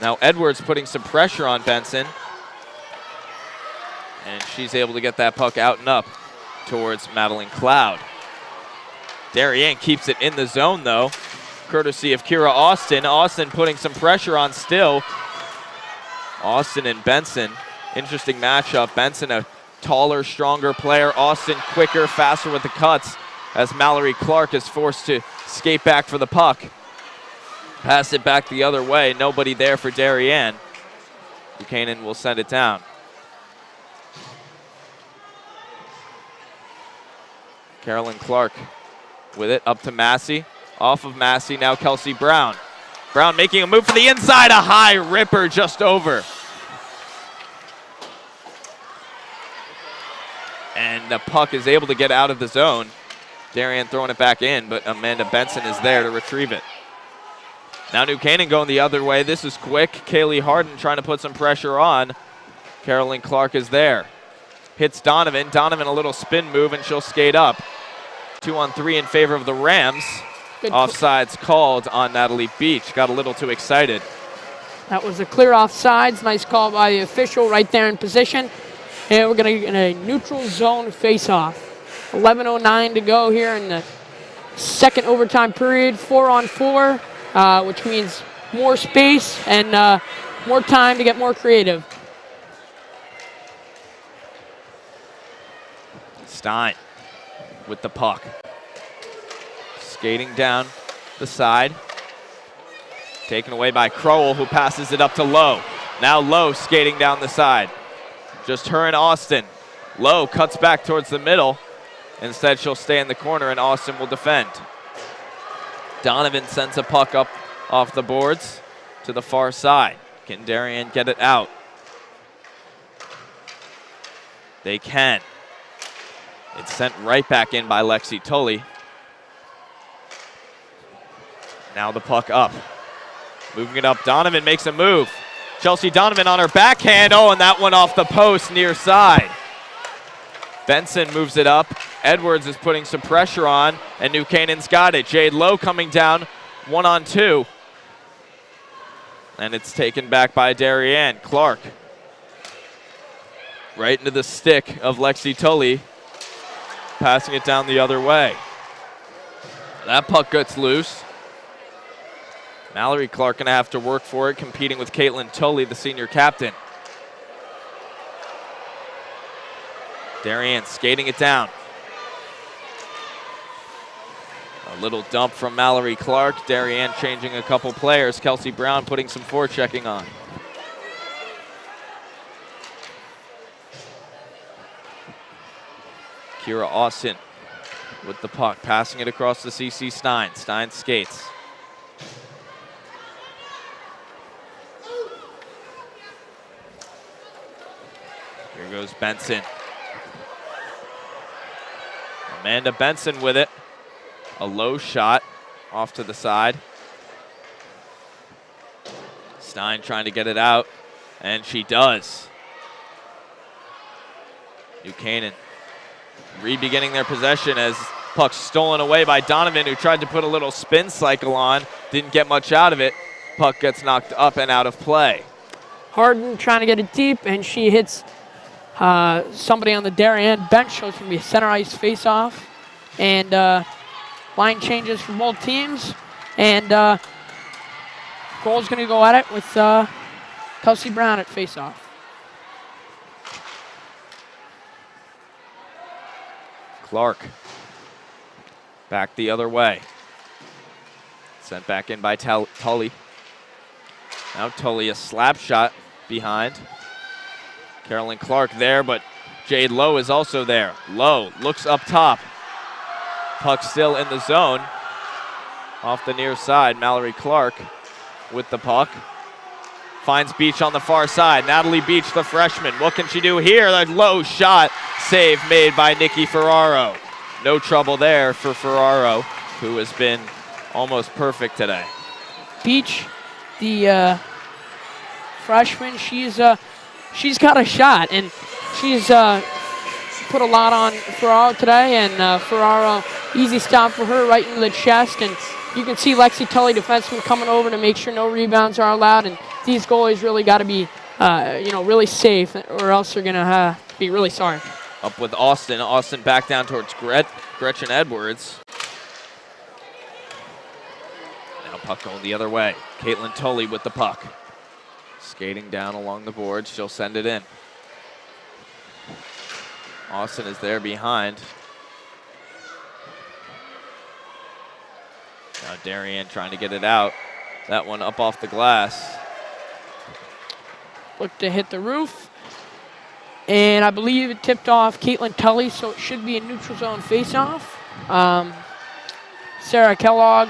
S1: Now Edwards putting some pressure on Benson. And she's able to get that puck out and up towards Madeline Cloud. Darien keeps it in the zone though, courtesy of Kira Austin. Austin putting some pressure on still. Austin and Benson, interesting matchup. Benson a taller, stronger player. Austin quicker, faster with the cuts as Mallory Clark is forced to skate back for the puck. Pass it back the other way, nobody there for Darien. Buchanan will send it down. Carolyn Clark with it, up to Massey. Off of Massey, now Kelsey Brown. Brown making a move for the inside, a high ripper just over. And the puck is able to get out of the zone. Darien throwing it back in, but Amanda Benson is there to retrieve it. Now New Canaan going the other way. This is quick. Kaylee Harden trying to put some pressure on. Carolyn Clark is there. Hits Donovan. Donovan a little spin move, and she'll skate up. 2-on-3 in favor of the Rams. Offsides called on Natalie Beach. Got a little too excited.
S2: That was a clear offsides. Nice call by the official right there in position. And we're going to get a neutral zone face-off. 11:09 to go here in the second overtime period. 4-on-4, which means more space and more time to get more creative.
S1: Stein with the puck. Skating down the side. Taken away by Crowell, who passes it up to Lowe. Now Lowe skating down the side. Just her and Austin. Lowe cuts back towards the middle. Instead, she'll stay in the corner, and Austin will defend. Donovan sends a puck up off the boards to the far side. Can Darien get it out? They can. It's sent right back in by Lexi Tully. Now the puck up. Moving it up, Donovan makes a move. Chelsea Donovan on her backhand. Oh, and that one off the post near side. Benson moves it up. Edwards is putting some pressure on, and New Canaan's got it. Jade Lowe coming down, 1-on-2. And it's taken back by Darien Clark. Right into the stick of Lexi Tully. Passing it down the other way. That puck gets loose. Mallory Clark gonna have to work for it, competing with Caitlin Tully, the senior captain. Darien skating it down. A little dump from Mallory Clark. Darien changing a couple players. Kelsey Brown putting some forechecking on. Kira Austin with the puck, passing it across to CC Stein. Stein skates. Here goes Benson. Amanda Benson with it. A low shot off to the side. Stein trying to get it out, and she does. New Canaan re-beginning their possession as puck stolen away by Donovan, who tried to put a little spin cycle on. Didn't get much out of it. Puck gets knocked up and out of play.
S2: Harden trying to get it deep, and she hits somebody on the Darien bench. So it's going to be a center ice face-off. And line changes for both teams. And Cole's going to go at it with Kelsey Brown at face-off.
S1: Clark back the other way. Sent back in by Tully. Now Tully, a slap shot behind. Carolyn Clark there, but Jade Lowe is also there. Lowe looks up top. Puck still in the zone. Off the near side, Mallory Clark with the puck. Finds Beach on the far side. Natalie Beach, the freshman. What can she do here? A low shot. Save made by Nikki Ferraro. No trouble there for Ferraro, who has been almost perfect today.
S2: Beach, the freshman, she's got a shot, and she's put a lot on Ferraro today, and Ferraro, easy stop for her right into the chest, and you can see Lexi Tully, defenseman, coming over to make sure no rebounds are allowed, and these goalies really got to be, really safe, or else they're going to be really sorry.
S1: Up with Austin. Austin back down towards Gretchen Edwards. Now puck going the other way. Caitlin Tully with the puck. Skating down along the boards. She'll send it in. Austin is there behind. Now Darien trying to get it out. That one up off the glass.
S2: Look to hit the roof. And I believe it tipped off Caitlin Tully, so it should be a neutral zone face-off. Sarah Kellogg,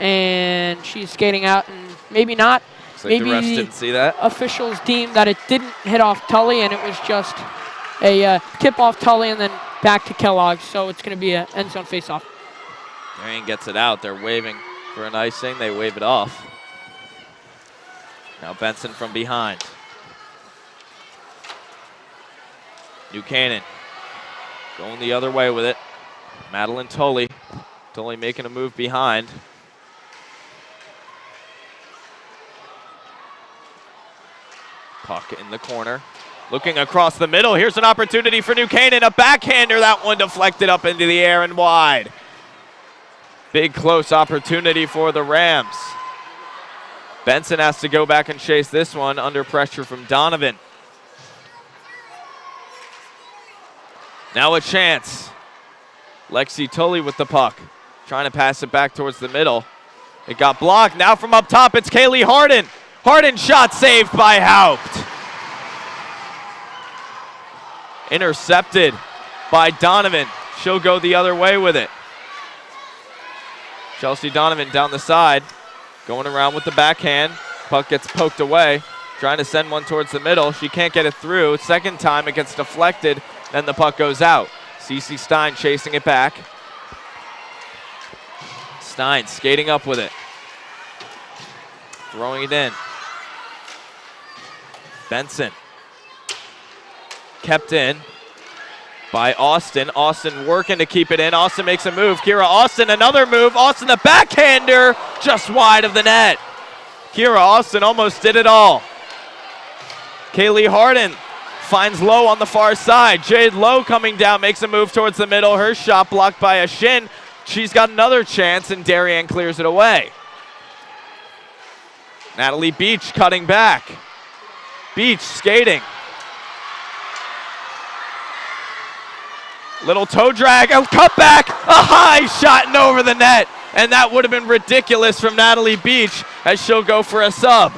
S2: and she's skating out, and maybe not.
S1: Looks like the refs didn't see that.
S2: Officials deemed that it didn't hit off Tully, and it was just a tip off Tully and then back to Kellogg, so it's going to be an end zone face-off.
S1: Darien gets it out. They're waving for an icing. They wave it off. Now Benson from behind. New Canaan going the other way with it. Madeline Tully. Tully making a move behind. Puck in the corner. Looking across the middle. Here's an opportunity for New Canaan. A backhander. That one deflected up into the air and wide. Big close opportunity for the Rams. Benson has to go back and chase this one under pressure from Donovan. Now a chance. Lexi Tully with the puck. Trying to pass it back towards the middle. It got blocked. Now from up top, it's Kaylee Harden. Harden shot saved by Haupt. Intercepted by Donovan. She'll go the other way with it. Chelsea Donovan down the side. Going around with the backhand. Puck gets poked away. Trying to send one towards the middle. She can't get it through. Second time it gets deflected. Then the puck goes out. Cece Stein chasing it back. Stein skating up with it. Throwing it in. Benson. Kept in by Austin. Austin working to keep it in. Austin makes a move. Kira Austin, another move. Austin, the backhander, just wide of the net. Kira Austin almost did it all. Kaylee Harden finds Lowe on the far side. Jade Lowe coming down, makes a move towards the middle. Her shot blocked by a shin. She's got another chance, and Darien clears it away. Natalie Beach cutting back. Beach skating. Little toe drag, a cutback, a high shot and over the net. And that would have been ridiculous from Natalie Beach as she'll go for a sub.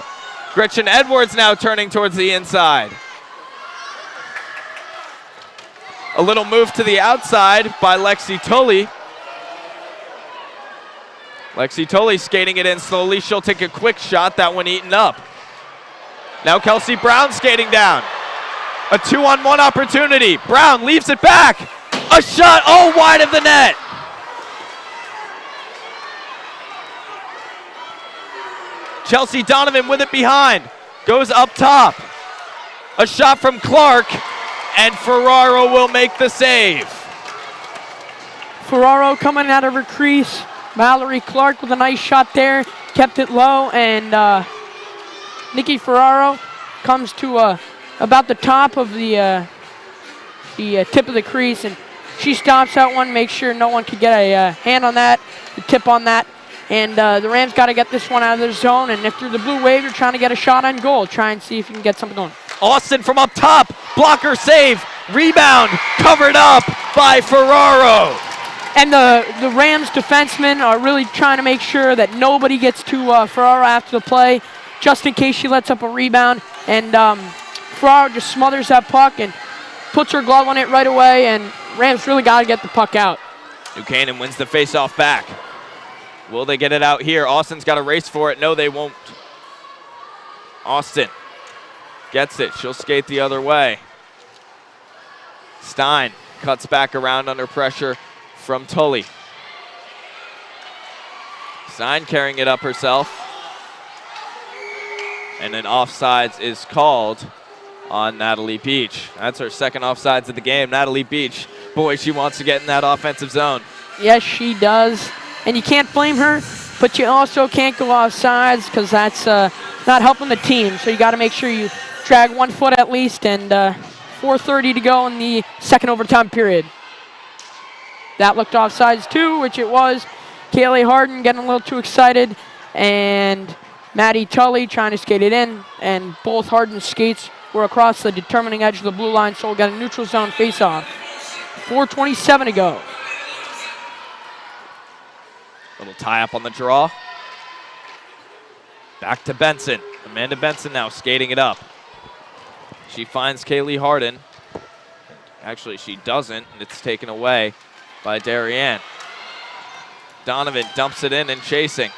S1: Gretchen Edwards now turning towards the inside. A little move to the outside by Lexi Tully. Lexi Tully skating it in slowly. She'll take a quick shot, that one eaten up. Now Kelsey Brown skating down. A 2-on-1 opportunity. Brown leaves it back. A shot, oh, wide of the net. Chelsea Donovan with it behind. Goes up top. A shot from Clark, and Ferraro will make the save.
S2: Ferraro coming out of her crease. Mallory Clark with a nice shot there. Kept it low, and Nikki Ferraro comes to about the top of the tip of the crease, and she stops that one, makes sure no one can get a hand on that, the tip on that. And the Rams got to get this one out of their zone, and if they're the blue wave, you're trying to get a shot on goal. Try and see if you can get something going.
S1: Austin from up top, blocker save, rebound, covered up by Ferraro.
S2: And the Rams defensemen are really trying to make sure that nobody gets to Ferraro after the play, just in case she lets up a rebound. And Ferraro just smothers that puck and puts her glove on it right away, and Rams really got to get the puck out.
S1: New Canaan wins the faceoff back. Will they get it out here? Austin's got to race for it. No, they won't. Austin gets it. She'll skate the other way. Stein cuts back around under pressure from Tully. Stein carrying it up herself. And an offsides is called on Natalie Beach. That's her second offsides of the game. Natalie Beach, boy, she wants to get in that offensive zone.
S2: Yes, she does. And you can't blame her, but you also can't go offsides because that's not helping the team. So you got to make sure you drag 1 foot at least, and 4:30 to go in the second overtime period. That looked offsides too, which it was. Kaylee Harden getting a little too excited, and Maddie Tully trying to skate it in, and both Harden's skates were across the determining edge of the blue line, so we'll get a neutral zone face-off. 4:27 to go.
S1: Little tie-up on the draw. Back to Benson. Amanda Benson now skating it up. She finds Kaylee Harden. Actually, she doesn't, and it's taken away by Darien. Donovan dumps it in and chasing.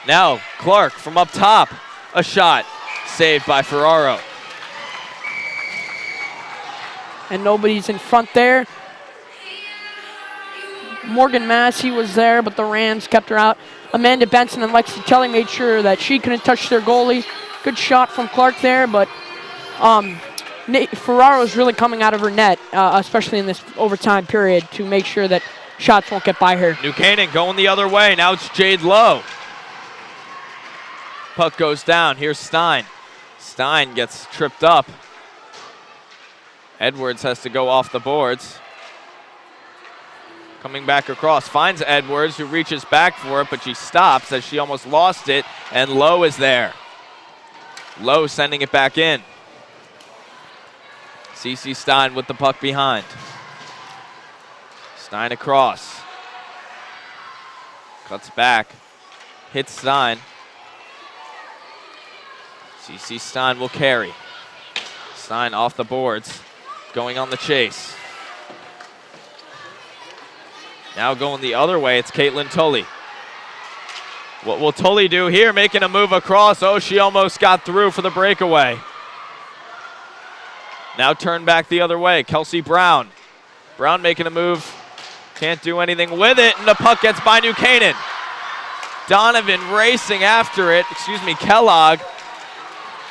S1: Now Clark from up top. A shot saved by Ferraro.
S2: And nobody's in front there. Morgan Massey was there, but the Rams kept her out. Amanda Benson and Lexi Kelly made sure that she couldn't touch their goalie. Good shot from Clark there, but Ferraro is really coming out of her net, especially in this overtime period, to make sure that shots won't get by her.
S1: New Canaan going the other way. Now it's Jade Lowe. Puck goes down. Here's Stein. Stein gets tripped up. Edwards has to go off the boards. Coming back across, finds Edwards, who reaches back for it, but she stops as she almost lost it, and Lowe is there. Lowe sending it back in. CC Stein with the puck behind. Stein across. Cuts back. Hits Stein. CC Stein will carry. Stein off the boards. Going on the chase. Now going the other way, it's Caitlin Tully. What will Tully do here? Making a move across. Oh, she almost got through for the breakaway. Now turn back the other way. Kelsey Brown. Brown making a move. Can't do anything with it, and the puck gets by New Canaan. Donovan racing after it. Kellogg.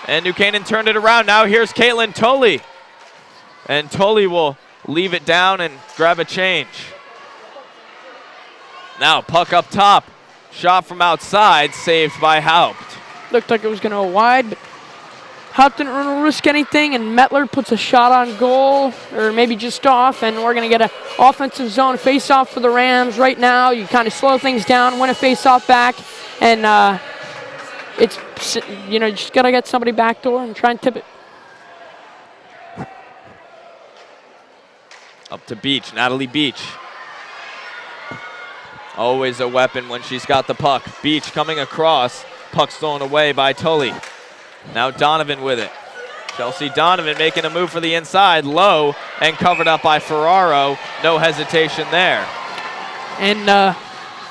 S1: And New Canaan turned it around. Now here's Caitlin Tully. And Tully will leave it down and grab a change. Now puck up top. Shot from outside, saved by Haupt.
S2: Looked like it was going to go wide, but Haupt didn't want to risk anything, and Mettler puts a shot on goal, or maybe just off, and we're going to get an offensive zone face-off for the Rams right now. You kind of slow things down, win a face-off back, and it's, just got to get somebody backdoor and try and tip it.
S1: Up to Beach, Natalie Beach. Always a weapon when she's got the puck. Beach coming across. Puck stolen away by Tully. Now Donovan with it. Chelsea Donovan making a move for the inside. Low and covered up by Ferraro. No hesitation there.
S2: And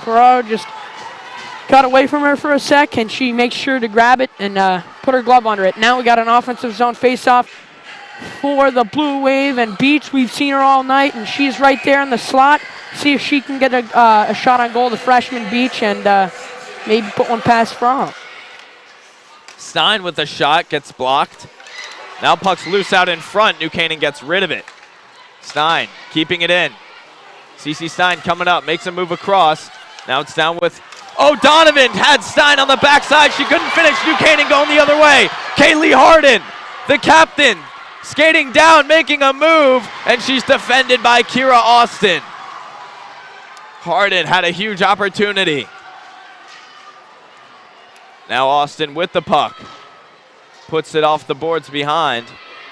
S2: Ferraro just got away from her for a sec, and she makes sure to grab it and put her glove under it. Now we got an offensive zone faceoff for the Blue Wave, and Beach, we've seen her all night, and she's right there in the slot. See if she can get a shot on goal, the freshman Beach, and maybe put one past Ferraro.
S1: Stein with the shot, gets blocked. Now puck's loose out in front. New Canaan gets rid of it. Stein keeping it in. CC Stein coming up, makes a move across. Now it's down with, Donovan had Stein on the backside. She couldn't finish. New Canaan going the other way. Kaylee Harden, the captain, skating down, making a move, and she's defended by Kira Austin. Harden had a huge opportunity. Now Austin with the puck. Puts it off the boards behind,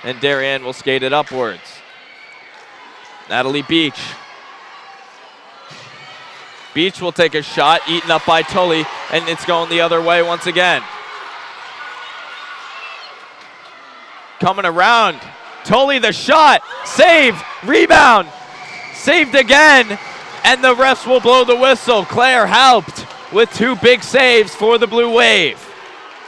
S1: and Darien will skate it upwards. Natalie Beach. Beach will take a shot, eaten up by Tully, and it's going the other way once again. Coming around, Tully the shot, save, rebound, saved again, and the refs will blow the whistle. Claire helped with 2 big saves for the Blue Wave.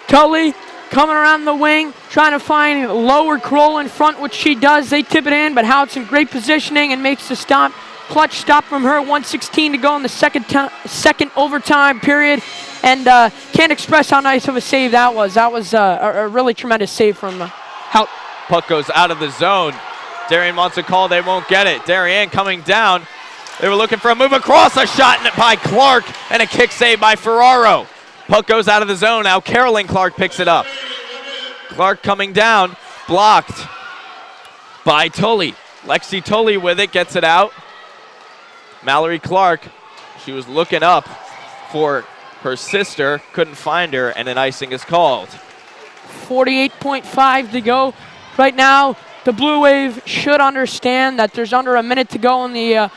S2: Tully coming around the wing, trying to find Lower Kroll in front, which she does. They tip it in, but Hout's in great positioning and makes the stop. Clutch stop from her, 1:16 to go in the second overtime period. And can't express how nice of a save that was. That was a really tremendous save from Hout.
S1: Puck goes out of the zone. Darien wants a call, they won't get it. Darien coming down. They were looking for a move across, a shot by Clark, and a kick save by Ferraro. Puck goes out of the zone, now Carolyn Clark picks it up. Clark coming down, blocked by Tully. Lexi Tully with it, gets it out. Mallory Clark, she was looking up for her sister, couldn't find her, and an icing is called.
S2: 48.5 to go. Right now, the Blue Wave should understand that there's under a minute to go in the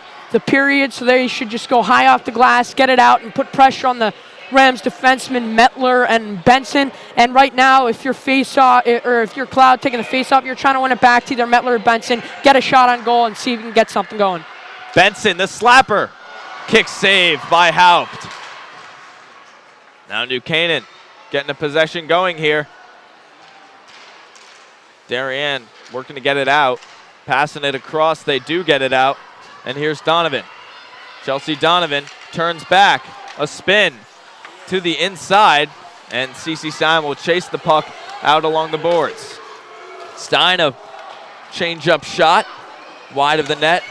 S2: period, so they should just go high off the glass, get it out, and put pressure on the Rams defensemen Mettler and Benson. And right now, if you're if you're Cloud taking the face-off, you're trying to win it back to either Mettler or Benson, get a shot on goal and see if you can get something going.
S1: Benson, the slapper. Kick save by Haupt. Now New Canaan getting the possession going here. Darien working to get it out. Passing it across, they do get it out. And here's Donovan. Chelsea Donovan turns back. A spin to the inside. And CC Stein will chase the puck out along the boards. Stein, a change-up shot. Wide of the net.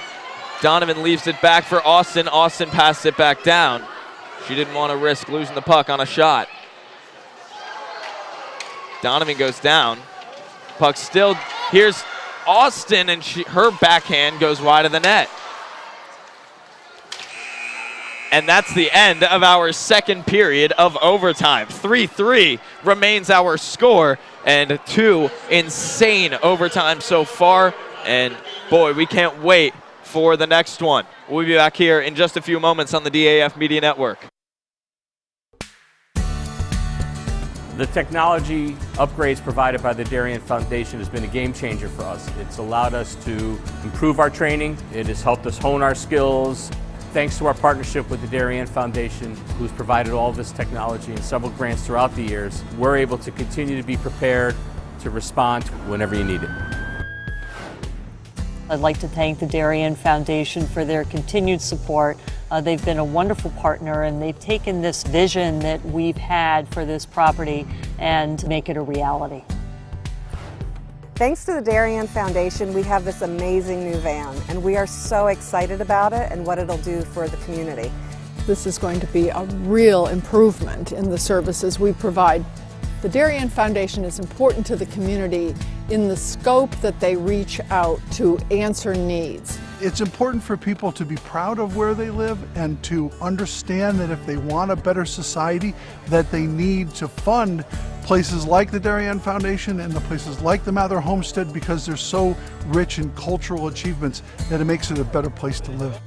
S1: Donovan leaves it back for Austin. Austin passes it back down. She didn't want to risk losing the puck on a shot. Donovan goes down. Puck still, here's Austin, and her backhand goes wide of the net. And that's the end of our second period of overtime. 3-3 remains our score, and 2 insane overtime so far. And boy, we can't wait for the next one. We'll be back here in just a few moments on the DAF Media Network.
S5: The technology upgrades provided by the Darien Foundation has been a game changer for us. It's allowed us to improve our training. It has helped us hone our skills. Thanks to our partnership with the Darien Foundation, who's provided all of this technology and several grants throughout the years, we're able to continue to be prepared to respond whenever you need it.
S6: I'd like to thank the Darien Foundation for their continued support. They've been a wonderful partner, and they've taken this vision that we've had for this property and make it a reality.
S7: Thanks to the Darien Foundation, we have this amazing new van, and we are so excited about it and what it'll do for the community.
S8: This is going to be a real improvement in the services we provide. The Darien Foundation is important to the community in the scope that they reach out to answer needs.
S9: It's important for people to be proud of where they live and to understand that if they want a better society, that they need to fund places like the Darien Foundation and the places like the Mather Homestead, because they're so rich in cultural achievements that it makes it a better place to live.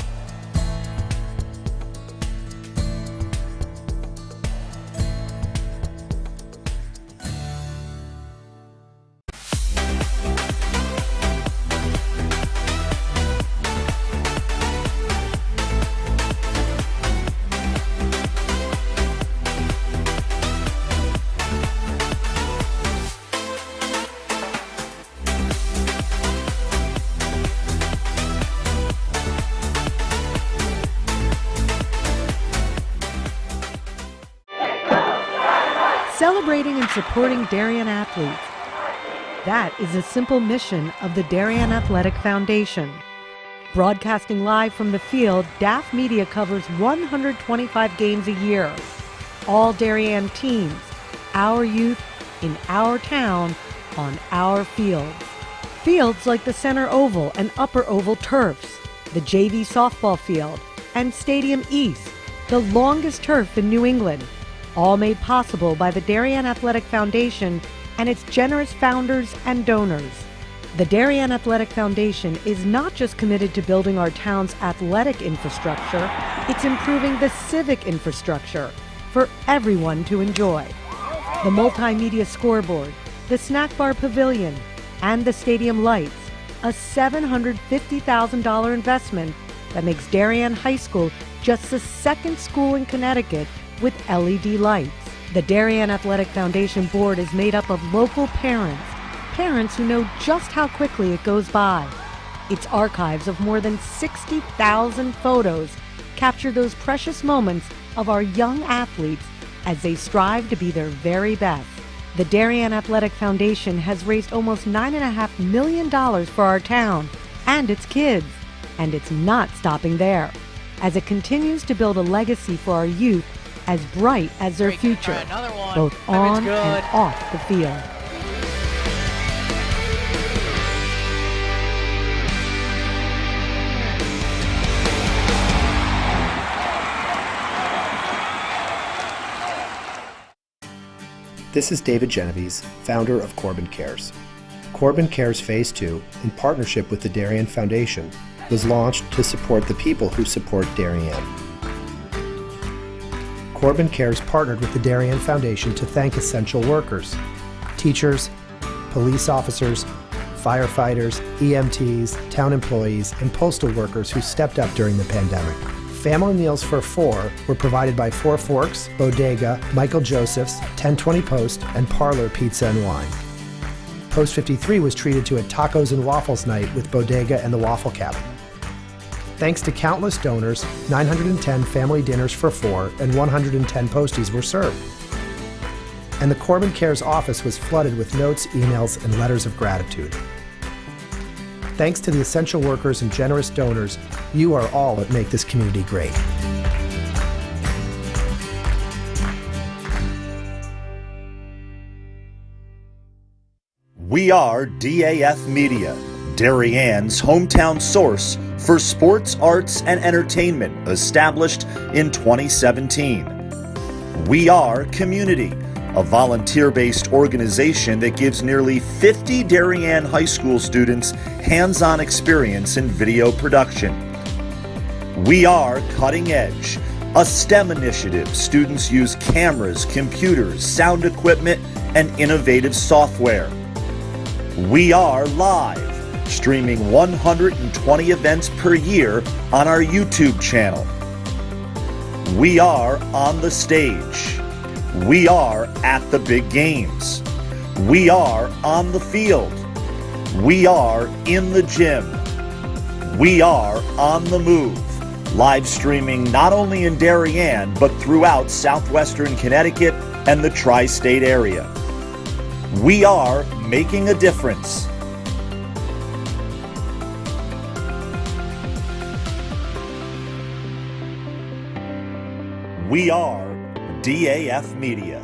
S10: Celebrating and supporting Darien athletes. That is a simple mission of the Darien Athletic Foundation. Broadcasting live from the field, DAF Media covers 125 games a year. All Darien teams, our youth, in our town, on our fields. Fields like the Center Oval and Upper Oval turfs, the JV softball field, and Stadium East, the longest turf in New England. All made possible by the Darien Athletic Foundation and its generous founders and donors. The Darien Athletic Foundation is not just committed to building our town's athletic infrastructure, it's improving the civic infrastructure for everyone to enjoy. The multimedia scoreboard, the snack bar pavilion, and the stadium lights, a $750,000 investment that makes Darien High School just the second school in Connecticut with LED lights. The Darien Athletic Foundation board is made up of local parents who know just how quickly it goes by. Its archives of more than 60,000 photos capture those precious moments of our young athletes as they strive to be their very best. The Darien Athletic Foundation has raised almost $9.5 million for our town and its kids, and it's not stopping there, as it continues to build a legacy for our youth as bright as their future, both on and off the field.
S11: This is David Genovese, founder of Corbin Cares. Corbin Cares Phase 2, in partnership with the Darien Foundation, was launched to support the people who support Darien. Corbin Cares partnered with the Darien Foundation to thank essential workers, teachers, police officers, firefighters, EMTs, town employees, and postal workers who stepped up during the pandemic. Family meals for 4 were provided by Four Forks, Bodega, Michael Joseph's, 1020 Post, and Parlor Pizza and Wine. Post 53 was treated to a tacos and waffles night with Bodega and the Waffle Cabin. Thanks to countless donors, 910 family dinners for 4 and 110 posties were served. And the Corbin Cares office was flooded with notes, emails, and letters of gratitude. Thanks to the essential workers and generous donors, you are all that make this community great.
S12: We are DAF Media, Darien's hometown source for sports, arts, and entertainment, established in 2017. We are Community, a volunteer-based organization that gives nearly 50 Darien High School students hands-on experience in video production. We are Cutting Edge, a STEM initiative. Students use cameras, computers, sound equipment, and innovative software. We are Live, streaming 120 events per year on our YouTube channel. We are On the Stage. We are At the Big Games. We are On the Field. We are In the Gym. We are On the Move, live streaming not only in Darien, but throughout southwestern Connecticut and the tri-state area. We are Making a Difference. We are DAF Media.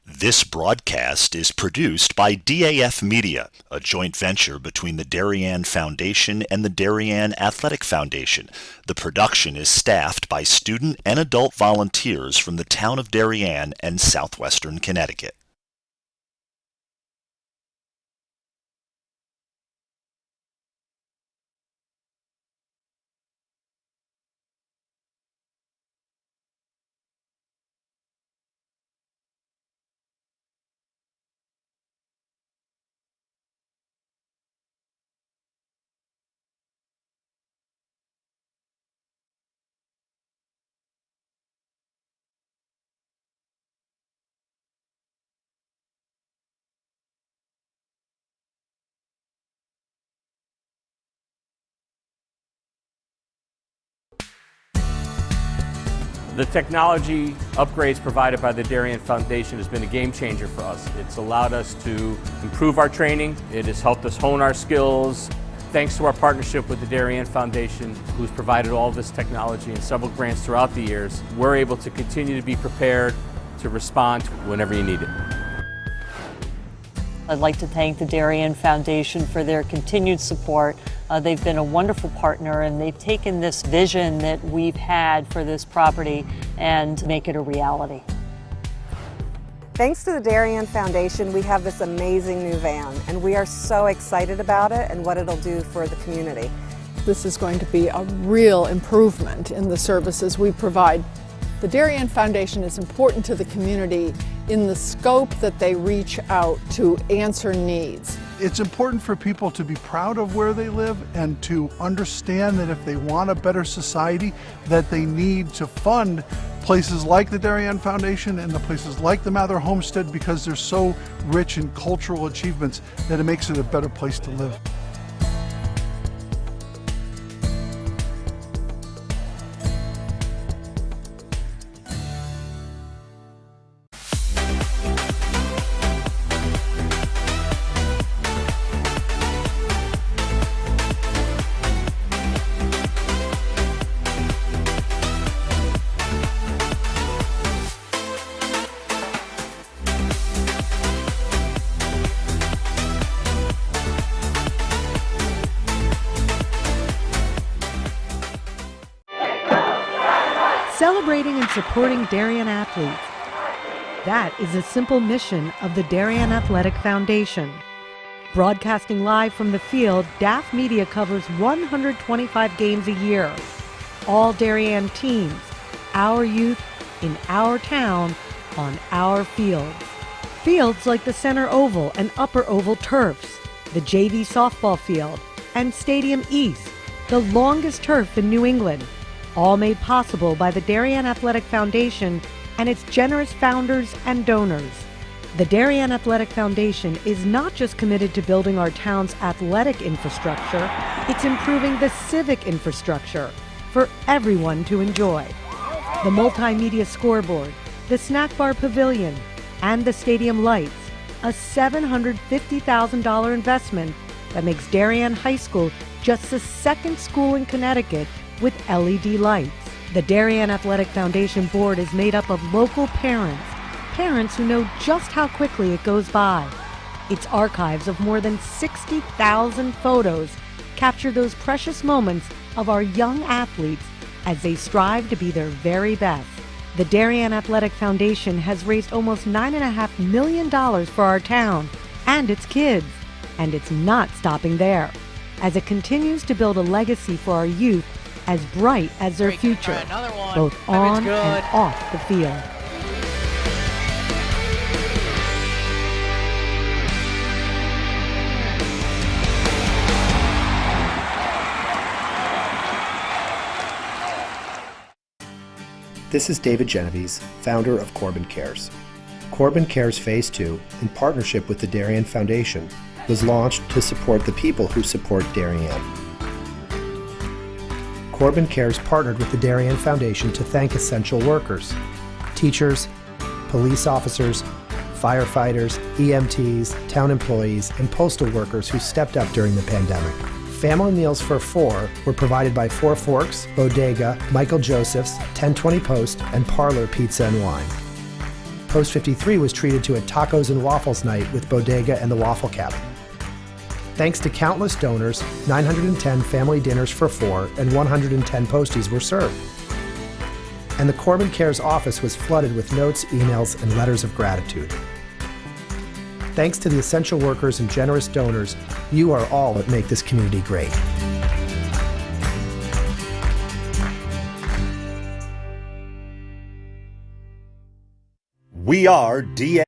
S12: This broadcast is produced by DAF Media, a joint venture between the Darien Foundation and the Darien Athletic Foundation. The production is staffed by student and adult volunteers from the town of Darien and southwestern Connecticut.
S5: The technology upgrades provided by the Darien Foundation has been a game changer for us. It's allowed us to improve our training. It has helped us hone our skills. Thanks to our partnership with the Darien Foundation, who's provided all of this technology and several grants throughout the years, we're able to continue to be prepared to respond whenever you need it.
S6: I'd like to thank the Darien Foundation for their continued support. They've been a wonderful partner, and they've taken this vision that we've had for this property and make it a reality.
S7: Thanks to the Darien Foundation, we have this amazing new van, and we are so excited about it and what it'll do for the community.
S8: This is going to be a real improvement in the services we provide. The Darien Foundation is important to the community in the scope that they reach out to answer needs.
S9: It's important for people to be proud of where they live and to understand that if they want a better society, that they need to fund places like the Darien Foundation and the places like the Mather Homestead, because they're so rich in cultural achievements that it makes it a better place to live.
S10: Celebrating and supporting Darien athletes. That is a simple mission of the Darien Athletic Foundation. Broadcasting live from the field, DAF Media covers 125 games a year. All Darien teams, our youth, in our town, on our fields. Fields like the Center Oval and Upper Oval turfs, the JV softball field, and Stadium East, the longest turf in New England. All made possible by the Darien Athletic Foundation and its generous founders and donors. The Darien Athletic Foundation is not just committed to building our town's athletic infrastructure, it's improving the civic infrastructure for everyone to enjoy. The multimedia scoreboard, the snack bar pavilion, and the stadium lights, a $750,000 investment that makes Darien High School just the second school in Connecticut with LED lights. The Darien Athletic Foundation board is made up of local parents who know just how quickly it goes by. Its archives of more than 60,000 photos capture those precious moments of our young athletes as they strive to be their very best. The Darien Athletic Foundation has raised almost $9.5 million for our town and its kids, and it's not stopping there, as it continues to build a legacy for our youth as bright as their future, both on and off the field.
S11: This is David Genovese, founder of Corbin Cares. Corbin Cares Phase 2, in partnership with the Darien Foundation, was launched to support the people who support Darien. Corbin Cares partnered with the Darien Foundation to thank essential workers, teachers, police officers, firefighters, EMTs, town employees, and postal workers who stepped up during the pandemic. Family meals for 4 were provided by 4 Forks, Bodega, Michael Joseph's, 1020 Post, and Parlor Pizza and Wine. Post 53 was treated to a tacos and waffles night with Bodega and the Waffle Cabin. Thanks to countless donors, 910 family dinners for 4 and 110 posties were served. And the Corbin Cares office was flooded with notes, emails, and letters of gratitude. Thanks to the essential workers and generous donors, you are all that make this community great.
S12: We are DA.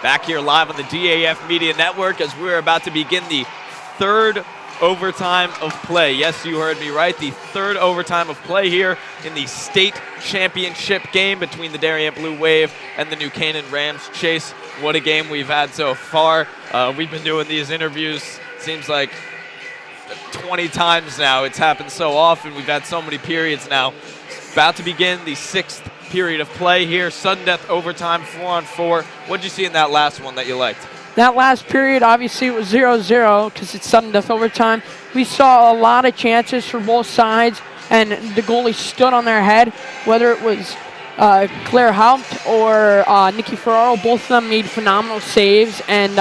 S1: Back here live on the DAF Media Network as we're about to begin the third overtime of play. Yes, you heard me right. The third overtime of play here in the state championship game between the Darien Blue Wave and the New Canaan Rams. Chase, what a game we've had so far. We've been doing these interviews, seems like 20 times now. It's happened so often. We've had so many periods now. It's about to begin the 6th period of play here. Sudden death overtime, 4-on-4. What did you see in that last one that you liked?
S2: That last period, obviously, it was 0-0 because it's sudden death overtime. We saw a lot of chances for both sides, and the goalie stood on their head, whether it was Claire Haupt or Nikki Ferraro. Both of them made phenomenal saves, and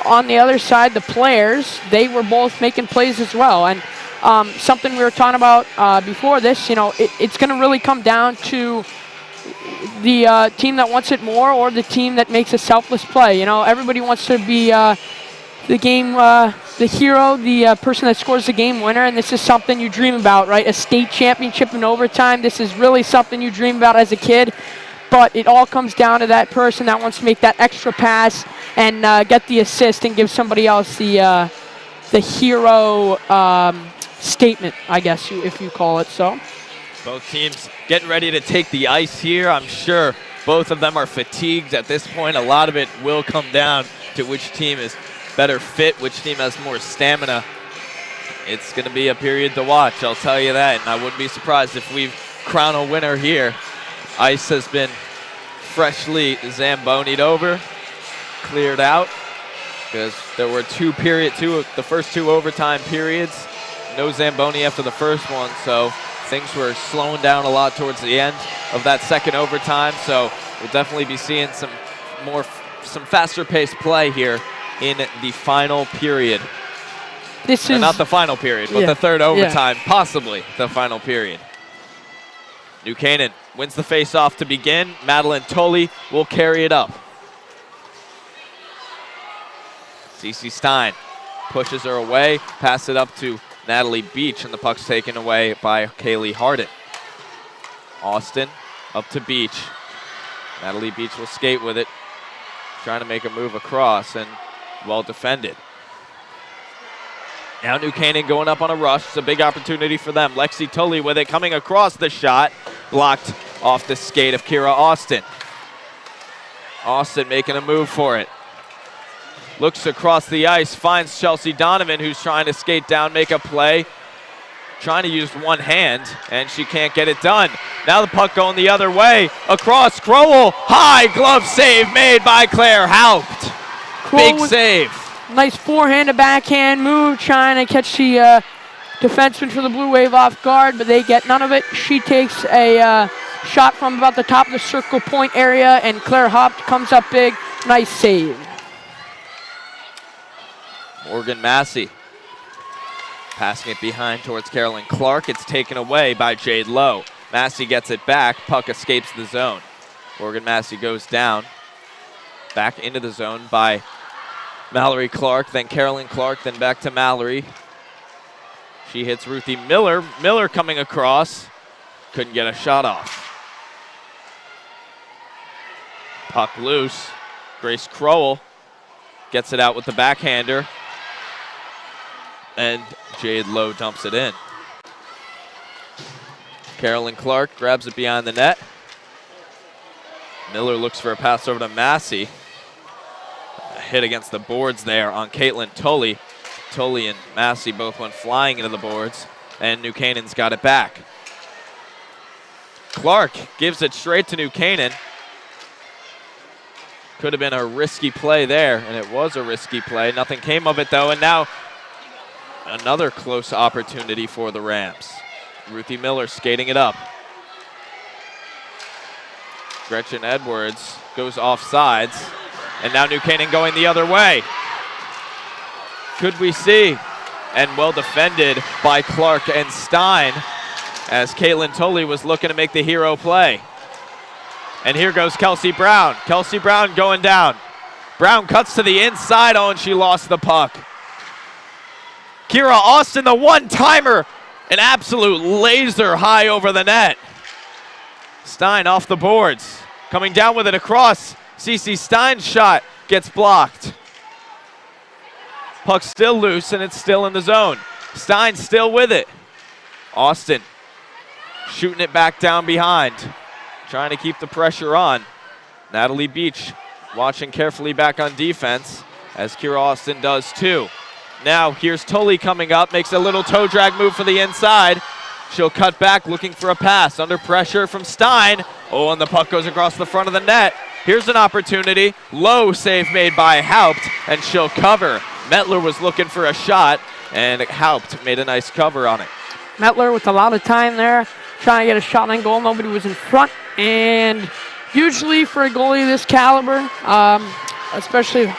S2: on the other side, the players, they were both making plays as well. And something we were talking about before this, it's going to really come down to the team that wants it more or the team that makes a selfless play. Everybody wants to be the hero, the person that scores the game winner, and this is something you dream about, right? A state championship in overtime, this is really something you dream about as a kid, but it all comes down to that person that wants to make that extra pass and get the assist and give somebody else the hero statement, I guess, if you call it so.
S1: Both teams getting ready to take the ice here. I'm sure both of them are fatigued at this point. A lot of it will come down to which team is better fit, which team has more stamina. It's going to be a period to watch, I'll tell you that, and I wouldn't be surprised if we crown a winner here. Ice has been freshly Zambonied over, cleared out, because there were the first two overtime periods. No Zamboni after the first one, so things were slowing down a lot towards the end of that second overtime, so we'll definitely be seeing some faster paced play here in the final period.
S2: This is
S1: not the final period, but the third overtime, possibly the final period. New Canaan wins the face-off to begin. Madeline Tolley will carry it up. Cece Stein pushes her away, pass it up to Natalie Beach, and the puck's taken away by Kaylee Harden. Austin up to Beach. Natalie Beach will skate with it, trying to make a move across, and well defended. Now New Canaan going up on a rush. It's a big opportunity for them. Lexi Tully with it, coming across the shot, blocked off the skate of Kira Austin. Austin making a move for it. Looks across the ice, finds Chelsea Donovan, who's trying to skate down, make a play. Trying to use one hand, and she can't get it done. Now the puck going the other way. Across, Crowell, high glove save made by Claire Haupt. Big save.
S2: Nice forehand to backhand move, trying to catch the defenseman for the Blue Wave off guard, but they get none of it. She takes a shot from about the top of the circle point area, and Claire Haupt comes up big. Nice save.
S1: Morgan Massey passing it behind towards Carolyn Clark. It's taken away by Jade Lowe. Massey gets it back. Puck escapes the zone. Morgan Massey goes down. Back into the zone by Mallory Clark, then Carolyn Clark, then back to Mallory. She hits Ruthie Miller. Miller coming across. Couldn't get a shot off. Puck loose. Grace Crowell gets it out with the backhander. And Jade Lowe dumps it in. Carolyn Clark grabs it behind the net. Miller looks for a pass over to Massey. A hit against the boards there on Caitlin Tully. Tully and Massey both went flying into the boards, and New Canaan's got it back. Clark gives it straight to New Canaan. Could have been a risky play there, and it was a risky play. Nothing came of it, though, and now another close opportunity for the Rams. Ruthie Miller skating it up. Gretchen Edwards goes off sides, and now New Canaan going the other way. Could we see? And well defended by Clark and Stein as Caitlin Tully was looking to make the hero play. And here goes Kelsey Brown. Kelsey Brown going down. Brown cuts to the inside, and she lost the puck. Kira Austin, the one-timer, an absolute laser high over the net. Stein off the boards. Coming down with it across. Cece Stein's shot gets blocked. Puck still loose, and it's still in the zone. Stein still with it. Austin shooting it back down behind. Trying to keep the pressure on. Natalie Beach watching carefully back on defense, as Kira Austin does too. Now here's Tully coming up, makes a little toe drag move for the inside. She'll cut back looking for a pass under pressure from Stein, Oh, and the puck goes across the front of the net. Here's an opportunity. Low save made by Haupt, and she'll cover. Mettler was looking for a shot, and Haupt made a nice cover on it.
S2: Mettler with a lot of time there, trying to get a shot on goal. Nobody was in front, and usually for a goalie this caliber, especially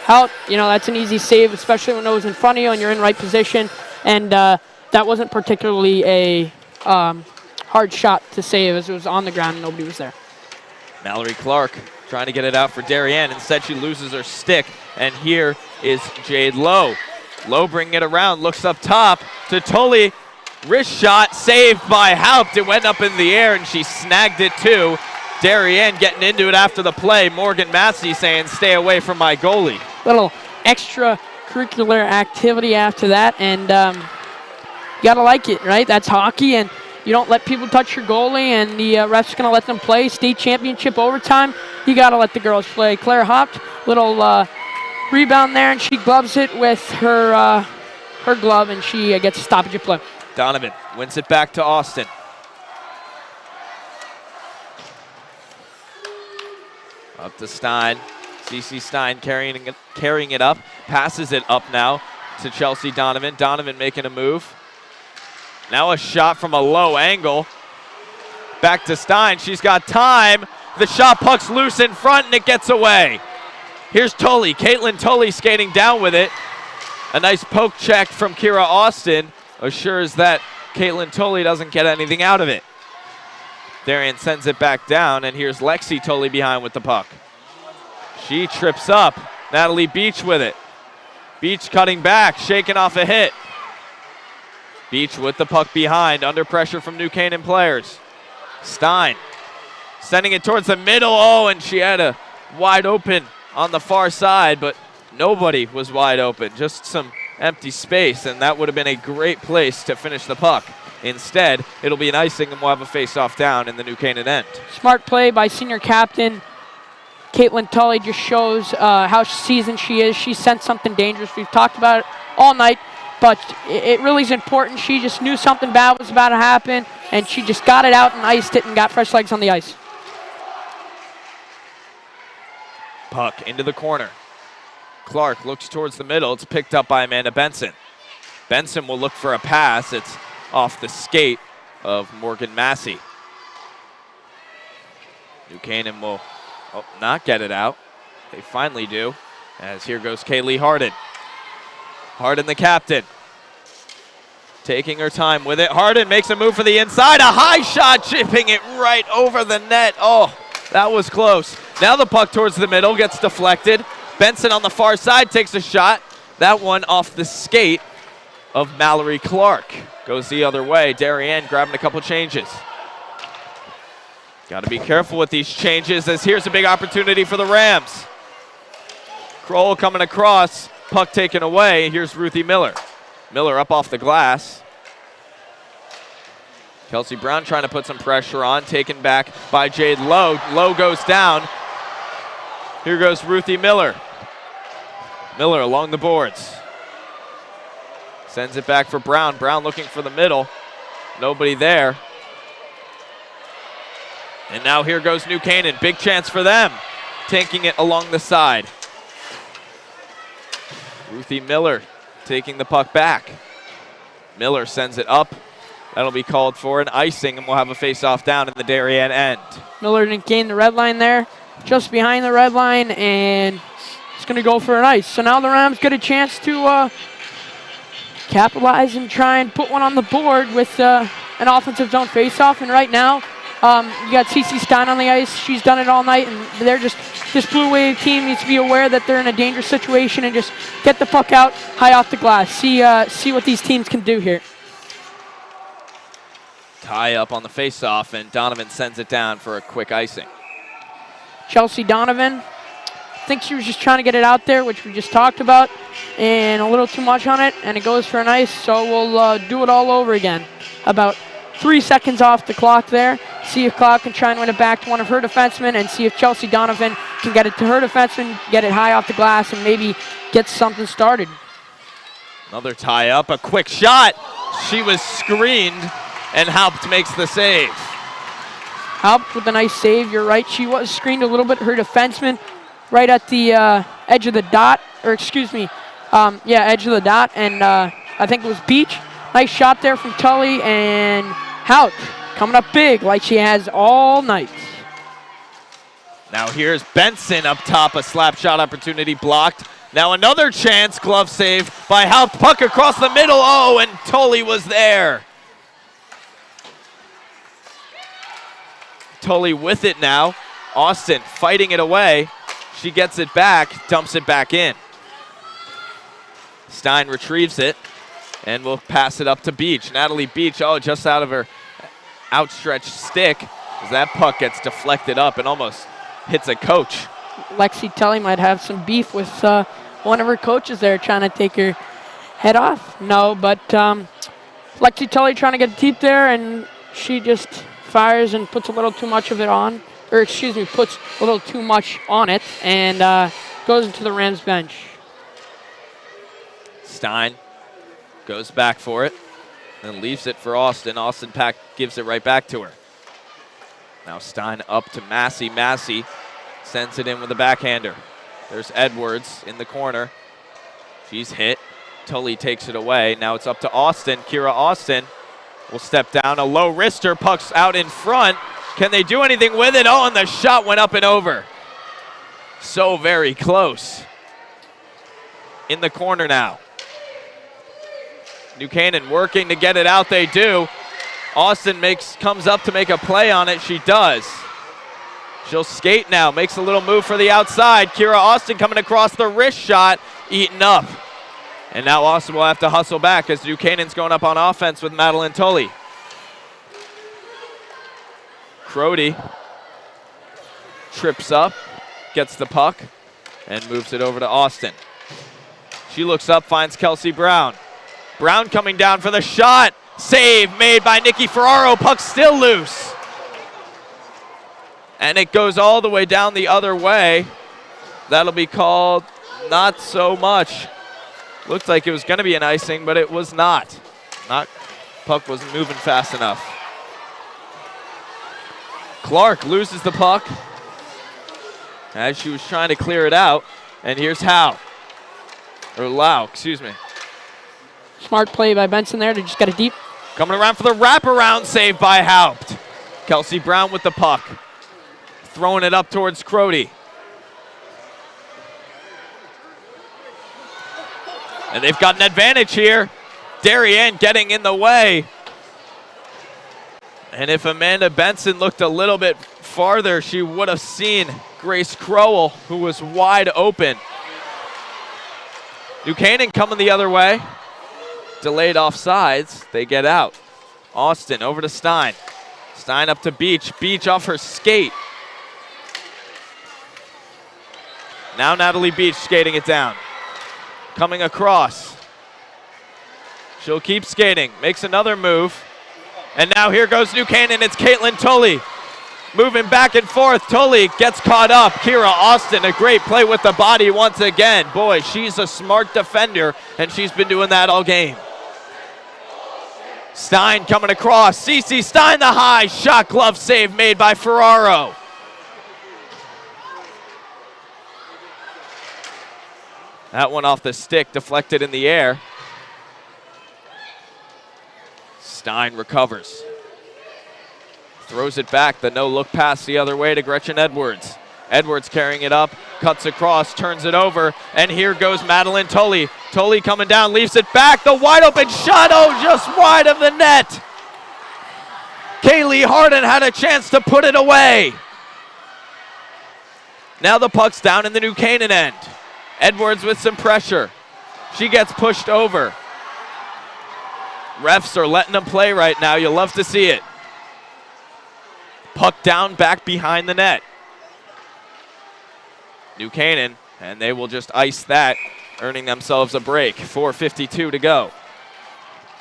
S2: Haupt, that's an easy save, especially when it was in front of you and you're in right position. And that wasn't particularly a hard shot to save, as it was on the ground and nobody was there.
S1: Mallory Clark trying to get it out for Darien. Instead, she loses her stick, and here is Jade Lowe. Lowe bringing it around, looks up top to Tully. Wrist shot, saved by Haupt. It went up in the air, and she snagged it too. Darien getting into it after the play. Morgan Massey saying, stay away from my goalie.
S2: Little extracurricular activity after that, and you got to like it, right? That's hockey, and you don't let people touch your goalie, and the ref's going to let them play. State championship overtime, you got to let the girls play. Claire Haupt, little rebound there, and she gloves it with her glove, and she gets a stoppage of play.
S1: Donovan wins it back to Austin. Up to Stein. CC Stein carrying it up. Passes it up now to Chelsea Donovan. Donovan making a move. Now a shot from a low angle. Back to Stein. She's got time. The shot puck's loose in front, and it gets away. Here's Tully. Caitlin Tully skating down with it. A nice poke check from Kira Austin assures that Caitlin Tully doesn't get anything out of it. Darien sends it back down, and here's Lexi Tully behind with the puck. She trips up. Natalie Beach with it. Beach cutting back, shaking off a hit. Beach with the puck behind, under pressure from New Canaan players. Stein sending it towards the middle. Oh, and she had a wide open on the far side, but nobody was wide open. Just some empty space, and that would have been a great place to finish the puck. Instead, it'll be an icing, and we'll have a face-off down in the New Canaan end.
S2: Smart play by senior captain Caitlin Tully. Just shows how seasoned she is. She sensed something dangerous. We've talked about it all night, but it really is important. She just knew something bad was about to happen, and she just got it out and iced it and got fresh legs on the ice.
S1: Puck into the corner. Clark looks towards the middle. It's picked up by Amanda Benson. Benson will look for a pass. It's off the skate of Morgan Massey. New Canaan will not get it out. They finally do, as here goes Kaylee Harden. Harden, the captain, taking her time with it. Harden makes a move for the inside. A high shot, chipping it right over the net. Oh, that was close. Now the puck towards the middle gets deflected. Benson on the far side takes a shot. That one off the skate of Mallory Clark. Goes the other way. Darien grabbing a couple changes. Got to be careful with these changes, as here's a big opportunity for the Rams. Kroll coming across. Puck taken away. Here's Ruthie Miller. Miller up off the glass. Kelsey Brown trying to put some pressure on. Taken back by Jade Lowe. Lowe goes down. Here goes Ruthie Miller. Miller along the boards. Sends it back for Brown. Brown looking for the middle. Nobody there. And now here goes New Canaan. Big chance for them. Tanking it along the side. Ruthie Miller taking the puck back. Miller sends it up. That'll be called for an icing, and we'll have a face-off down in the Darien end.
S2: Miller didn't gain the red line there. Just behind the red line, and it's going to go for an ice. So now the Rams get a chance to capitalize and try and put one on the board with an offensive zone faceoff. And right now, you got CC Stein on the ice. She's done it all night, and they're just, this Blue Wave team needs to be aware that they're in a dangerous situation and just get the puck out high off the glass. See what these teams can do here.
S1: Tie up on the faceoff, and Donovan sends it down for a quick icing.
S2: Chelsea Donovan, I think she was just trying to get it out there, which we just talked about, and a little too much on it, and it goes for an ice, so we'll do it all over again. About 3 seconds off the clock there. See if Clark can try and win it back to one of her defensemen, and see if Chelsea Donovan can get it to her defenseman, get it high off the glass, and maybe get something started.
S1: Another tie up, a quick shot. She was screened, and Haupt makes the save.
S2: Haupt with a nice save. You're right. She was screened a little bit. Her defenseman right at the edge of the dot, or excuse me, edge of the dot, and I think it was Beach. Nice shot there from Tully, and Haupt coming up big like she has all night.
S1: Now here's Benson up top, a slap shot opportunity blocked. Now another chance, glove save by Haupt, puck across the middle, oh, and Tully was there. Tully with it now. Austin fighting it away. She gets it back, dumps it back in. Stein retrieves it, and will pass it up to Beach. Natalie Beach, oh, just out of her outstretched stick, as that puck gets deflected up and almost hits a coach.
S2: Lexi Tully might have some beef with one of her coaches there trying to take her head off. No, but Lexi Tully trying to get deep there, and she just fires and puts a little too much of it on, or excuse me, puts a little too much on it, and goes into the Rams bench.
S1: Stein goes back for it and leaves it for Austin. Austin gives it right back to her. Now Stein up to Massey. Massey sends it in with a backhander. There's Edwards in the corner. She's hit. Tully takes it away. Now it's up to Austin. Kira Austin will step down. A low wrister. Puck's out in front. Can they do anything with it? Oh, and the shot went up and over. So very close. In the corner now. New Canaan working to get it out. They do. Austin comes up to make a play on it. She does. She'll skate now. Makes a little move for the outside. Kira Austin coming across the wrist shot. Eaten up. And now Austin will have to hustle back as New Canaan's going up on offense with Madeline Tully. Crody trips up, gets the puck, and moves it over to Austin. She looks up, finds Kelsey Brown. Brown coming down for the shot. Save made by Nikki Ferraro. Puck still loose. And it goes all the way down the other way. That'll be called not so much. Looked like it was going to be an icing, but it was not. Puck wasn't moving fast enough. Clark loses the puck as she was trying to clear it out. And here's Lau, excuse me.
S2: Smart play by Benson there. They just got it deep.
S1: Coming around for the wraparound save by Haupt. Kelsey Brown with the puck. Throwing it up towards Crody. And they've got an advantage here. Darien getting in the way. And if Amanda Benson looked a little bit farther, she would have seen Grace Crowell, who was wide open. New Canaan coming the other way. Delayed offsides. They get out. Austin over to Stein. Stein up to Beach. Beach off her skate. Now Natalie Beach skating it down. Coming across. She'll keep skating. Makes another move. And now here goes New Canaan. It's Caitlin Tully. Moving back and forth. Tully gets caught up. Kira Austin, a great play with the body once again. Boy, she's a smart defender, and she's been doing that all game. Stein coming across. Cece Stein the high shot, glove save made by Ferraro. That one off the stick, deflected in the air. Stein recovers. Throws it back, the no-look pass the other way to Gretchen Edwards. Edwards carrying it up, cuts across, turns it over, and here goes Madeline Tully. Tully coming down, leaves it back, the wide open shot, oh, just wide of the net. Kaylee Harden had a chance to put it away. Now the puck's down in the New Canaan end. Edwards with some pressure. She gets pushed over. Refs are letting them play right now. You'll love to see it. Puck down back behind the net. New Canaan, and they will just ice that, earning themselves a break. 4:52 to go.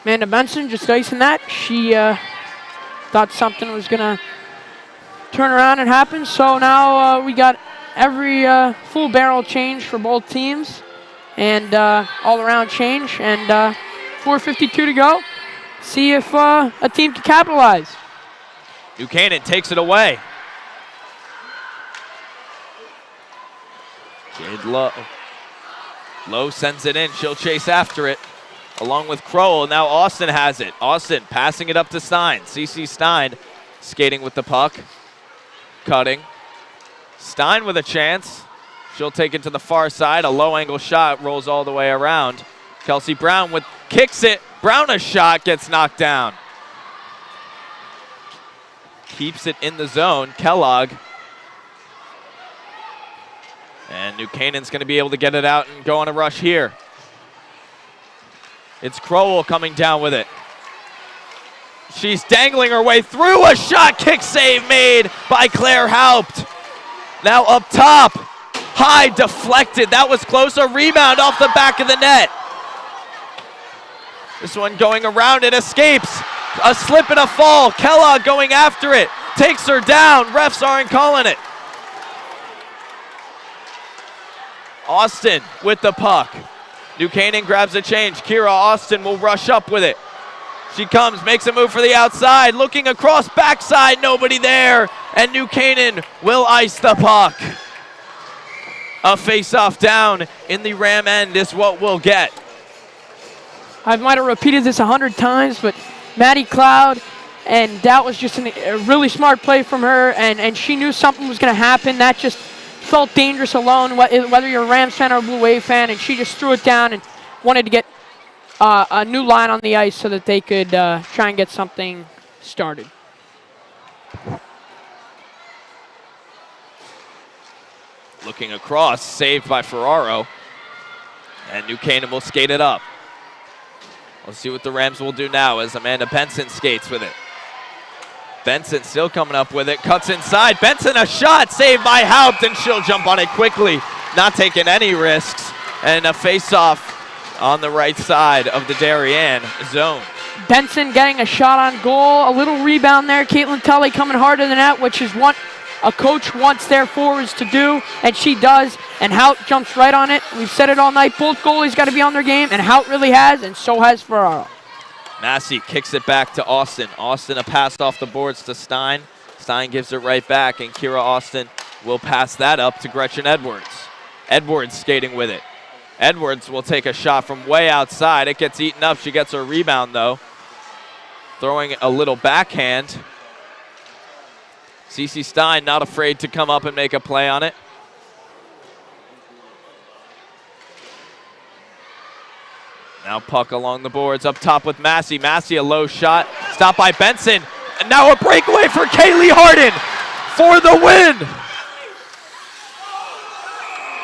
S2: Amanda Benson just icing that. She thought something was going to turn around and happen. So now we got every full barrel change for both teams and all-around change. And 4:52 to go. See if a team can capitalize.
S1: New Canaan takes it away. Jade Lowe sends it in. She'll chase after it along with Crowell. Now Austin has it. Austin passing it up to Stein. CC Stein skating with the puck. Cutting. Stein with a chance. She'll take it to the far side. A low angle shot rolls all the way around. Kelsey Brown kicks it. Brown a shot, gets knocked down. Keeps it in the zone. Kellogg. And New Canaan's going to be able to get it out and go on a rush here. It's Crowell coming down with it. She's dangling her way through. A shot, kick save made by Claire Haupt. Now up top. High, deflected. That was close. A rebound off the back of the net. This one going around. It escapes. A slip and a fall. Kellogg going after it. Takes her down. Refs aren't calling it. Austin with the puck. New Canaan grabs a change. Kira Austin will rush up with it. She comes, makes a move for the outside, looking across backside, nobody there, and New Canaan will ice the puck. A face-off down in the Ram end is what we'll get.
S2: I might have repeated this 100 times, but Maddie Cloud, and that was just a really smart play from her, and she knew something was going to happen. That just felt dangerous alone, whether you're a Rams fan or a Blue Wave fan, and she just threw it down and wanted to get a new line on the ice so that they could try and get something started.
S1: Looking across, saved by Ferraro, and New Canaan will skate it up. Let's see what the Rams will do now as Amanda Benson skates with it. Benson still coming up with it, cuts inside. Benson a shot, saved by Haupt, and she'll jump on it quickly, not taking any risks. And a face-off on the right side of the Darien zone.
S2: Benson getting a shot on goal, a little rebound there. Caitlin Tully coming hard to the net, which is what a coach wants their forwards to do, and she does, and Haupt jumps right on it. We've said it all night, both goalies got to be on their game, and Haupt really has, and so has Ferraro.
S1: Massey kicks it back to Austin. Austin a pass off the boards to Stein. Stein gives it right back, and Kira Austin will pass that up to Gretchen Edwards. Edwards skating with it. Edwards will take a shot from way outside. It gets eaten up. She gets her rebound, though. Throwing a little backhand. CC Stein not afraid to come up and make a play on it. Now puck along the boards, up top with Massey. Massey a low shot, stopped by Benson. And now a breakaway for Kaylee Harden for the win.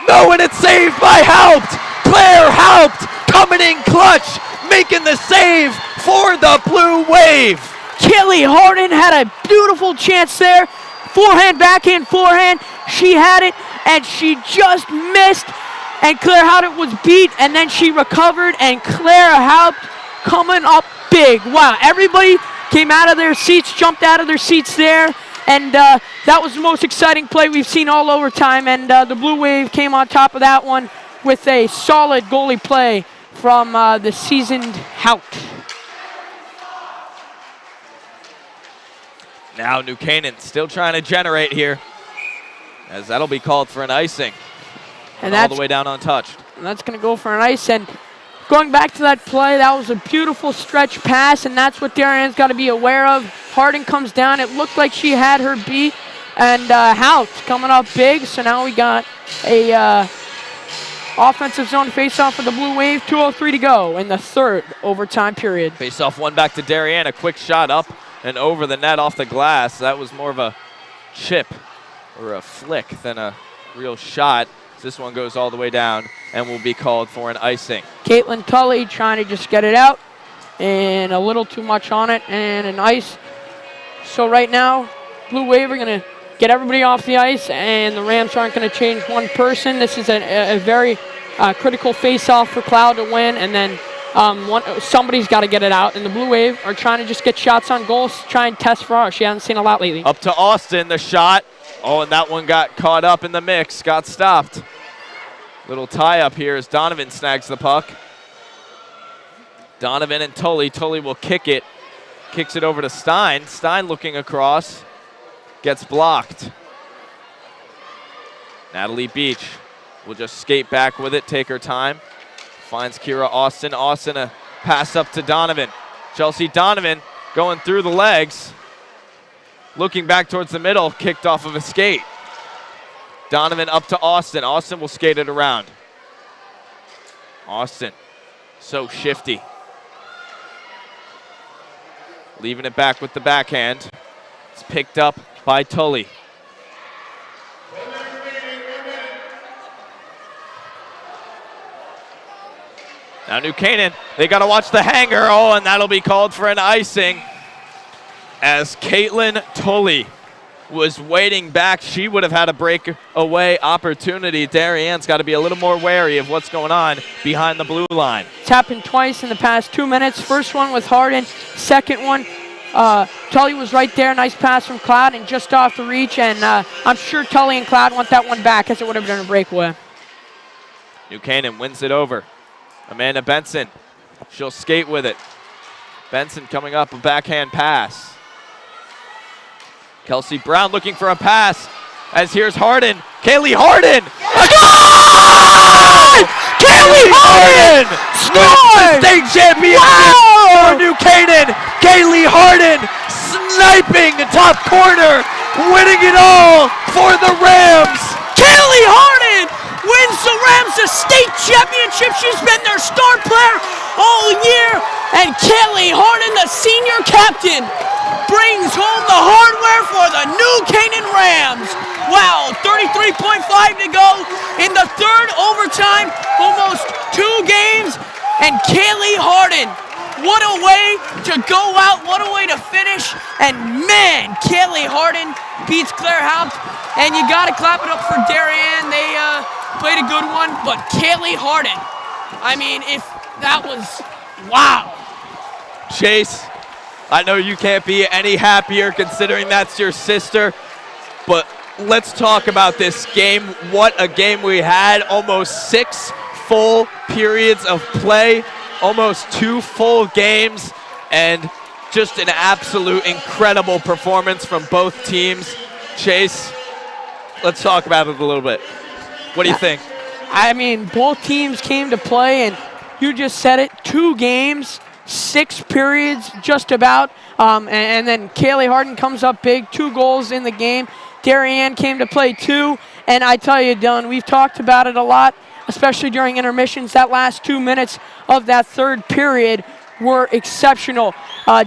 S1: No, and it's saved by Haupt. Claire Haupt coming in clutch, making the save for the Blue Wave.
S2: Kaylee Harden had a beautiful chance there. Forehand, backhand, forehand. She had it, and she just missed. And Claire Haupt was beat, and then she recovered, and Claire Haupt coming up big. Wow, everybody came out of their seats, jumped out of their seats there, and that was the most exciting play we've seen all overtime, and the Blue Wave came on top of that one with a solid goalie play from the seasoned Haupt.
S1: Now New Canaan still trying to generate here, as that'll be called for an icing. And all the way down untouched.
S2: And that's going to go for an ice. And going back to that play, that was a beautiful stretch pass, and that's what Darien's got to be aware of. Harden comes down. It looked like she had her beat. And Haupt coming up big. So now we got a offensive zone face-off for the Blue Wave. 2:03 to go in the third overtime period.
S1: Face-off one back to Darien. A quick shot up and over the net off the glass. That was more of a chip or a flick than a real shot. This one goes all the way down and will be called for an icing.
S2: Caitlin Tully trying to just get it out, and a little too much on it, and an ice. So right now, Blue Wave are going to get everybody off the ice, and the Rams aren't going to change one person. This is a very critical face-off for Cloud to win, and then somebody's got to get it out. And the Blue Wave are trying to just get shots on goals, try and test Ferraro. She hasn't seen a lot lately.
S1: Up to Austin, the shot. Oh, and that one got caught up in the mix, got stopped. Little tie-up here as Donovan snags the puck. Donovan and Tully. Tully will kick it Kicks it over to Stein. Stein looking across. Gets blocked. Natalie Beach will just skate back with it, take her time. Finds Kira Austin. Austin a pass up to Donovan. Chelsea Donovan going through the legs. Looking back towards the middle, kicked off of a skate. Donovan up to Austin. Austin will skate it around. Austin, so shifty. Leaving it back with the backhand. It's picked up by Tully. Now New Canaan, they got to watch the hanger. Oh, and that'll be called for an icing. As Caitlin Tully was waiting back, she would have had a breakaway opportunity. Darienne's got to be a little more wary of what's going on behind the blue line.
S2: It's happened twice in the past 2 minutes. First one with Harden. Second one, Tully was right there. Nice pass from Cloud and just off the reach. And I'm sure Tully and Cloud want that one back as it would have been a breakaway.
S1: New Canaan wins it over. Amanda Benson, she'll skate with it. Benson coming up, a backhand pass. Kelsey Brown looking for a pass, as here's Harden. Kaylee Harden! A goal! Kaylee Harden! Wins the state championship for New Canaan. Kaylee Harden sniping the top corner, winning it all for the Rams.
S13: Kaylee Harden wins the Rams the state championship. She's been their star player all year. And Kaylee Harden, the senior captain, brings home the hardware for the New Canaan Rams. Wow, 33.5 to go in the third overtime, almost 2 games. And Kaylee Harden, what a way to go out, what a way to finish. And man, Kaylee Harden beats Claire Haupt. And you got to clap it up for Darien. They played a good one, but Kaylee Harden, I mean, if that was, wow.
S1: Chase, I know you can't be any happier considering that's your sister, but let's talk about this game. What a game we had. Almost 6 full periods of play, almost 2 full games, and just an absolute incredible performance from both teams. Chase, let's talk about it a little bit. What do you think?
S2: I mean, both teams came to play, and you just said it, 2 games, 6 periods just about, and then Kaylee Harden comes up big, 2 goals in the game. Darien came to play too, and I tell you, Dylan, we've talked about it a lot, especially during intermissions. That last 2 minutes of that third period were exceptional.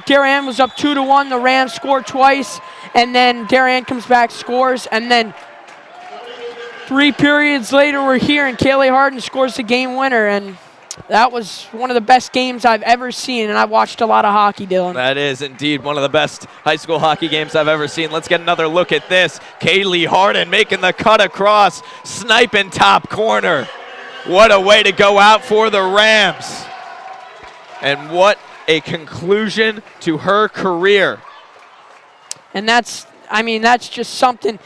S2: Darien was up 2-1. The Rams scored twice, and then Darien comes back, scores, and then 3 periods later we're here, and Kaylee Harden scores the game winner, and that was one of the best games I've ever seen, and I've watched a lot of hockey, Dylan.
S1: That is indeed one of the best high school hockey games I've ever seen. Let's get another look at this. Kaylee Harden making the cut across, sniping top corner. What a way to go out for the Rams. And what a conclusion to her career.
S2: And that's just something.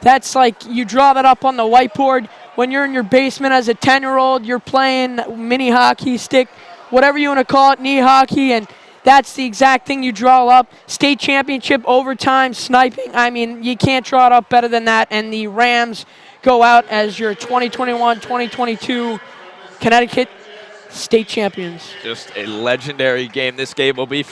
S2: That's like you draw that up on the whiteboard. When you're in your basement as a 10-year-old, you're playing mini hockey, stick, whatever you want to call it, knee hockey, and that's the exact thing you draw up. State championship, overtime, sniping. I mean, you can't draw it up better than that, and the Rams go out as your 2021-2022 Connecticut state champions.
S1: Just a legendary game. This game will be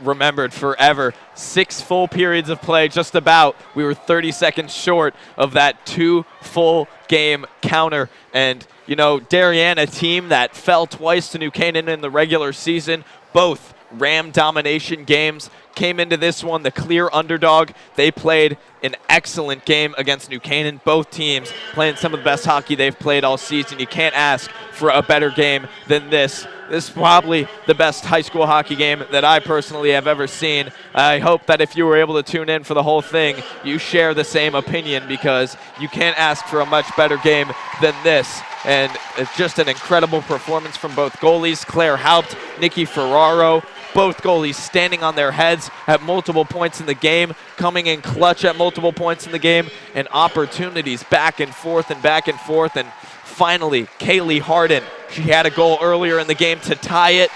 S1: remembered forever. 6 full periods of play, just about. We were 30 seconds short of that 2 full game counter. And, you know, Darien, a team that fell twice to New Canaan in the regular season, both Ram domination games, came into this one the clear underdog. They played an excellent game against New Canaan. Both teams playing some of the best hockey they've played all season. You can't ask for a better game than this. This is probably the best high school hockey game that I personally have ever seen. I hope that if you were able to tune in for the whole thing, you share the same opinion, because you can't ask for a much better game than this. And it's just an incredible performance from both goalies, Claire Haupt, Nikki Ferraro. Both goalies standing on their heads at multiple points in the game, coming in clutch at multiple points in the game, and opportunities back and forth and back and forth. And finally, Kaylee Harden, she had a goal earlier in the game to tie it,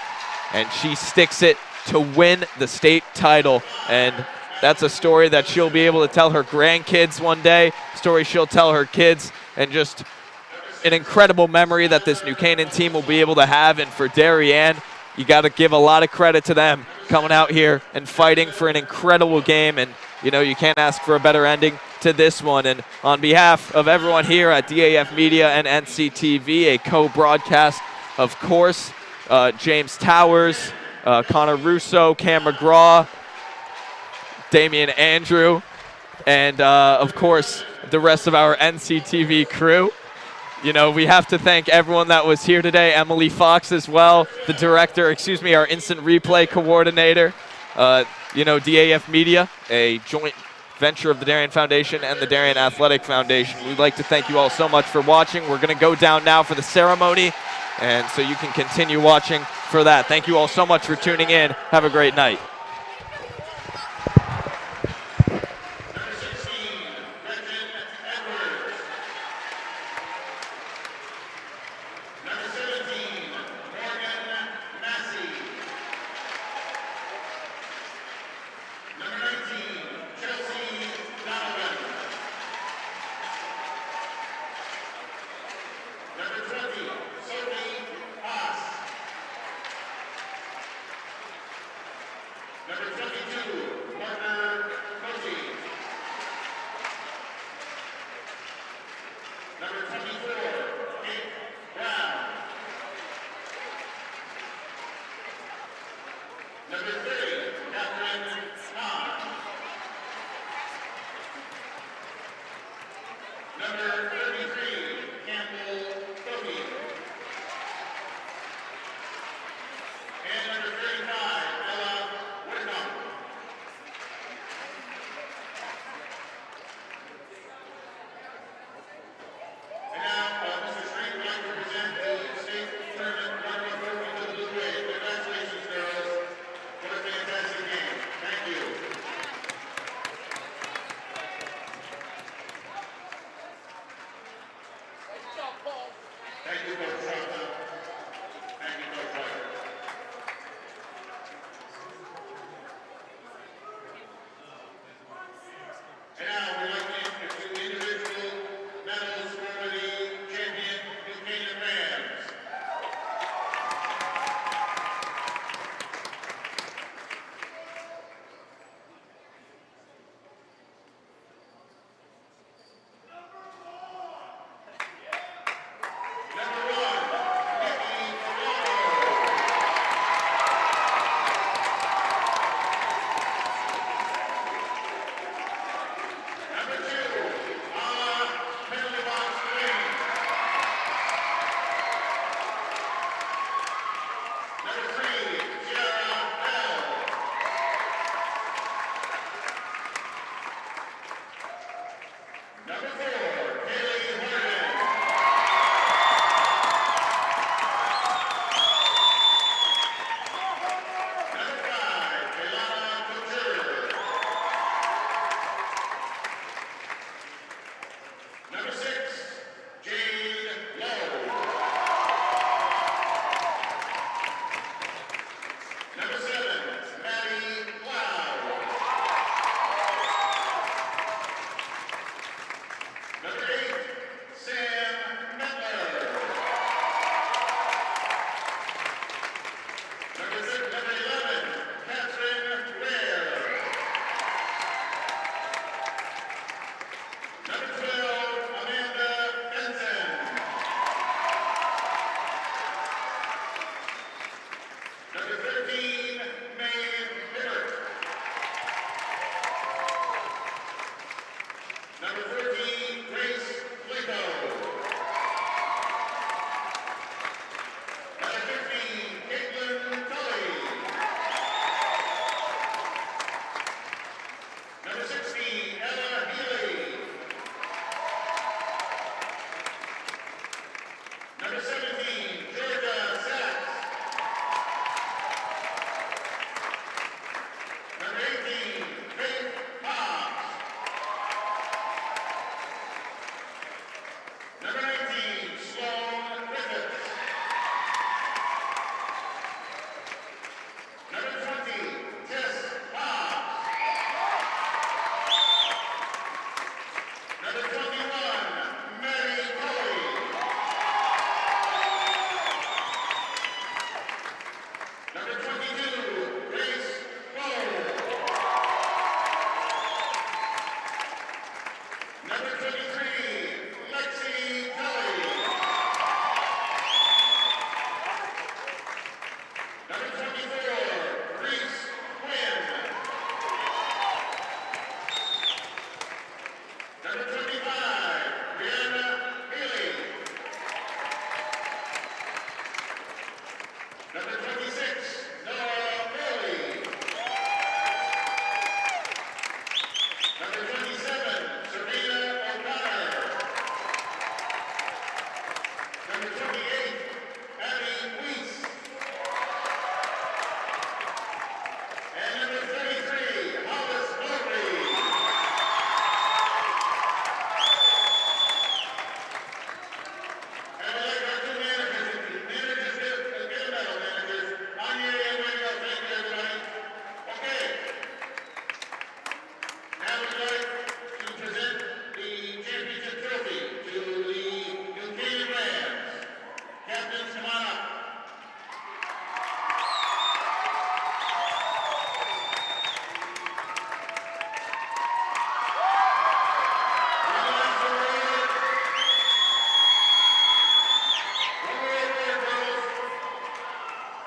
S1: and she sticks it to win the state title. And that's a story that she'll be able to tell her grandkids one day, story she'll tell her kids, and just an incredible memory that this New Canaan team will be able to have. And for Darien, you got to give a lot of credit to them coming out here and fighting for an incredible game. And, you know, you can't ask for a better ending to this one. And on behalf of everyone here at DAF Media and NCTV, a co-broadcast, of course, James Towers, Connor Russo, Cam McGraw, Damian Andrew, and, of course, the rest of our NCTV crew. You know, we have to thank everyone that was here today. Emily Fox as well, the director, our instant replay coordinator. You know, DAF Media, a joint venture of the Darien Foundation and the Darien Athletic Foundation. We'd like to thank you all so much for watching. We're going to go down now for the ceremony, and so you can continue watching for that. Thank you all so much for tuning in. Have a great night.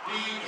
S14: the